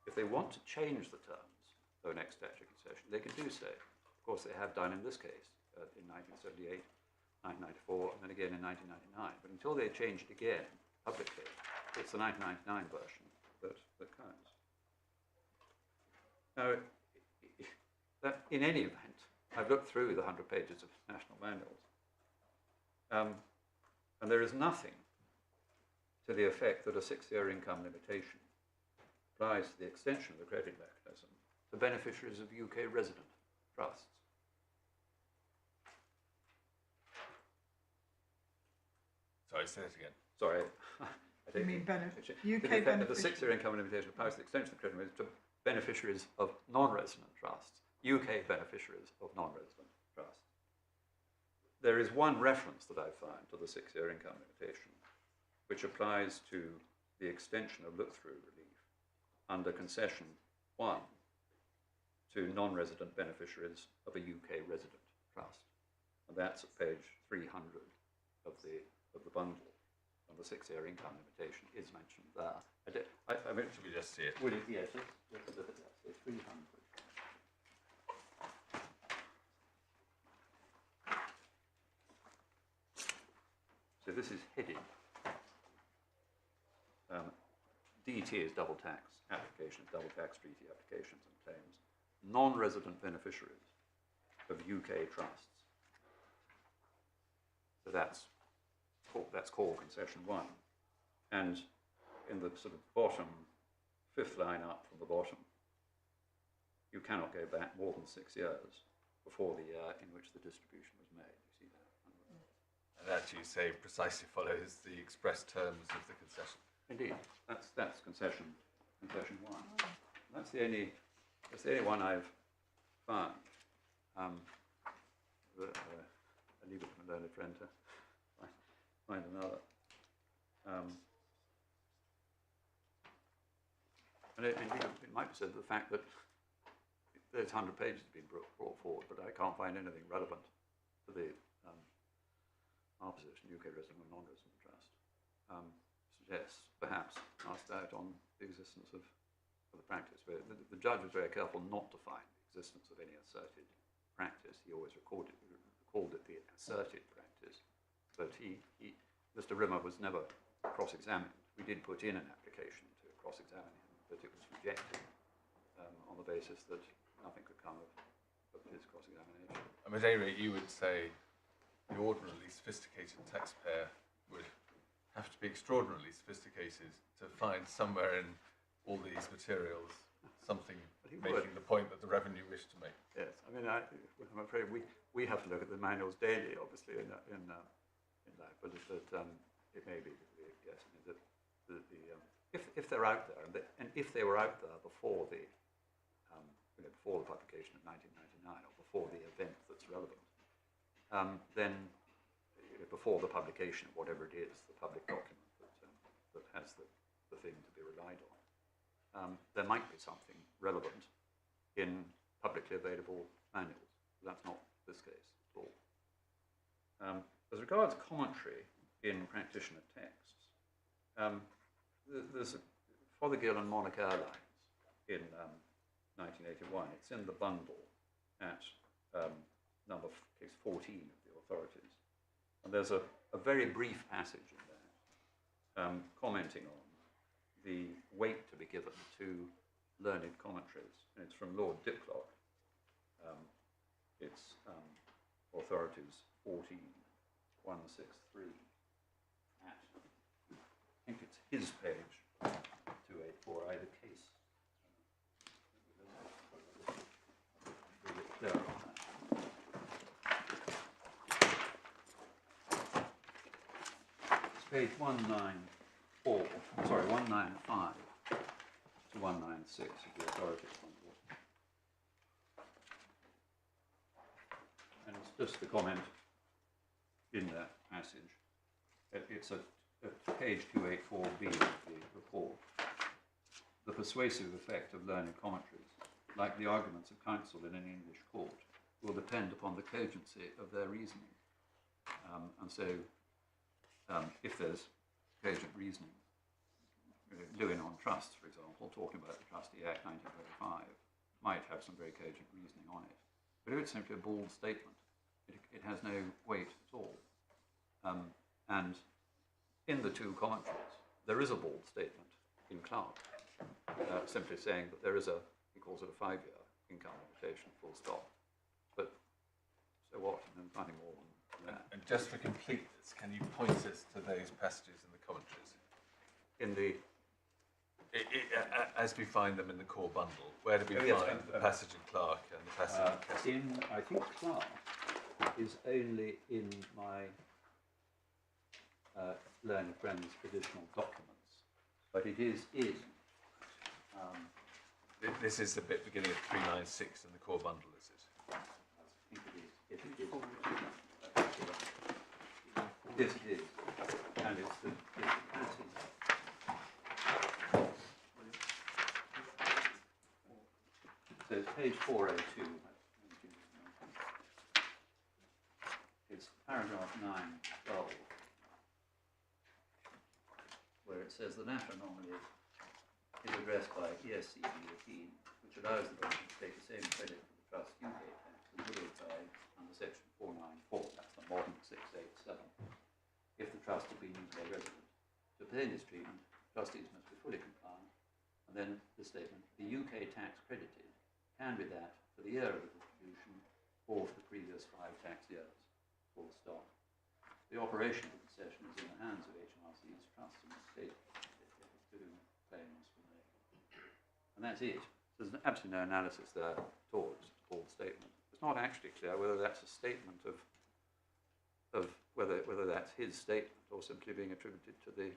If they want to change the terms of an ex-statutory concession, they can do so. Of course, they have done in this case in 1978, 1994, and then again in 1999. But until they change it again publicly, it's the 1999 version that counts. Now, in any event, I've looked through the 100 pages of national manuals, and there is nothing to the effect that a 6-year income limitation applies to the extension of the credit mechanism to beneficiaries of UK resident trusts. Sorry, say it again. Sorry. You mean benefit? The UK effect of the beneficiaries. 6-year income limitation applies to the extension of the credit mechanism to beneficiaries of non-resident trusts, UK beneficiaries of non-resident trusts. There is one reference that I found to the 6-year income limitation, which applies to the extension of look-through relief under concession 1 to non-resident beneficiaries of a UK resident trust. And that's at page 300 of the bundle. And the 6-year income limitation is mentioned there. I mean, Should we just see it? would it, yes, let's look at that. So 300. So this is headed. DT is double tax applications, double tax treaty applications and claims. Non-resident beneficiaries of UK trusts. So that's called concession 1. And in the sort of bottom, 5th line up from the bottom, you cannot go back more than 6 years before the year in which the distribution was made. You see that? And that, you say, precisely follows the express terms of the concession. Indeed, that's concession one. That's the only one I've found. I leave it to my learned friend to find another. And it might be said the fact that there's 100 pages have been brought forward, but I can't find anything relevant to the our position, UK resident and non-resident trust, suggests perhaps asked out on the existence of the practice. But the judge was very careful not to find the existence of any asserted practice. He always called it the asserted practice. But Mr. Rimmer was never cross-examined. We did put in an application to cross-examine him, but it was rejected on the basis that nothing could come of his cross-examination. I mean, at any rate, you would say the ordinarily sophisticated taxpayer would have to be extraordinarily sophisticated to find somewhere in all these materials something making the point that the revenue wished to make. Yes, I mean, I'm afraid we have to look at the manuals daily, obviously, in that, but it may be, yes, I mean, if they're out there, and if they were out there before the before the publication of 1999 or before the event that's relevant, then before the publication of whatever it is, the public document that has the thing to be relied on, there might be something relevant in publicly available manuals. That's not this case at all. As regards commentary in practitioner texts, there's Fothergill and Monarch Airlines in 1981. It's in the bundle at case 14 of the authorities. And there's a very brief passage in there commenting on the weight to be given to learned commentaries. And it's from Lord Diplock. It's authorities 14163 at, I think it's his page, 284, either case. There on that. It's page 195 to 196 of the authorities bundle. And it's just the comment in that passage. It's at page 284b of the report. The persuasive effect of learned commentaries, like the arguments of counsel in an English court, will depend upon the cogency of their reasoning. And so, if there's cogent reasoning, Lewin on trusts, for example, talking about the Trustee Act 1935, might have some very cogent reasoning on it. But if it's simply a bald statement, it has no weight at all. And in the two commentaries, there is a bald statement in Clark, simply saying that there is he calls it a 5-year income limitation, full stop. But so what? And then nothing more than that. And just for completeness, can you point us to those passages in the commentaries? In the as we find them in the core bundle, where do we find the passage in Clark and the passage in I think Clark is only in my learned friends traditional documents, but it is in. This is the bit beginning at 396 in the core bundle, is it? I think it is. Yes, it is. And it's the passage. So it's page 402. It's paragraph 912, where it says the latter anomaly is addressed by ESC B18, which allows the government to take the same credit for the trust UK tax as would apply under section 494, that's the modern 687, if the trust had been UK resident. To obtain this treatment, trustees must be fully compliant, and then the statement, the UK tax credited can be that for the year of the distribution or for the previous 5 tax years, full stop. The operation of the concession is in the hands of HMRC's trusts and state to claimants for me. And that's it. There's absolutely no analysis there at all. It's just a bald statement. It's not actually clear whether that's a statement of whether that's his statement or simply being attributed to the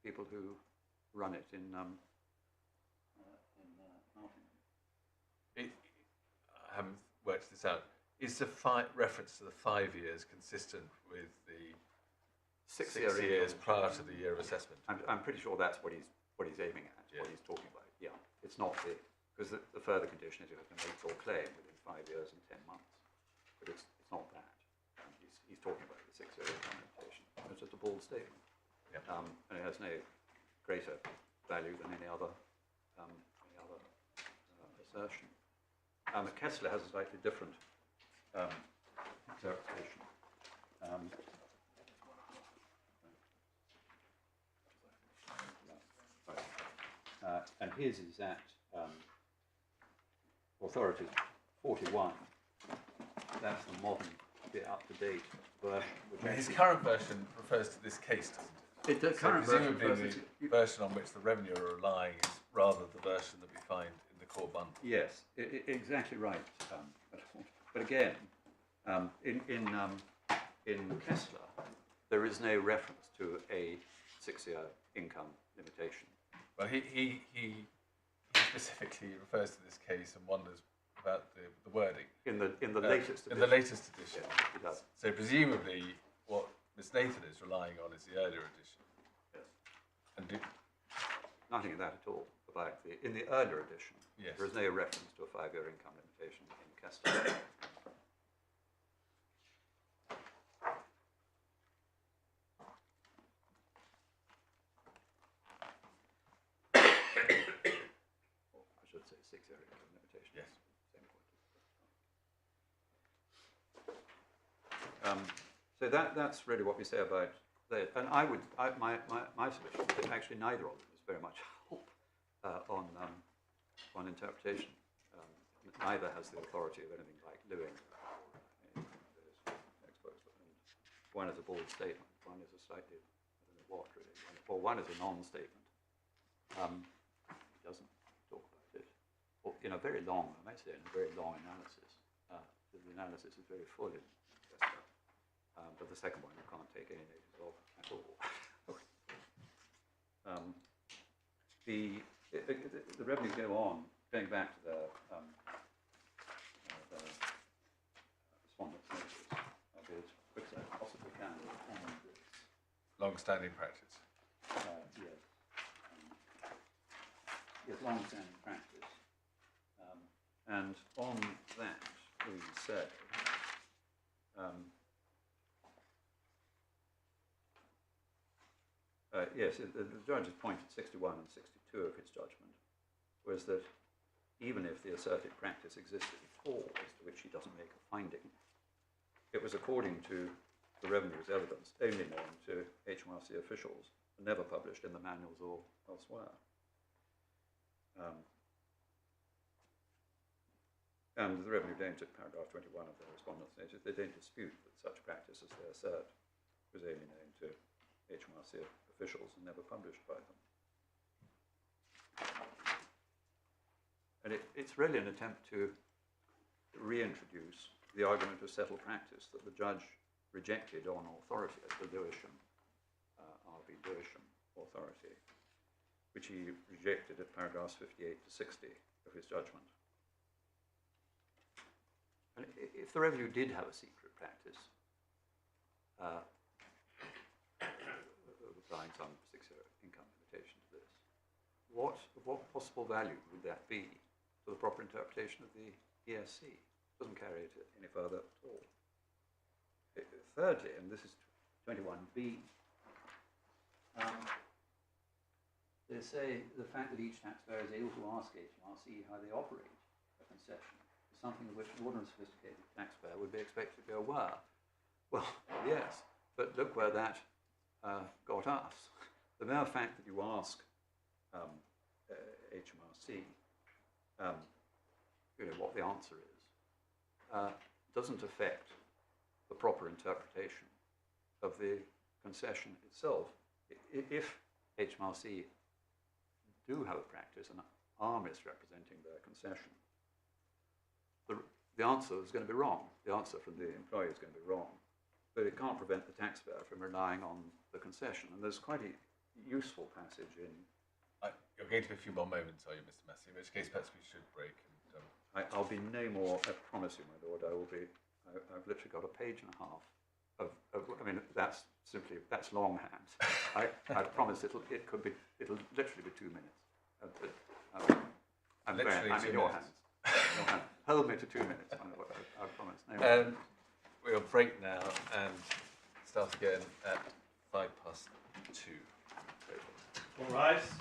people who run it in Nottingham. I haven't worked this out. Is the reference to the 5 years consistent with the 6 years prior to the year of assessment? I'm pretty sure that's what he's aiming at, Yeah. what he's talking about. Yeah, it's not because the further condition is you have to make your claim within 5 years and 10 months, but it's not that. He's talking about the 6 year income limitation. It's just a bald statement, Yeah. and it has no greater value than any other assertion. Kessler has a slightly different interpretation. And his is at Authority 41. That's the modern, the up-to-date version. His current version refers to this case, doesn't it? The current version presumably the version on which the revenue are relying is rather the version that we find in the core bundle. Yes, exactly right. But again, in Kessler, there is no reference to a 6-year income limitation. Well, he specifically refers to this case and wonders about the wording In the latest edition. In the latest edition. Yeah, he does. So presumably, what Miss Nathan is relying on is the earlier edition. Yes. And Nothing of that at all about in the earlier edition. Yes. There is no reference to a 5-year income limitation in Kessler. I should say 6-year income limitation. Yes. Same point. So that's really what we say about that. And my solution is that actually neither of them is very much help on interpretation. Neither has the authority of anything like Newey. One is a bald statement, one is a slightly, I don't know what really, or one is a non-statement. He doesn't talk about it. Or in a very long, I might say in a very long analysis. The analysis is very full in Kessler. But the second one you can't take any notice of at all. The revenues go on, going back to the respondent's notice, I'll be as quick as I possibly can on this. long-standing practice. Yes. Yes, long-standing practice. And on that, we say, yes, the judge's point at 61 and 62 of his judgment was that even if the asserted practice existed at all, as to which he doesn't make a finding, it was according to the revenue's evidence only known to HMRC officials and never published in the manuals or elsewhere. And the revenue don't, at paragraph 21 of the respondent's notice, they don't dispute that such practice as they assert was only known to HMRC officials and never published by them. And it's really an attempt to reintroduce the argument of settled practice that the judge rejected on authority as the Lewisham, R.B. Lewisham authority, which he rejected at paragraphs 58 to 60 of his judgment. And if the revenue did have a secret practice, applying some 6-year income limitation to this, what possible value would that be to the proper interpretation of the ESC? It doesn't carry it any further at all. Thirdly, and this is 21B, they say the fact that each taxpayer is able to ask HMRC how they operate a concession is something of which an ordinary sophisticated taxpayer would be expected to be aware. Well, yes, but look where that got us. The mere fact that you ask HMRC what the answer is doesn't affect the proper interpretation of the concession itself. If HMRC do have a practice and are misrepresenting their concession, the answer is going to be wrong. The answer from the employer is going to be wrong. But it can't prevent the taxpayer from relying on the concession. And there's quite a useful passage in You're going to be a few more moments, are you, Mr. Massey? In which case, perhaps we should break. And, I'll be no more, I promise you, my lord. I've literally got a page and a half I mean, that's longhand. I promise it'll literally be 2 minutes. I'm in your hands. Hold me to 2 minutes, my lord. I promise. No, we'll break now and start again at 2:05. All rise.